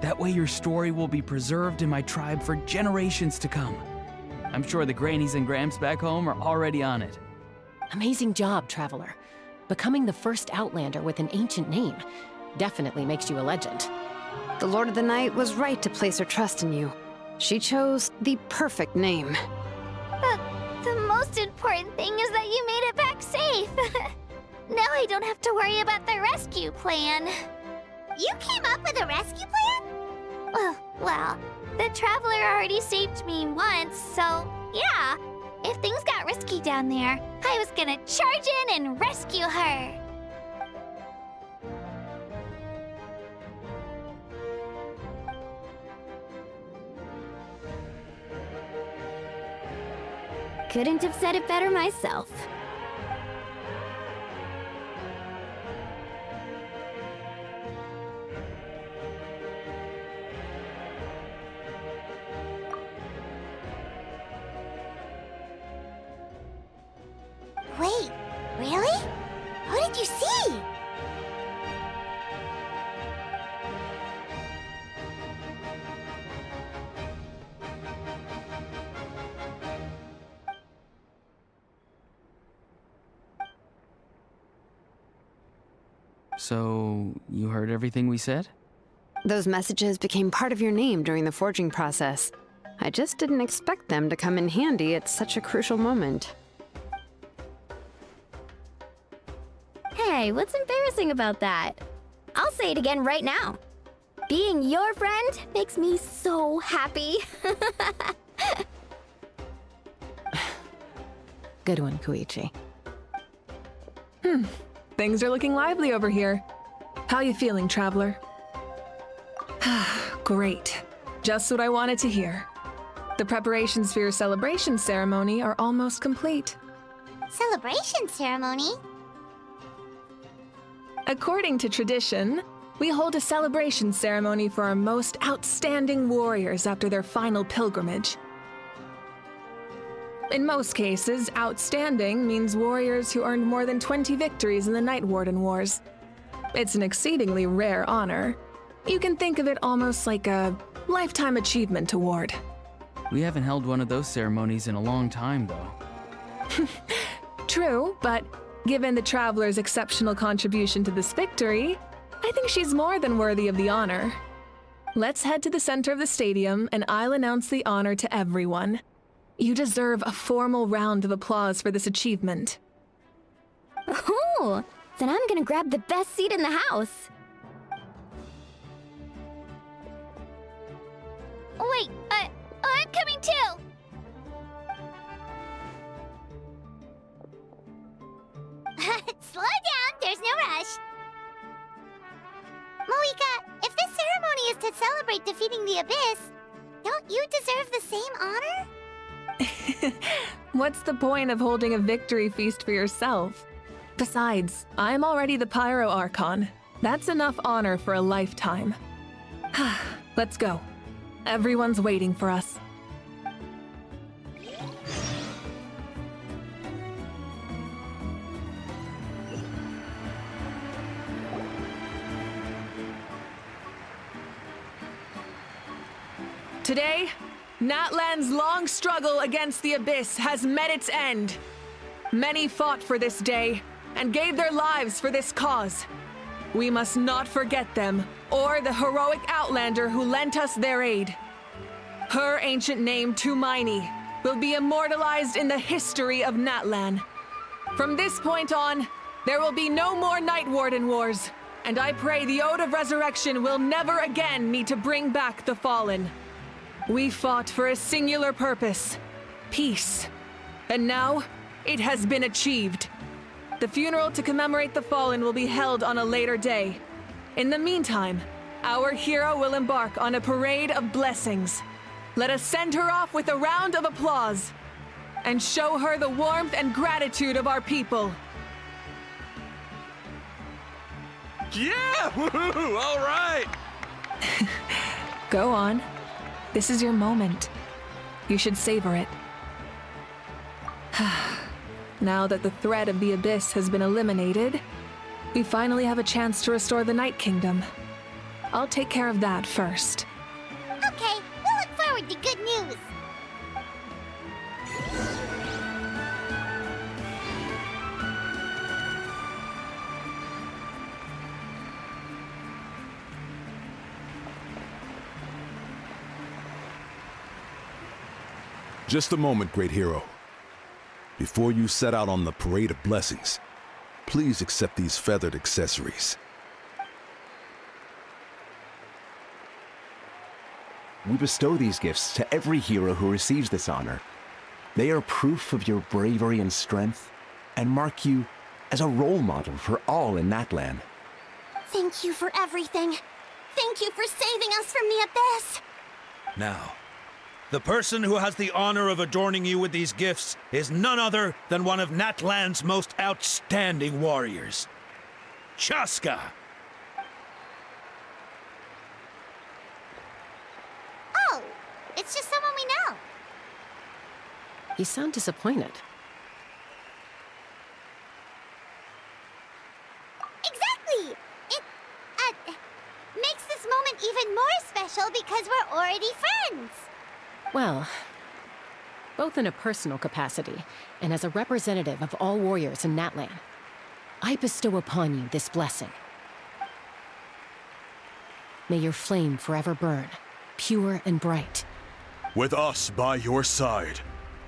That way your story will be preserved in my tribe for generations to come. I'm sure the grannies and gramps back home are already on it. Amazing job, Traveler. Becoming the first Outlander with an ancient name definitely makes you a legend. The Lord of the Night was right to place her trust in you. She chose the perfect name. The most important thing is that you made it back safe. Now I don't have to worry about the rescue plan. You came up with a rescue plan? Well, the Traveler already saved me once, so yeah. If things got risky down there, I was gonna charge in and rescue her. Couldn't have said it better myself. Wait, really? Who did you see? So, you heard everything we said? Those messages became part of your name during the forging process. I just didn't expect them to come in handy at such a crucial moment. Hey, what's embarrassing about that? I'll say it again right now. Being your friend makes me so happy. Good one, Koichi. Things are looking lively over here. How you feeling, Traveler? Great. Just what I wanted to hear. The preparations for your celebration ceremony are almost complete. Celebration ceremony? According to tradition, we hold a celebration ceremony for our most outstanding warriors after their final pilgrimage. In most cases, outstanding means warriors who earned more than 20 victories in the Night Warden Wars. It's an exceedingly rare honor. You can think of it almost like a lifetime achievement award. We haven't held one of those ceremonies in a long time, though. True, but given the Traveler's exceptional contribution to this victory, I think she's more than worthy of the honor. Let's head to the center of the stadium and I'll announce the honor to everyone. You deserve a formal round of applause for this achievement. Ooh, then I'm gonna grab the best seat in the house. Wait, I'm coming too! Slow down, there's no rush. Moika, if this ceremony is to celebrate defeating the Abyss, don't you deserve the same honor? What's the point of holding a victory feast for yourself? Besides, I'm already the 5.3 Archon. That's enough honor for a lifetime. Let's go. Everyone's waiting for us. Today, Natlan's long struggle against the Abyss has met its end. Many fought for this day and gave their lives for this cause. We must not forget them or the heroic Outlander who lent us their aid. Her ancient name, Tumaini, will be immortalized in the history of Natlan. From this point on, there will be no more Night Warden wars, and I pray the Ode of Resurrection will never again need to bring back the Fallen. We fought for a singular purpose, peace, and now it has been achieved. The funeral to commemorate the Fallen will be held on a later day. In the meantime, our hero will embark on a parade of blessings. Let us send her off with a round of applause and show her the warmth and gratitude of our people. Yeah! Woohoo! All right! Go on. This is your moment. You should savor it. Now that the threat of the Abyss has been eliminated, we finally have a chance to restore the Night Kingdom. I'll take care of that first. Okay, we'll look forward to good news. Just a moment, great hero. Before you set out on the Parade of Blessings, please accept these feathered accessories. We bestow these gifts to every hero who receives this honor. They are proof of your bravery and strength, and mark you as a role model for all in Natlan. Thank you for everything. Thank you for saving us from the Abyss. Now, the person who has the honor of adorning you with these gifts is none other than one of Natlan's most outstanding warriors, Chaska. Oh, it's just someone we know. You sound disappointed. Exactly! It, makes this moment even more special because we're already friends. Well, both in a personal capacity and as a representative of all warriors in Natlan, I bestow upon you this blessing. May your flame forever burn, pure and bright. With us by your side,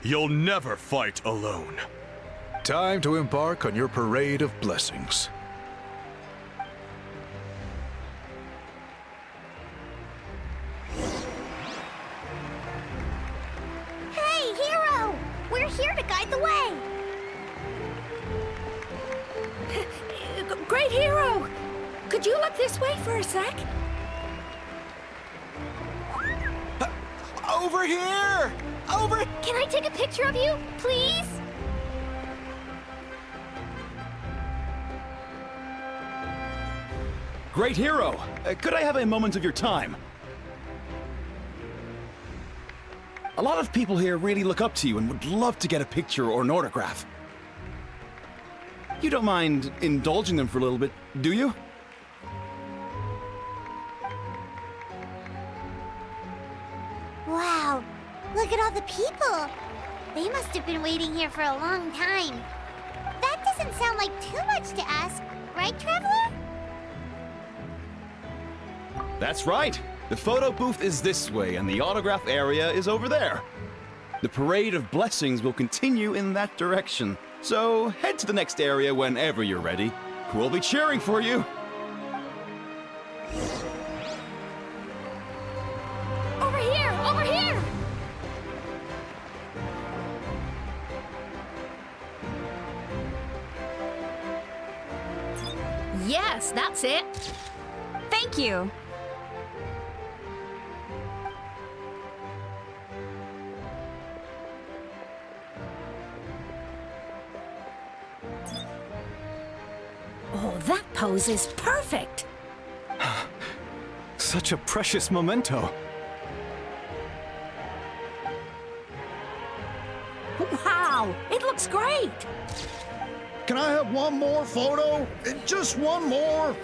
you'll never fight alone. Time to embark on your Parade of Blessings. Hey, hero! We're here to guide the way! Great hero! Could you look this way for a sec? Over here! Over! Can I take a picture of you, please? Great hero! Could I have a moment of your time? A lot of people here really look up to you and would love to get a picture or an autograph. You don't mind indulging them for a little bit, do you? Wow, look at all the people. They must have been waiting here for a long time. That doesn't sound like too much to ask, right, Traveler? That's right. The photo booth is this way, and the autograph area is over there. The Parade of Blessings will continue in that direction, so head to the next area whenever you're ready. We'll be cheering for you. Over here! Over here! Yes, that's it. Thank you. Oh, that pose is perfect! Such a precious memento. Wow, it looks great! Can I have one more photo? Just one more?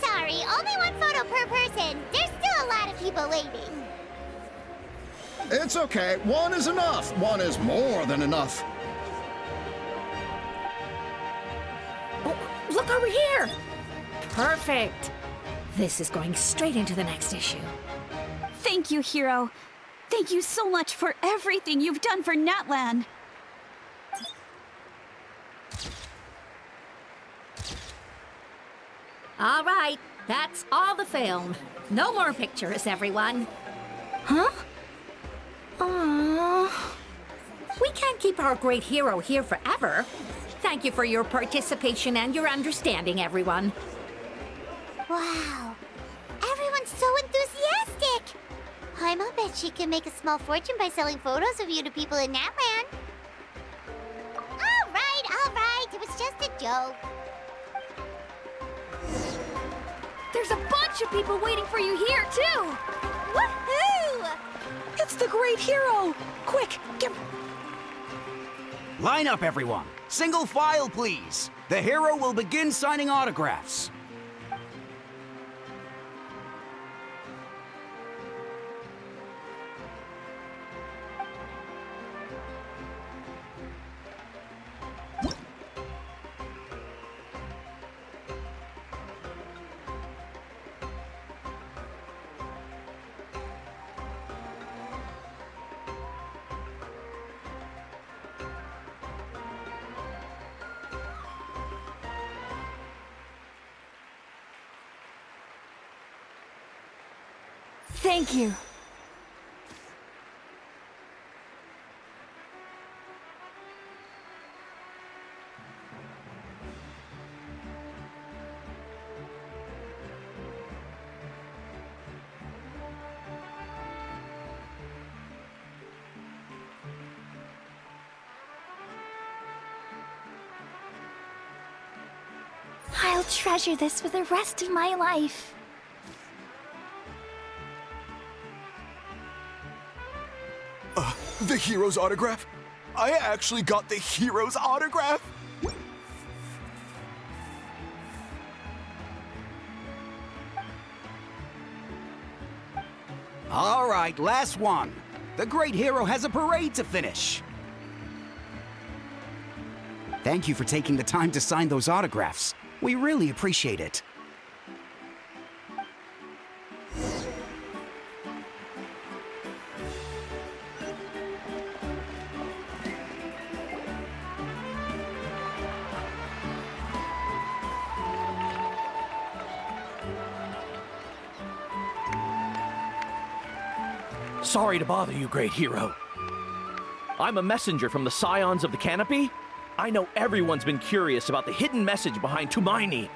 Sorry, only one photo per person. There's still a lot of people waiting. It's okay. One is enough. One is more than enough. Oh, look over here! Perfect! This is going straight into the next issue. Thank you, hero. Thank you so much for everything you've done for Natlan. All right, that's all the film. No more pictures, everyone. Huh? We can't keep our great hero here forever. Thank you for your participation and your understanding, everyone. Wow. Everyone's so enthusiastic. I'll bet she can make a small fortune by selling photos of you to people in Natlan. All right. It was just a joke. There's a bunch of people waiting for you here, too! Woohoo! It's the great hero! Quick, get... Line up, everyone. Single file, please. The hero will begin signing autographs. Thank you. I'll treasure this for the rest of my life. The hero's autograph? I actually got the hero's autograph? All right, last one. The great hero has a parade to finish. Thank you for taking the time to sign those autographs. We really appreciate it. Sorry to bother you, great hero. I'm a messenger from the Scions of the Canopy. I know everyone's been curious about the hidden message behind Tumaini.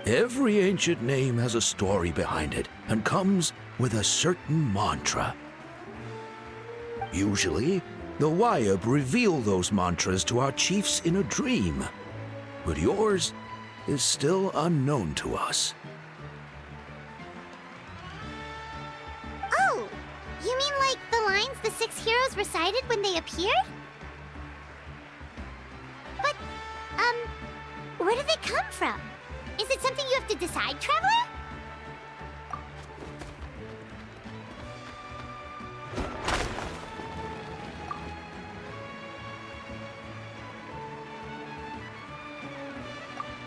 Every ancient name has a story behind it and comes with a certain mantra. Usually, the Wayab reveal those mantras to our chiefs in a dream, but yours is still unknown to us. Oh, you mean like the lines the 6 heroes recited when they appeared? But, where do they come from? Is it something you have to decide, Traveler?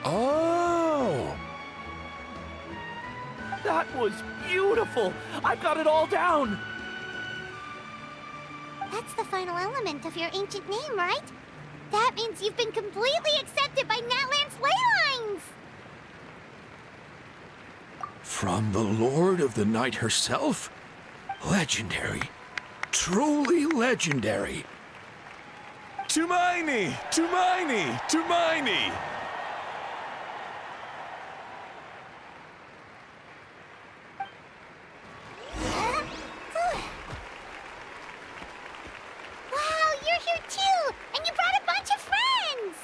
Oh! That was beautiful! I've got it all down! That's the final element of your ancient name, right? That means you've been completely accepted by Natlan's ley lines! From the Lord of the Night herself? Legendary. Truly legendary. Tumaini! Tumaini! Tumaini! Wow, you're here too! And you brought a bunch of friends!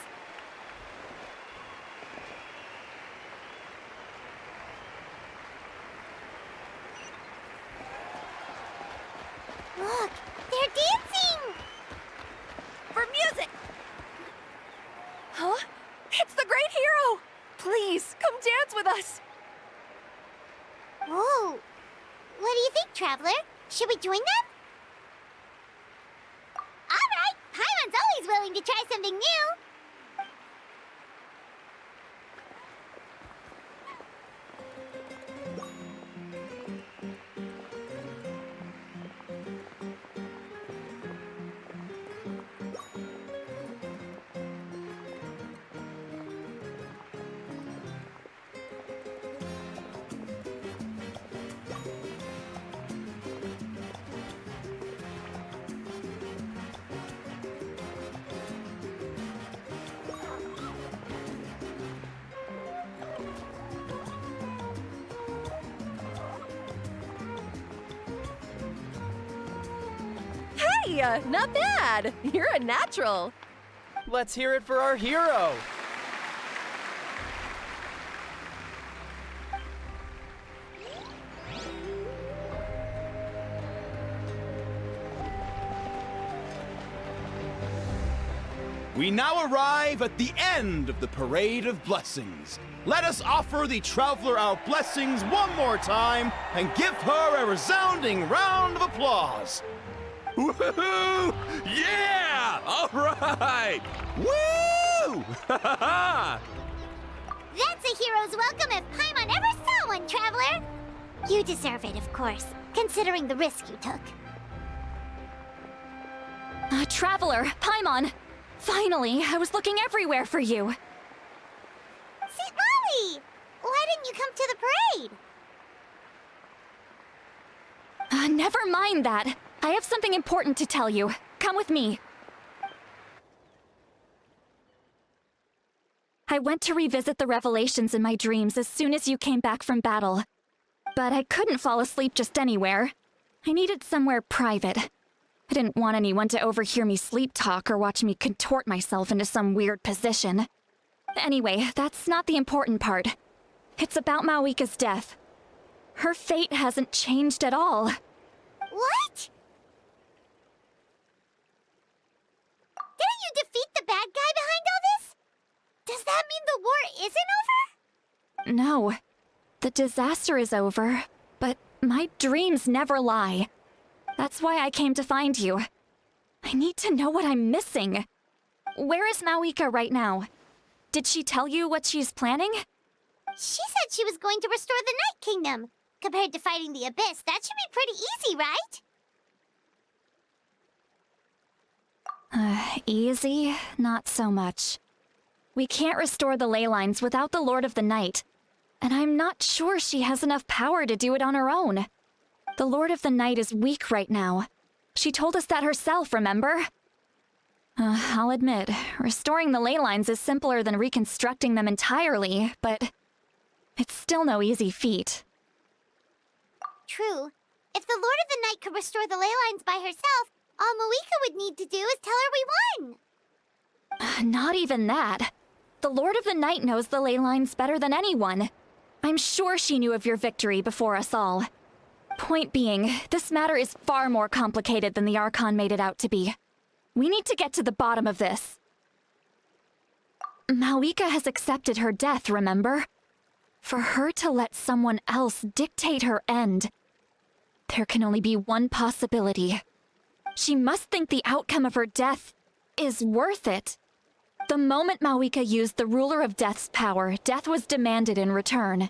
Look, they're dancing! For music! Huh? It's the great hero! Please, come dance with us! Whoa! What do you think, Traveler? Should we join them? Alright! Paimon's always willing to try something new! Hey, not bad. You're a natural. Let's hear it for our hero. We now arrive at the end of the Parade of Blessings. Let us offer the Traveler our blessings one more time and give her a resounding round of applause. Woohoo! Yeah! All right! Woo! That's a hero's welcome if Paimon ever saw one, Traveler! You deserve it, of course, considering the risk you took. Traveler, Paimon! Finally, I was looking everywhere for you. St. Molly! Why didn't you come to the parade? Never mind that. I have something important to tell you. Come with me. I went to revisit the revelations in my dreams as soon as you came back from battle. But I couldn't fall asleep just anywhere. I needed somewhere private. I didn't want anyone to overhear me sleep talk or watch me contort myself into some weird position. Anyway, that's not the important part. It's about Mawika's death. Her fate hasn't changed at all. What? Didn't you defeat the bad guy behind all this? Does that mean the war isn't over? No. The disaster is over, but my dreams never lie. That's why I came to find you. I need to know what I'm missing. Where is Mawika right now? Did she tell you what she's planning? She said she was going to restore the Night Kingdom. Compared to fighting the Abyss, that should be pretty easy, right? Easy? Not so much. We can't restore the ley lines without the Lord of the Night, and I'm not sure she has enough power to do it on her own. The Lord of the Night is weak right now. She told us that herself, remember? I'll admit, restoring the ley lines is simpler than reconstructing them entirely, but it's still no easy feat. True. If the Lord of the Night could restore the ley lines by herself, all Mawika would need to do is tell her we won. Not even that. The Lord of the Night knows the ley lines better than anyone. I'm sure she knew of your victory before us all. Point being, this matter is far more complicated than the Archon made it out to be. We need to get to the bottom of this. Mawika has accepted her death, remember? For her to let someone else dictate her end, there can only be one possibility. She must think the outcome of her death is worth it. The moment Mawika used the Ruler of Death's power, death was demanded in return.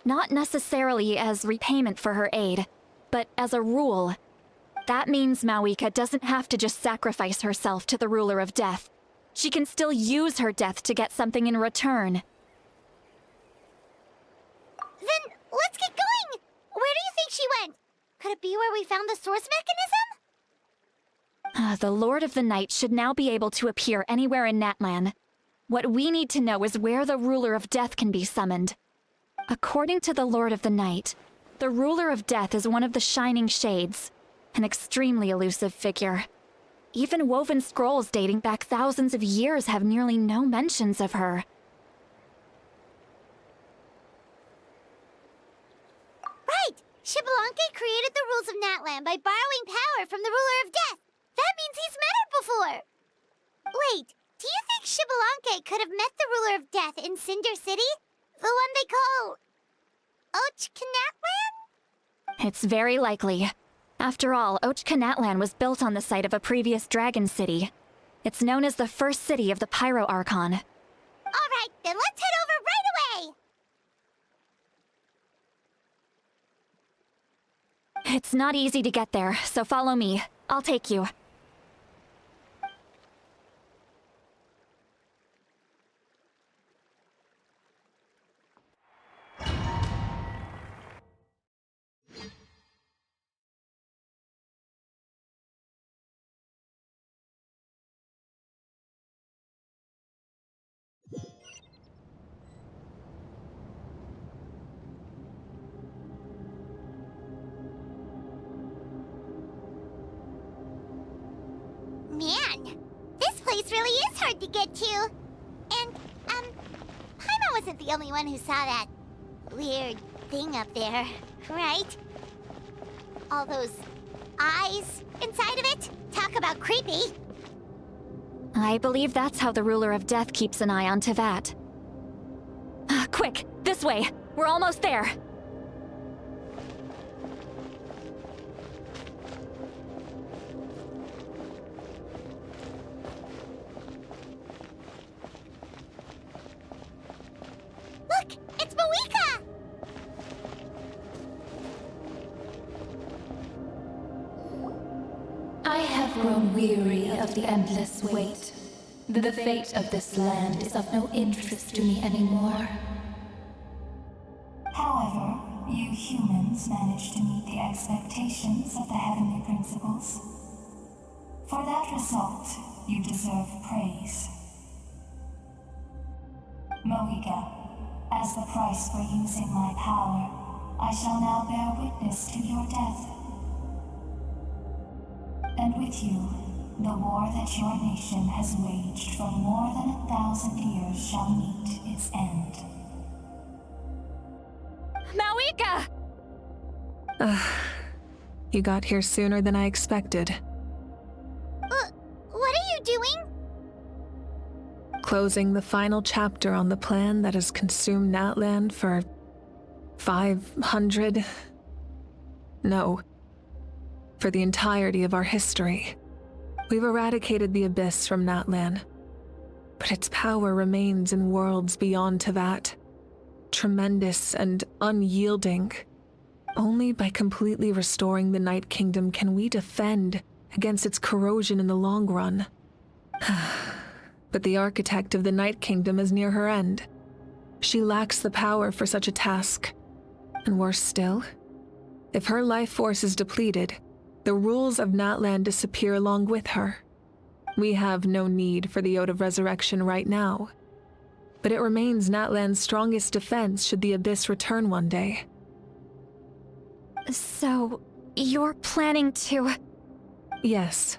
Not necessarily as repayment for her aid, but as a rule. That means Mawika doesn't have to just sacrifice herself to the Ruler of Death. She can still use her death to get something in return. Then let's get going! Where do you think she went? Could it be where we found the source mechanism? The Lord of the Night should now be able to appear anywhere in Natlan. What we need to know is where the Ruler of Death can be summoned. According to the Lord of the Night, the Ruler of Death is one of the Shining Shades, an extremely elusive figure. Even woven scrolls dating back thousands of years have nearly no mentions of her. Right! Xbalanque created the rules of Natlan by borrowing power from the Ruler of Death. That means he's met her before! Wait, do you think Xbalanque could have met the Ruler of Death in Cinder City? The one they call... Ochkanatlan? It's very likely. After all, Ochkanatlan was built on the site of a previous dragon city. It's known as the first city of the Pyro Archon. Alright, then let's head over right away! It's not easy to get there, so follow me. I'll take you. place really is hard to get to. And, Paimon wasn't the only one who saw that weird thing up there, right? All those eyes inside of it? Talk about creepy. I believe that's how the ruler of death keeps an eye on Tevat. Quick, this way! We're almost there! Look! It's Mawika! I have grown weary of the endless wait. The fate of this land is of no interest to me anymore. However, you humans managed to meet the expectations of the heavenly principles. For that result, you deserve praise. Mohiga, as the price for using my power, I shall now bear witness to your death. And with you, the war that your nation has waged for more than 1,000 years shall meet its end. Mawika! You got here sooner than I expected. What are you doing? Closing the final chapter on the plan that has consumed Natlan for 500... No. For the entirety of our history. We've eradicated the Abyss from Natlan, but its power remains in worlds beyond Tevat. Tremendous and unyielding. Only by completely restoring the Night Kingdom can we defend against its corrosion in the long run. But the architect of the Night Kingdom is near her end. She lacks the power for such a task. And worse still, if her life force is depleted, the rules of Natlan disappear along with her. We have no need for the Ode of Resurrection right now, but it remains Natlan's strongest defense should the Abyss return one day. So, you're planning to... Yes.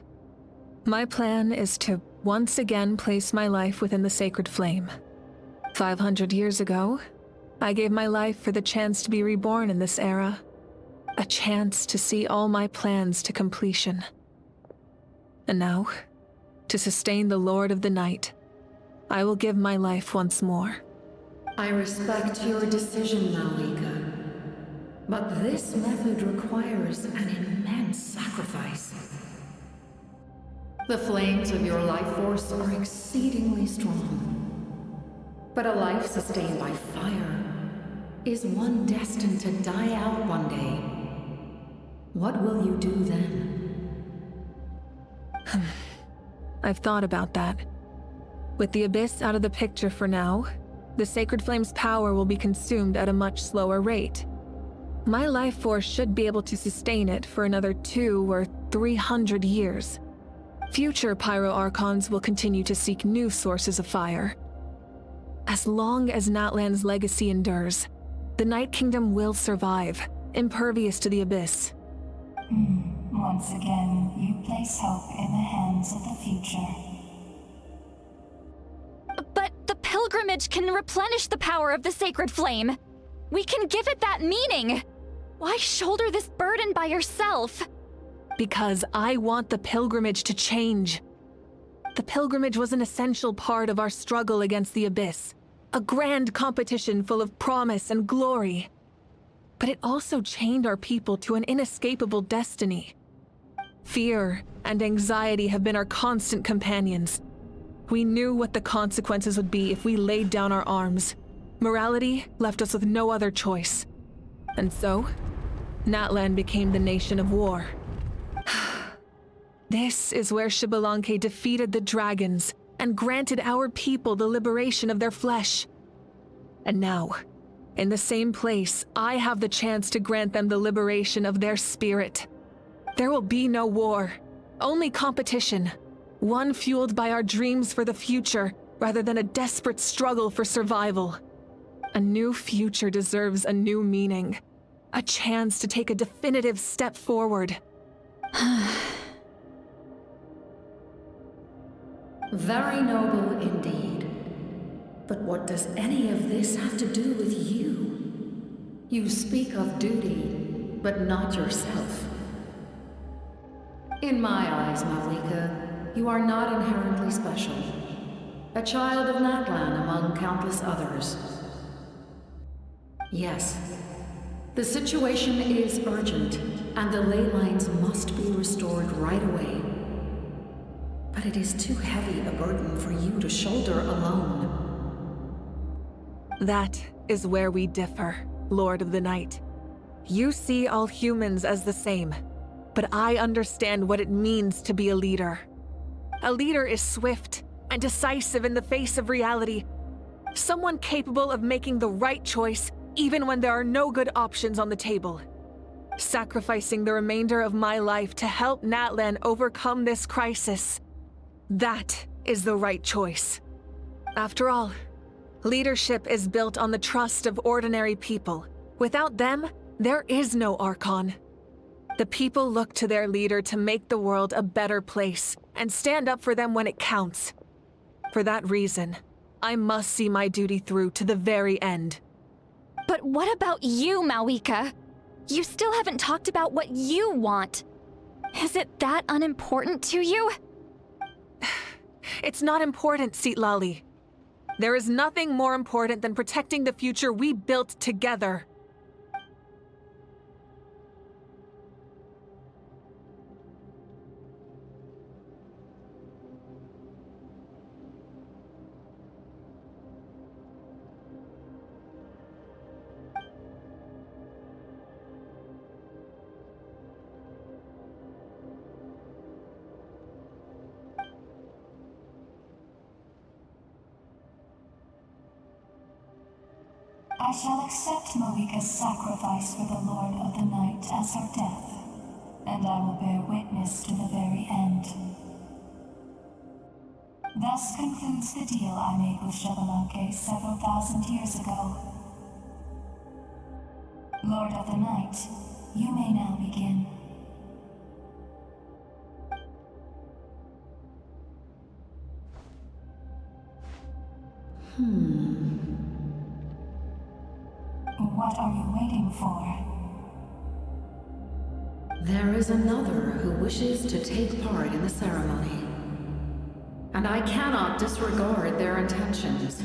My plan is to once again place my life within the sacred flame. 500 years ago, I gave my life for the chance to be reborn in this era. A chance to see all my plans to completion. And now, to sustain the Lord of the Night, I will give my life once more. I respect your decision, Malika. But this method requires an immense sacrifice. The flames of your life force are exceedingly strong. But a life sustained by fire is one destined to die out one day. What will you do then? I've thought about that. With the Abyss out of the picture for now, the Sacred Flame's power will be consumed at a much slower rate. My life force should be able to sustain it for another 200 or 300 years. Future Pyro Archons will continue to seek new sources of fire. As long as Natlan's legacy endures, the Night Kingdom will survive, impervious to the Abyss. Once again, you place hope in the hands of the future. But the pilgrimage can replenish the power of the sacred flame. We can give it that meaning. Why shoulder this burden by yourself? Because I want the pilgrimage to change. The pilgrimage was an essential part of our struggle against the Abyss. A grand competition full of promise and glory. But it also chained our people to an inescapable destiny. Fear and anxiety have been our constant companions. We knew what the consequences would be if we laid down our arms. Morality left us with no other choice. And so, Natlan became the nation of war. This is where Xbalanque defeated the dragons and granted our people the liberation of their flesh. And now, in the same place, I have the chance to grant them the liberation of their spirit. There will be no war, only competition. One fueled by our dreams for the future, rather than a desperate struggle for survival. A new future deserves a new meaning. A chance to take a definitive step forward. Very noble indeed. But what does any of this have to do with you? You speak of duty, but not yourself. In my eyes, Malika, you are not inherently special. A child of Natlan among countless others. Yes, the situation is urgent, and the ley lines must be restored right away. But it is too heavy a burden for you to shoulder alone. That is where we differ, Lord of the Night. You see all humans as the same, but I understand what it means to be a leader. A leader is swift and decisive in the face of reality. Someone capable of making the right choice even when there are no good options on the table. Sacrificing the remainder of my life to help Natlan overcome this crisis. That is the right choice. After all, leadership is built on the trust of ordinary people. Without them, there is no Archon. The people look to their leader to make the world a better place and stand up for them when it counts. For that reason, I must see my duty through to the very end. But what about you, Malika? You still haven't talked about what you want. Is it that unimportant to you? It's not important, Citlali. There is nothing more important than protecting the future we built together. I shall accept Malika's sacrifice for the Lord of the Night as her death, and I will bear witness to the very end. Thus concludes the deal I made with Xbalanque several thousand years ago. Lord of the Night, you may now begin. What are you waiting for? There is another who wishes to take part in the ceremony. And I cannot disregard their intentions.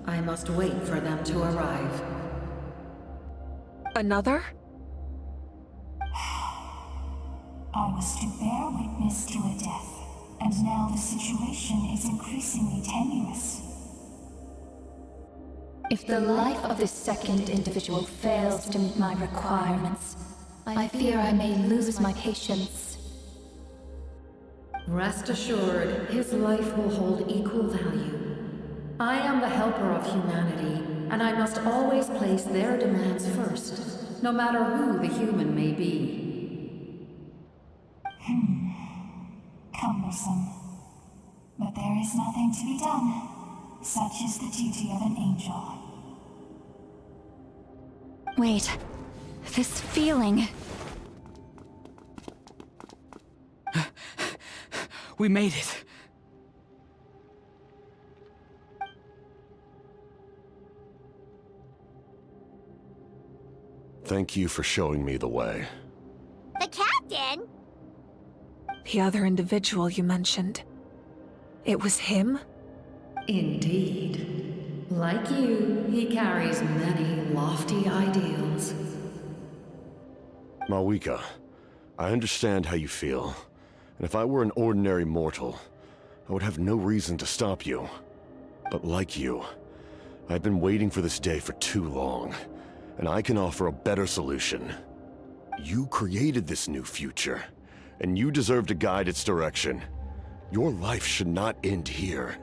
I must wait for them to arrive. Another? I was to bear witness to a death, and now the situation is increasingly tenuous. If the life of this second individual fails to meet my requirements, I fear I may lose my patience. Rest assured, his life will hold equal value. I am the helper of humanity, and I must always place their demands first, no matter who the human may be. Cumbersome. But there is nothing to be done. Such is the duty of an angel. Wait, this feeling. We made it. Thank you for showing me the way. The captain? The other individual you mentioned. It was him? Indeed. Like you, he carries many lofty ideals. Malika, I understand how you feel. And if I were an ordinary mortal, I would have no reason to stop you. But like you, I've been waiting for this day for too long, and I can offer a better solution. You created this new future, and you deserve to guide its direction. Your life should not end here.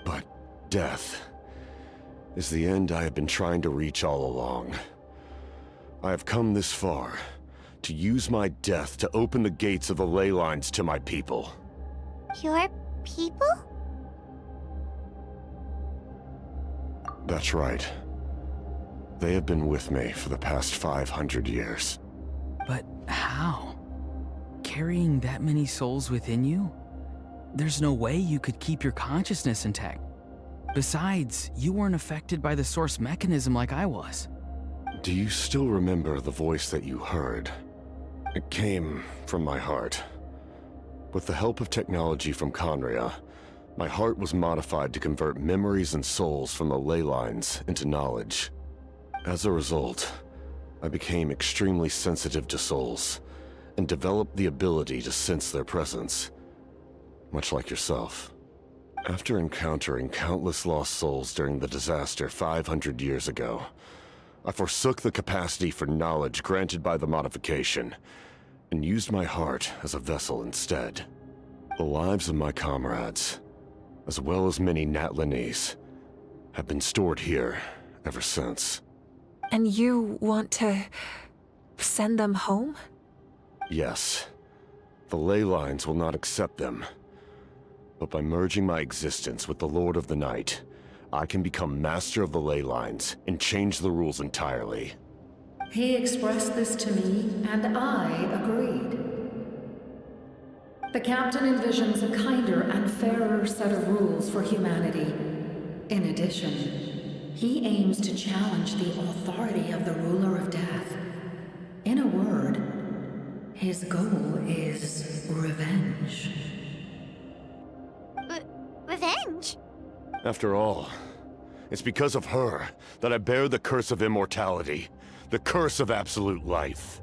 But death is the end I have been trying to reach all along. I have come this far to use my death to open the gates of the ley lines to my people. Your people? That's right. They have been with me for the past 500 years. But how? Carrying that many souls within you? there's no way you could keep your consciousness intact. Besides, you weren't affected by the source mechanism like I was. Do you still remember the voice that you heard? It came from my heart. With the help of technology from Conria, my heart was modified to convert memories and souls from the ley lines into knowledge. As a result, I became extremely sensitive to souls, and developed the ability to sense their presence, much like yourself. After encountering countless lost souls during the disaster 500 years ago, I forsook the capacity for knowledge granted by the modification, and used my heart as a vessel instead. The lives of my comrades, as well as many Natlanese, have been stored here ever since. And you want to send them home? Yes. The ley lines will not accept them. But by merging my existence with the Lord of the Night, I can become master of the ley lines and change the rules entirely. He expressed this to me, and I agreed. The captain envisions a kinder and fairer set of rules for humanity. In addition, he aims to challenge the authority of the ruler of death. In a word, his goal is revenge. Revenge? After all, it's because of her that I bear the curse of immortality, the curse of absolute life.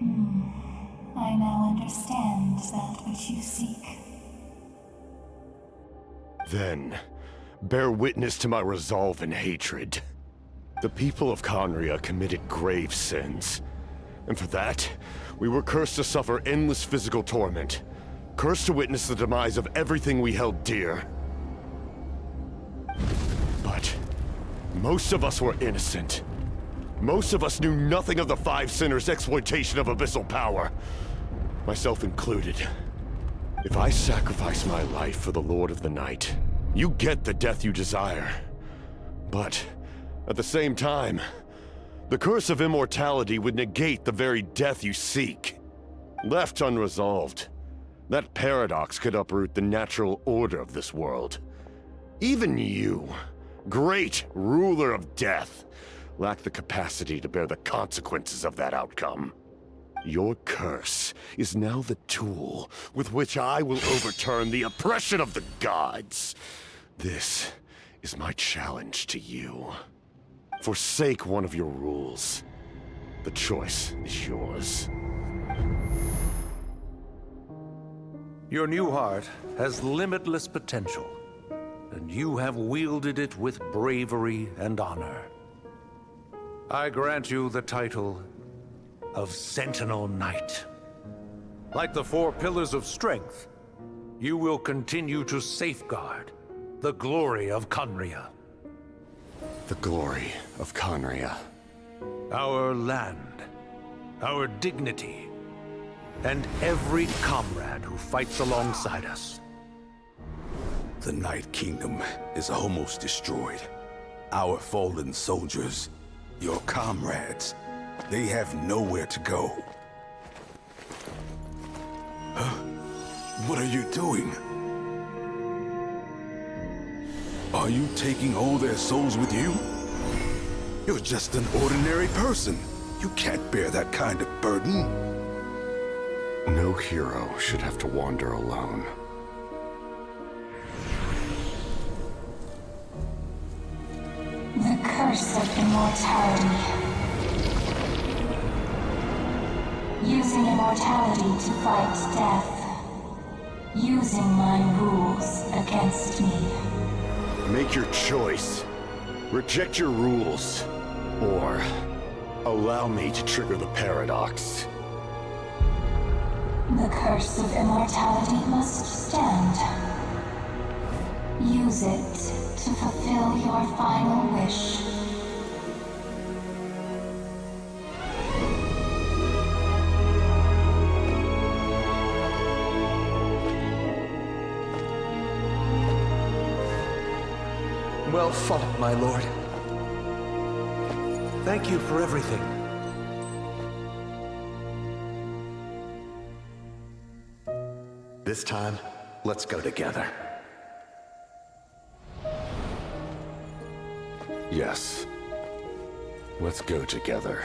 I now understand that which you seek. Then, bear witness to my resolve and hatred. The people of Conria committed grave sins, and for that, we were cursed to suffer endless physical torment, cursed to witness the demise of everything we held dear. But most of us were innocent. Most of us knew nothing of the Five Sinners' exploitation of abyssal power, myself included. If I sacrifice my life for the Lord of the Night, you get the death you desire. But at the same time, the curse of immortality would negate the very death you seek. Left unresolved, that paradox could uproot the natural order of this world. Even you, great ruler of death, lack the capacity to bear the consequences of that outcome. Your curse is now the tool with which I will overturn the oppression of the gods. This is my challenge to you. Forsake one of your rules. The choice is yours. Your new heart has limitless potential, and you have wielded it with bravery and honor. I grant you the title of Sentinel Knight. Like the four pillars of strength, you will continue to safeguard the glory of Conria. The glory of Conria. Our land, our dignity, and every comrade who fights alongside us. The Night Kingdom is almost destroyed. Our fallen soldiers, your comrades, they have nowhere to go. Huh? What are you doing? Are you taking all their souls with you? You're just an ordinary person. You can't bear that kind of burden. No hero should have to wander alone. The curse of immortality. Using immortality to fight death. Using my rules against me. Make your choice. Reject your rules. Or allow me to trigger the paradox. The curse of immortality must stand. Use it to fulfill your final wish. Well fought, my lord. Thank you for everything. This time, let's go together. Yes. Let's go together.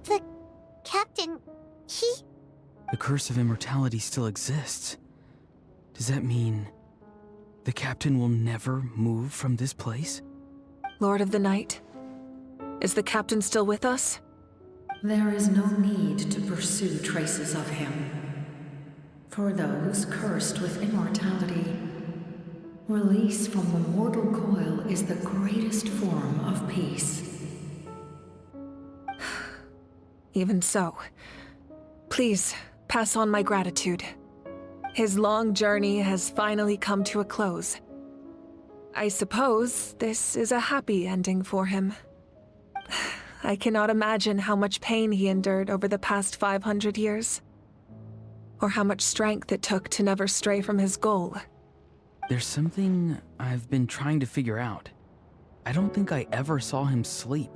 The captain, he... The curse of immortality still exists. Does that mean the captain will never move from this place? Lord of the Night, is the captain still with us? There is no need to pursue traces of him. For those cursed with immortality, release from the mortal coil is the greatest form of peace. Even so, please pass on my gratitude. His long journey has finally come to a close. I suppose this is a happy ending for him. I cannot imagine how much pain he endured over the past 500 years, or how much strength it took to never stray from his goal. There's something I've been trying to figure out. I don't think I ever saw him sleep.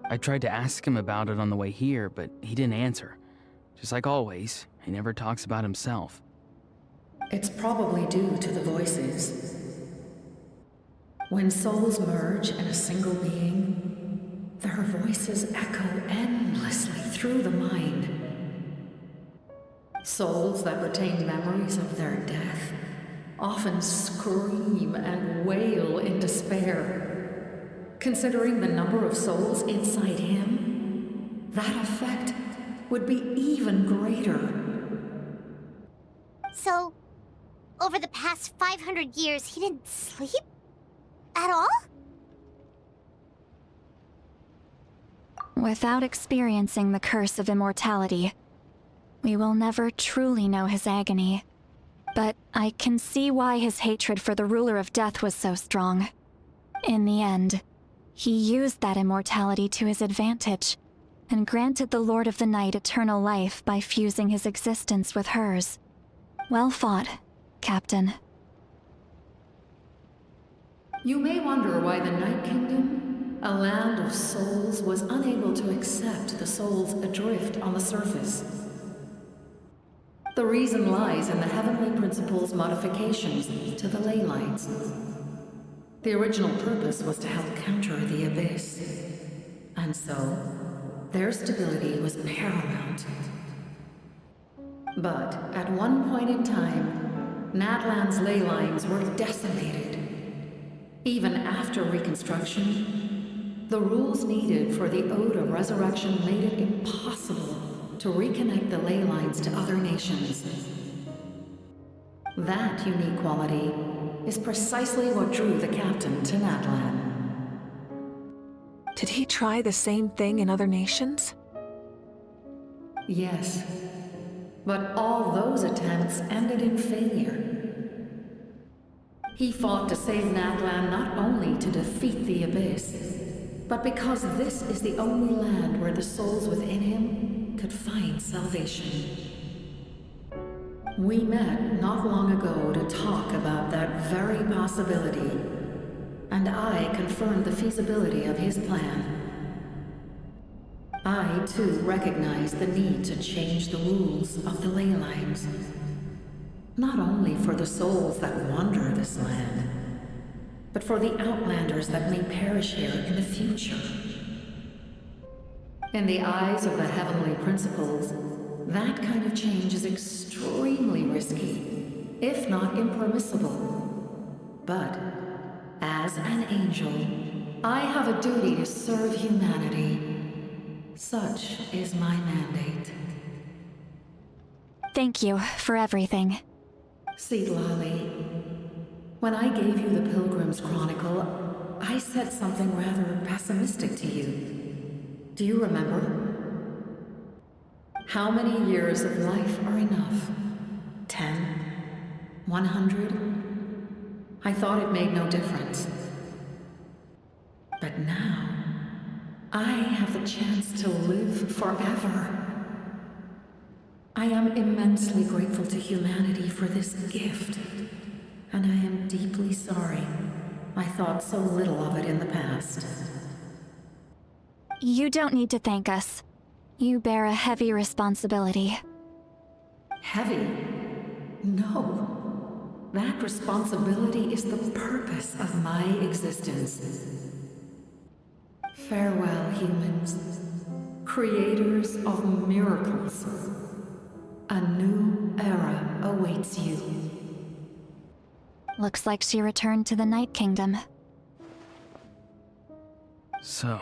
I tried to ask him about it on the way here, but he didn't answer. Just like always, he never talks about himself. It's probably due to the voices. When souls merge in a single being, their voices echo endlessly through the mind. Souls that retain memories of their death often scream and wail in despair. Considering the number of souls inside him, that effect would be even greater. So, over the past 500 years, he didn't sleep? At all? Without experiencing the curse of immortality, we will never truly know his agony. But I can see why his hatred for the ruler of death was so strong. In the end, he used that immortality to his advantage, and granted the Lord of the Night eternal life by fusing his existence with hers. Well fought, Captain. You may wonder why the Night Kingdom, a land of souls, was unable to accept the souls adrift on the surface. The reason lies in the Heavenly Principle's modifications to the ley lines. The original purpose was to help counter the Abyss, and so their stability was paramount. But at one point in time, Natlan's ley lines were decimated. Even after reconstruction, the rules needed for the Ode of Resurrection made it impossible to reconnect the ley lines to other nations. That unique quality is precisely what drew the captain to Natlan. Did he try the same thing in other nations? Yes, but all those attempts ended in failure. He fought to save Natlan not only to defeat the Abyss, but because this is the only land where the souls within him could find salvation. We met not long ago to talk about that very possibility, and I confirmed the feasibility of his plan. I, too, recognize the need to change the rules of the ley lines. Not only for the souls that wander this land, but for the outlanders that may perish here in the future. In the eyes of the Heavenly Principles, that kind of change is extremely risky, if not impermissible. But, as an angel, I have a duty to serve humanity. Such is my mandate. Thank you for everything. Seedlolly, when I gave you the Pilgrim's Chronicle, I said something rather pessimistic to you. Do you remember? How many years of life are enough? 10? 100? I thought it made no difference. But now, I have the chance to live forever. I am immensely grateful to humanity for this gift, and I am deeply sorry I thought so little of it in the past. You don't need to thank us. You bear a heavy responsibility. Heavy? No. That responsibility is the purpose of my existence. Farewell, humans. Creators of miracles. A new era awaits you. Looks like she returned to the Night Kingdom. So,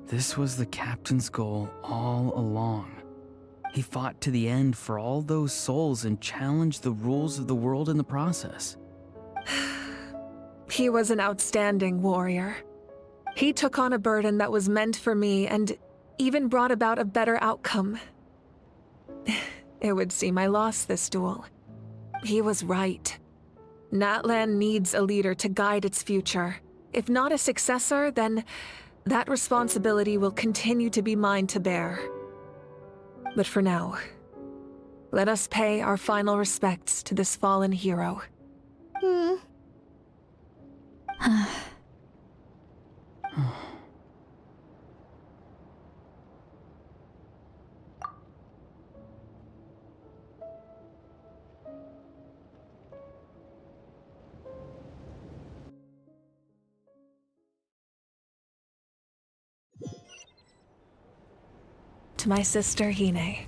this was the captain's goal all along. He fought to the end for all those souls and challenged the rules of the world in the process. He was an outstanding warrior. He took on a burden that was meant for me and even brought about a better outcome. It would seem I lost this duel. He was right. Natlan needs a leader to guide its future. If not a successor, then that responsibility will continue to be mine to bear. But for now, let us pay our final respects to this fallen hero. To my sister, Hine.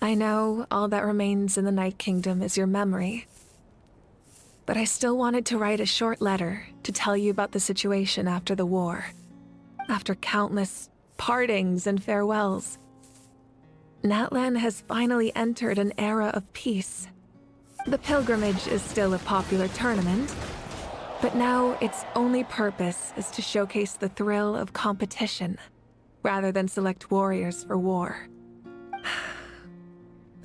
I know all that remains in the Night Kingdom is your memory, but I still wanted to write a short letter to tell you about the situation after the war. After countless partings and farewells, Natlan has finally entered an era of peace. The pilgrimage is still a popular tournament, but now its only purpose is to showcase the thrill of competition, rather than select warriors for war.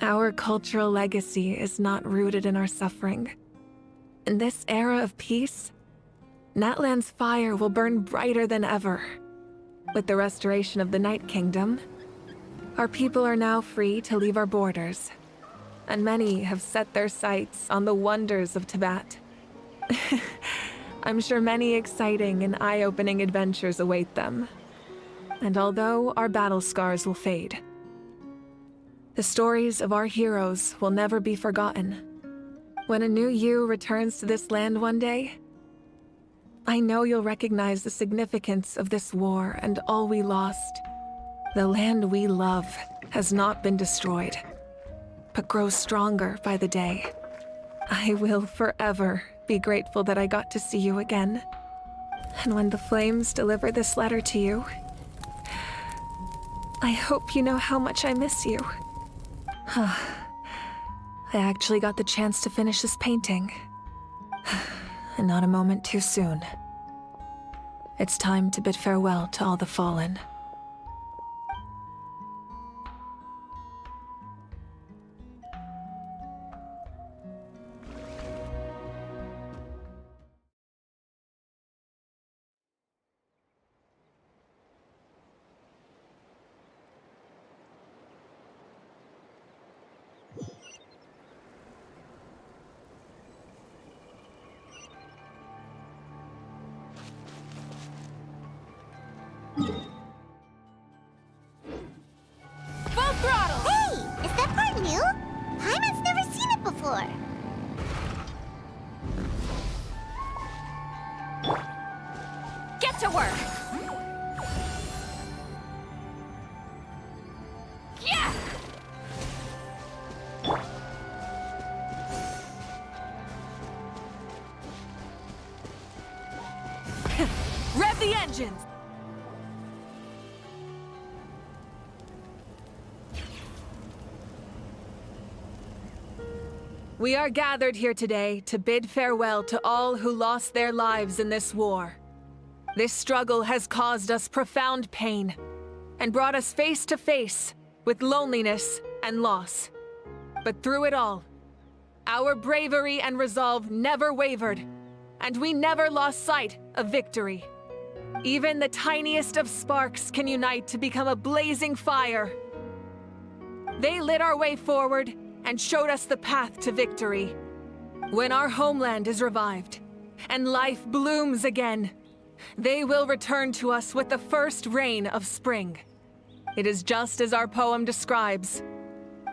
Our cultural legacy is not rooted in our suffering. In this era of peace, Natlan's fire will burn brighter than ever. With the restoration of the Night Kingdom, our people are now free to leave our borders, and many have set their sights on the wonders of Tibet. I'm sure many exciting and eye-opening adventures await them. And although our battle scars will fade, the stories of our heroes will never be forgotten. When a new you returns to this land one day, I know you'll recognize the significance of this war and all we lost. The land we love has not been destroyed, but grows stronger by the day. I will forever be grateful that I got to see you again. And when the flames deliver this letter to you, I hope you know how much I miss you. I actually got the chance to finish this painting. And not a moment too soon. It's time to bid farewell to all the fallen. Full throttle! Hey! Is that part new? Hyman's never seen it before. Get to work! Yeah! Rev the engines! We are gathered here today to bid farewell to all who lost their lives in this war. This struggle has caused us profound pain and brought us face to face with loneliness and loss. But through it all, our bravery and resolve never wavered, and we never lost sight of victory. Even the tiniest of sparks can unite to become a blazing fire. They lit our way forward and showed us the path to victory. When our homeland is revived and life blooms again, they will return to us with the first rain of spring. It is just as our poem describes.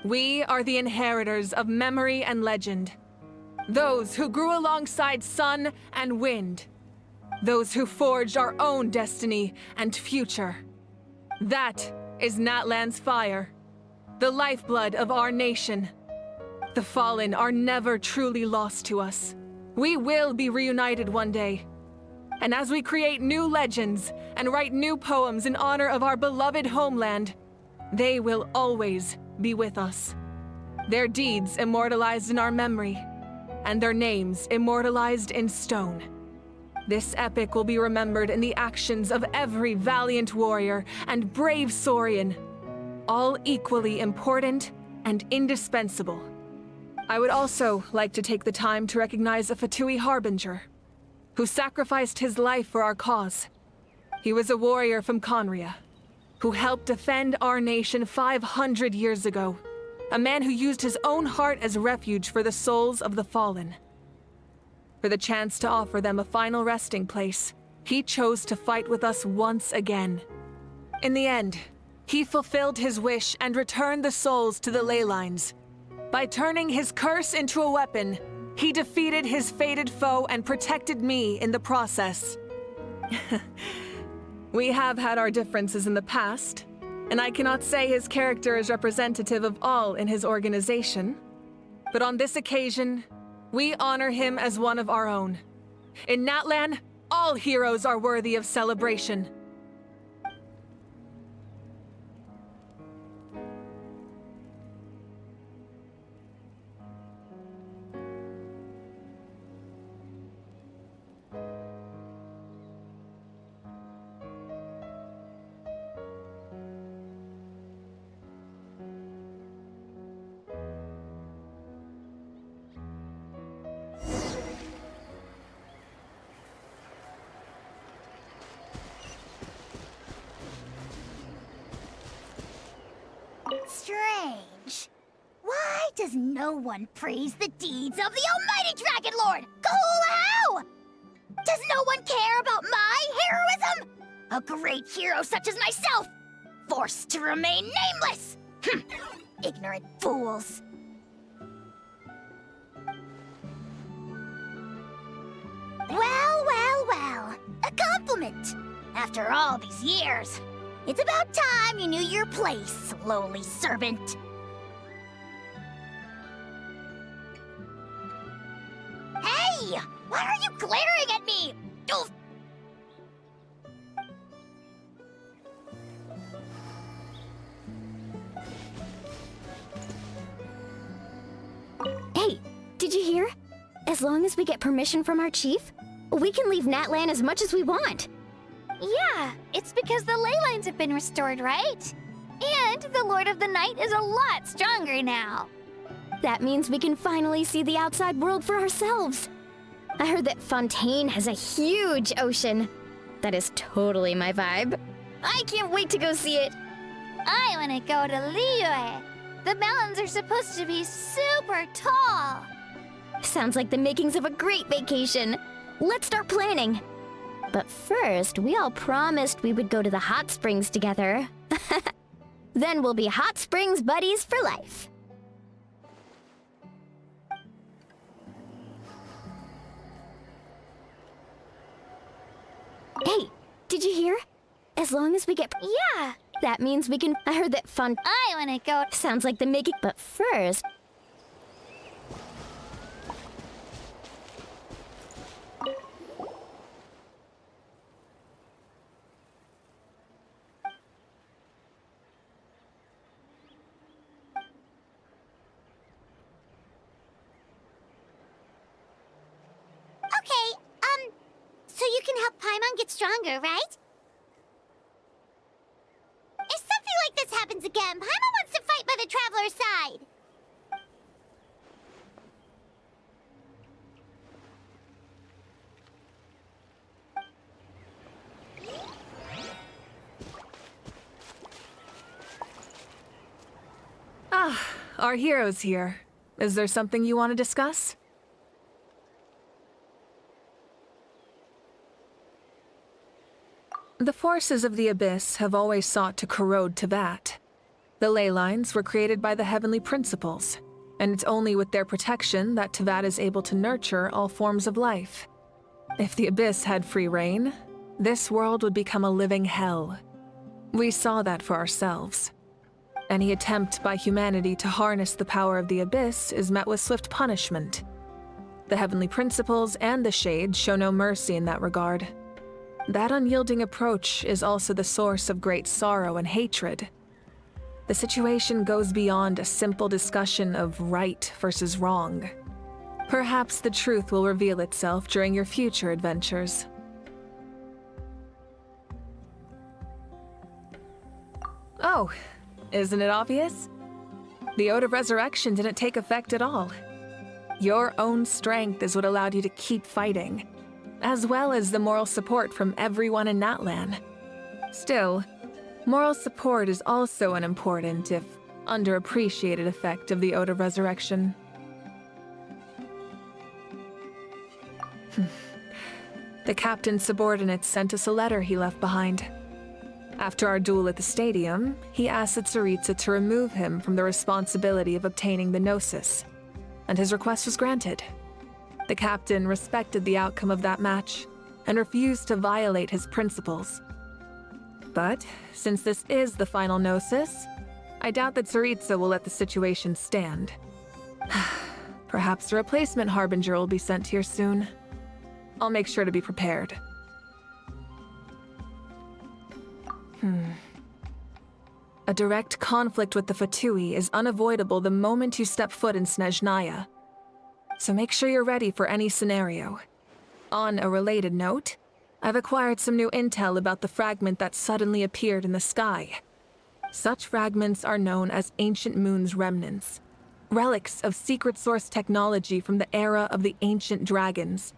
We are the inheritors of memory and legend. Those who grew alongside sun and wind. Those who forged our own destiny and future. That is Natlan's fire, the lifeblood of our nation. The fallen are never truly lost to us. We will be reunited one day. And as we create new legends and write new poems in honor of our beloved homeland, they will always be with us. Their deeds immortalized in our memory, and their names immortalized in stone. This epic will be remembered in the actions of every valiant warrior and brave Saurian, all equally important and indispensable. I would also like to take the time to recognize a Fatui Harbinger, who sacrificed his life for our cause. He was a warrior from Conria, who helped defend our nation 500 years ago. A man who used his own heart as refuge for the souls of the fallen. For the chance to offer them a final resting place, he chose to fight with us once again. In the end, he fulfilled his wish and returned the souls to the ley lines. By turning his curse into a weapon, he defeated his fated foe and protected me in the process. We have had our differences in the past, and I cannot say his character is representative of all in his organization. But on this occasion, we honor him as one of our own. In Natlan, all heroes are worthy of celebration. Strange. Why does no one praise the deeds of the almighty Dragon Lord, Kahoolahau? Does no one care about my heroism? A great hero such as myself, forced to remain nameless! Ignorant fools. Well, well, well. A compliment. After all these years. It's about time you knew your place, lowly servant. Hey! Why are you glaring at me? Oof. Hey, did you hear? As long as we get permission from our chief, we can leave Natlan as much as we want. Yeah, it's because the ley lines have been restored, right? And the Lord of the Night is a lot stronger now. That means we can finally see the outside world for ourselves. I heard that Fontaine has a huge ocean. That is totally my vibe. I can't wait to go see it. I want to go to Liyue. The mountains are supposed to be super tall. Sounds like the makings of a great vacation. Let's start planning. But first, we all promised we would go to the hot springs together. Then we'll be hot springs buddies for life. Hey, did you hear? As long as we get... Yeah! That means we can... I heard that fun... I wanna go... Sounds like the making... But first... Okay, so you can help Paimon get stronger, right? If something like this happens again, Paimon wants to fight by the Traveler's side. Our hero's here. Is there something you want to discuss? The forces of the Abyss have always sought to corrode Teyvat. The ley lines were created by the Heavenly Principles, and it's only with their protection that Teyvat is able to nurture all forms of life. If the Abyss had free reign, this world would become a living hell. We saw that for ourselves. Any attempt by humanity to harness the power of the Abyss is met with swift punishment. The Heavenly Principles and the Shades show no mercy in that regard. That unyielding approach is also the source of great sorrow and hatred. The situation goes beyond a simple discussion of right versus wrong. Perhaps the truth will reveal itself during your future adventures. Oh, isn't it obvious? The Ode of Resurrection didn't take effect at all. Your own strength is what allowed you to keep fighting, as well as the moral support from everyone in Natlan. Still, moral support is also an important, if underappreciated, effect of the Ode of Resurrection. The captain's subordinates sent us a letter he left behind. After our duel at the stadium, he asked Tsaritsa to remove him from the responsibility of obtaining the Gnosis, and his request was granted. The captain respected the outcome of that match and refused to violate his principles. But since this is the final Gnosis, I doubt that Tsaritsa will let the situation stand. Perhaps a replacement Harbinger will be sent here soon. I'll make sure to be prepared. A direct conflict with the Fatui is unavoidable the moment you step foot in Snezhnaya. So make sure you're ready for any scenario. On a related note, I've acquired some new intel about the fragment that suddenly appeared in the sky. Such fragments are known as Ancient Moon's remnants, relics of secret source technology from the era of the Ancient Dragons.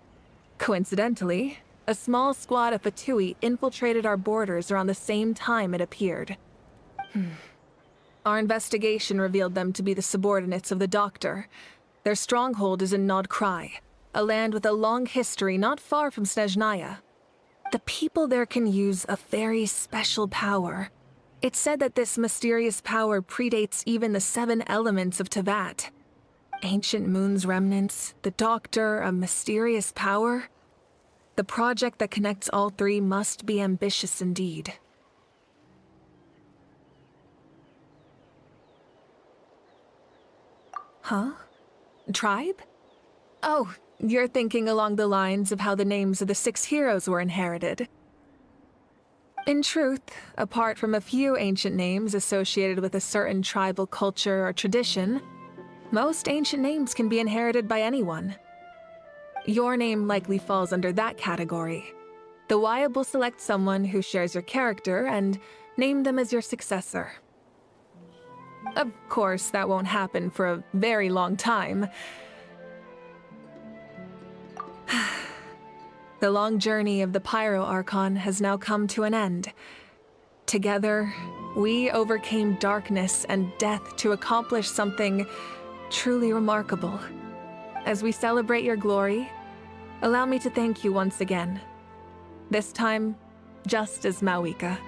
Coincidentally, a small squad of Fatui infiltrated our borders around the same time it appeared. Our investigation revealed them to be the subordinates of the Doctor. Their stronghold is in Nod Krai, a land with a long history not far from Snezhnaya. The people there can use a very special power. It's said that this mysterious power predates even the 7 elements of Teyvat. Ancient Moon's remnants, the Doctor, a mysterious power. The project that connects all 3 must be ambitious indeed. Huh? Tribe? Oh, you're thinking along the lines of how the names of the 6 heroes were inherited. In truth, apart from a few ancient names associated with a certain tribal culture or tradition, most ancient names can be inherited by anyone. Your name likely falls under that category. The Wyab will select someone who shares your character and name them as your successor. Of course, that won't happen for a very long time. The long journey of the 5.3 Archon has now come to an end. Together, we overcame darkness and death to accomplish something truly remarkable. As we celebrate your glory, allow me to thank you once again. This time, just as Mawika.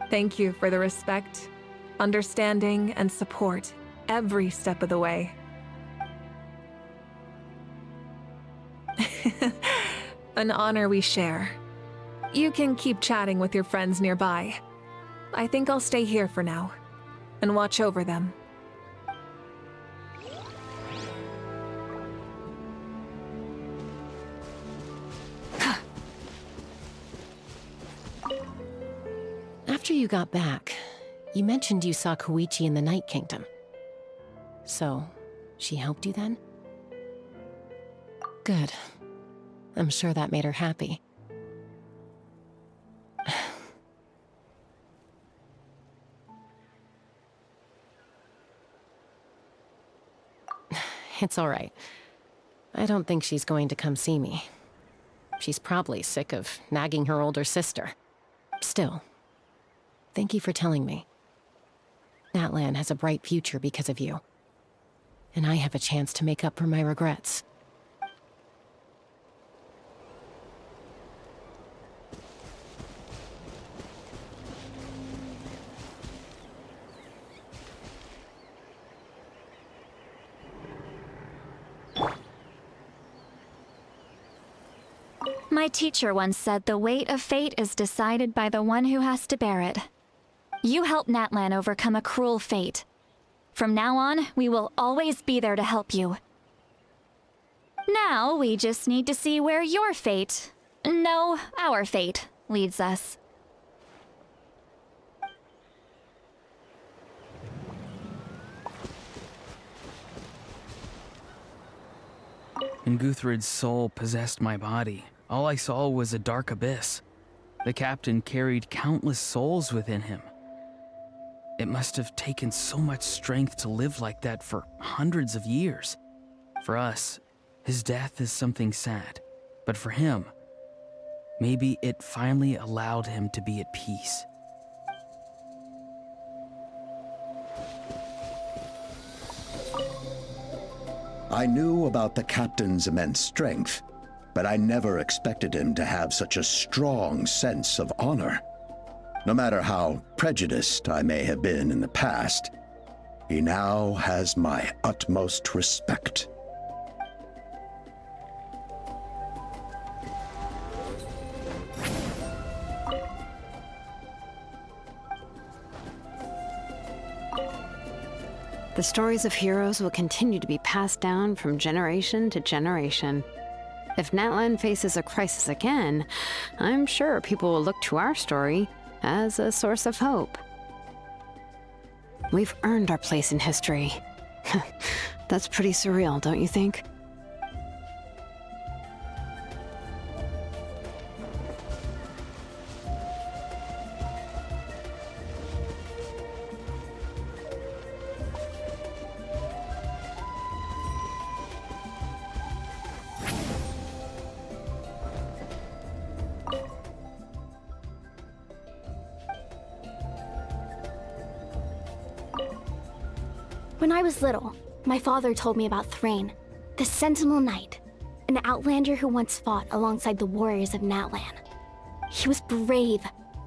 Thank you for the respect, understanding, and support every step of the way. An honor we share. You can keep chatting with your friends nearby. I think I'll stay here for now and watch over them. After you got back, you mentioned you saw Koichi in the Night Kingdom. So, she helped you then? Good. I'm sure that made her happy. It's all right. I don't think she's going to come see me. She's probably sick of nagging her older sister. Still, thank you for telling me. Natlan has a bright future because of you. and I have a chance to make up for my regrets. My teacher once said the weight of fate is decided by the one who has to bear it. You helped Natlan overcome a cruel fate. From now on, we will always be there to help you. Now, we just need to see where your fate, no, our fate, leads us. When Guthred's soul possessed my body, all I saw was a dark abyss. The captain carried countless souls within him. It must have taken so much strength to live like that for hundreds of years. For us, his death is something sad, but for him, maybe it finally allowed him to be at peace. I knew about the captain's immense strength, but I never expected him to have such a strong sense of honor. No matter how prejudiced I may have been in the past, he now has my utmost respect. The stories of heroes will continue to be passed down from generation to generation. If Natlan faces a crisis again, I'm sure people will look to our story as a source of hope. We've earned our place in history. That's pretty surreal, don't you think? When I was little, my father told me about Thrain, the Sentinel Knight, an outlander who once fought alongside the warriors of Natlan. He was brave,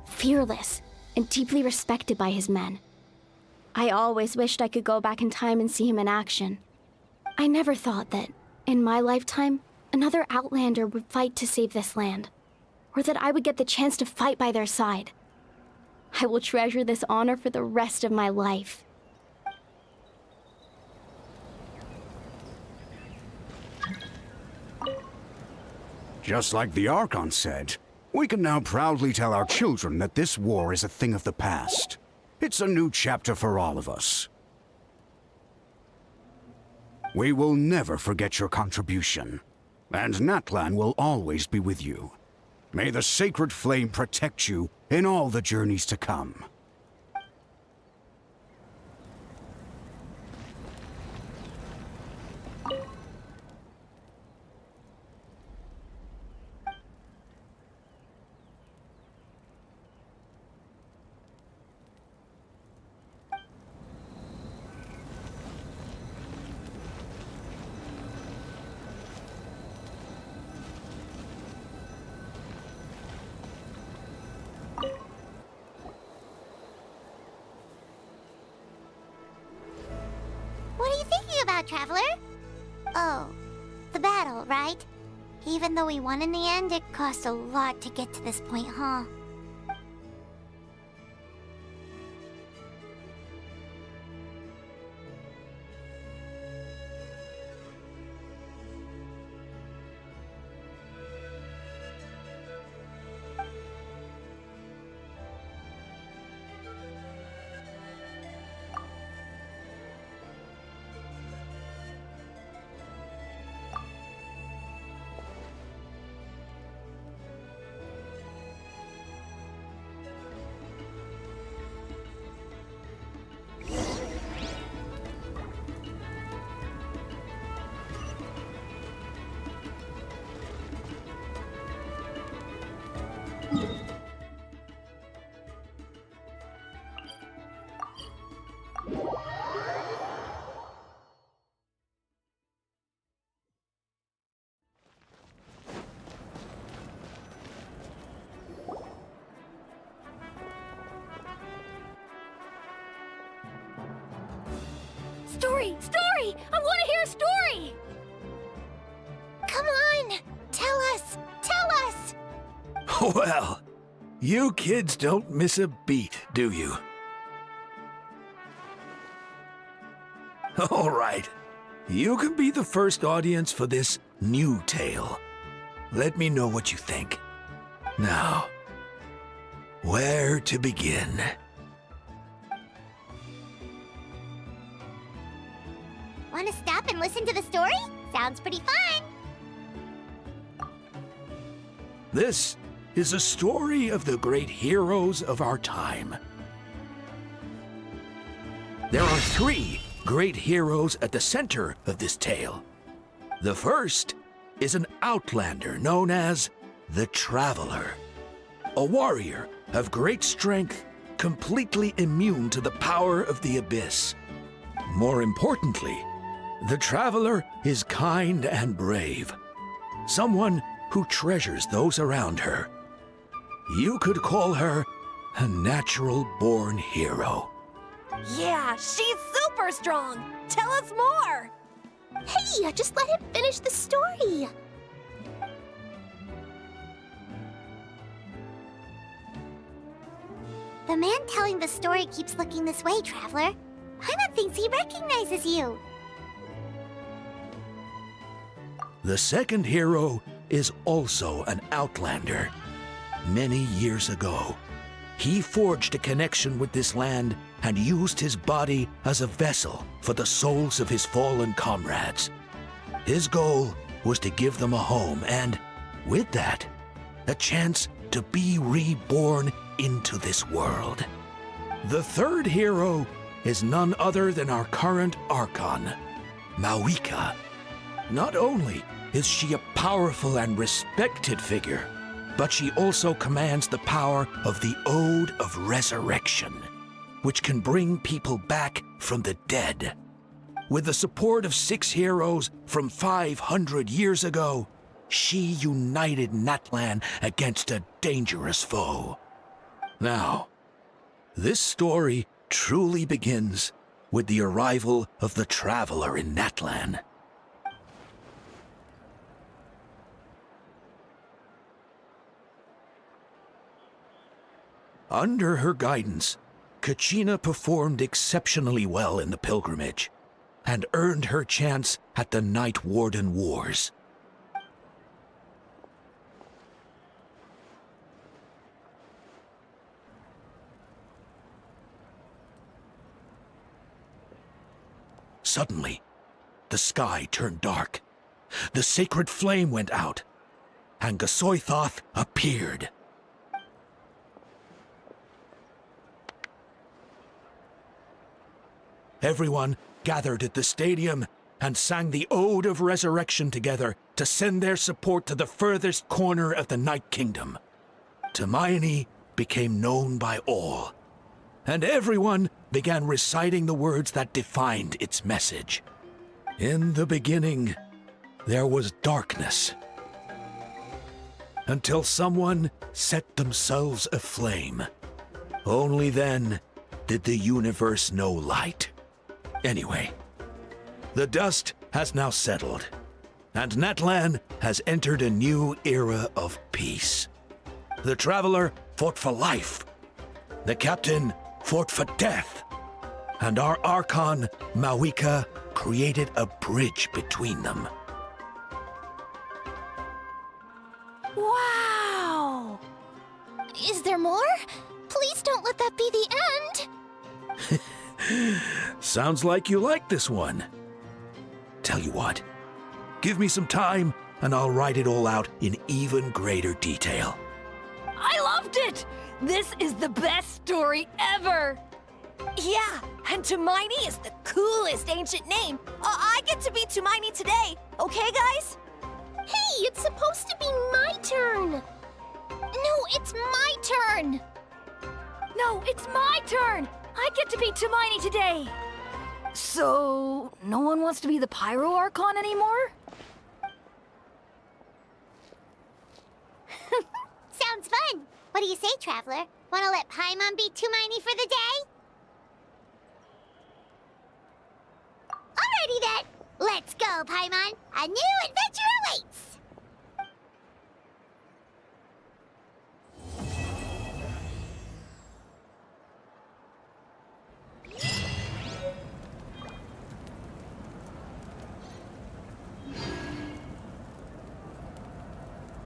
fearless, and deeply respected by his men. I always wished I could go back in time and see him in action. I never thought that, in my lifetime, another outlander would fight to save this land, or that I would get the chance to fight by their side. I will treasure this honor for the rest of my life. Just like the Archon said, we can now proudly tell our children that this war is a thing of the past. It's a new chapter for all of us. We will never forget your contribution, and Natlan will always be with you. May the sacred flame protect you in all the journeys to come. What are you thinking about, Traveler? Oh, the battle, right? Even though we won in the end, it cost a lot to get to this point, huh? Story! Story! I want to hear a story! Come on! Tell us! Tell us! Well, you kids don't miss a beat, do you? All right. You can be the first audience for this new tale. Let me know what you think. Now, where to begin? Want to stop and listen to the story? Sounds pretty fun! This is a story of the great heroes of our time. There are 3 great heroes at the center of this tale. The first is an outlander known as the Traveler, a warrior of great strength, completely immune to the power of the abyss. More importantly, the Traveler is kind and brave, someone who treasures those around her. You could call her a natural-born hero. Yeah, she's super strong! Tell us more! Hey, just let him finish the story! The man telling the story keeps looking this way, Traveler. Paimon thinks he recognizes you. The second hero is also an outlander. Many years ago, he forged a connection with this land and used his body as a vessel for the souls of his fallen comrades. His goal was to give them a home and, with that, a chance to be reborn into this world. The third hero is none other than our current Archon, Mawika. Not only is she a powerful and respected figure, but she also commands the power of the Ode of Resurrection, which can bring people back from the dead. With the support of 6 heroes from 500 years ago, she united Natlan against a dangerous foe. Now, this story truly begins with the arrival of the Traveler in Natlan. Under her guidance, Kachina performed exceptionally well in the pilgrimage and earned her chance at the Night Warden Wars. Suddenly, the sky turned dark. The sacred flame went out, and Gasoithoth appeared. Everyone gathered at the stadium and sang the Ode of Resurrection together to send their support to the furthest corner of the Night Kingdom. Hermione became known by all, and everyone began reciting the words that defined its message. In the beginning, there was darkness, until someone set themselves aflame. Only then did the universe know light. Anyway, the dust has now settled, and Natlan has entered a new era of peace. The Traveler fought for life, the Captain fought for death, and our Archon, Mawika, created a bridge between them. Wow! Is there more? Please don't let that be the end! Sounds like you like this one. Tell you what, give me some time and I'll write it all out in even greater detail. I loved it! This is the best story ever! Yeah, and Hermione is the coolest ancient name. I get to be Hermione today, okay, guys? Hey, it's supposed to be my turn! No, it's my turn! No, it's my turn! I get to be Hermione today! So, no one wants to be the Pyro Archon anymore? Sounds fun! What do you say, Traveler? Wanna let Paimon be Hermione for the day? go, Paimon. A new adventure awaits!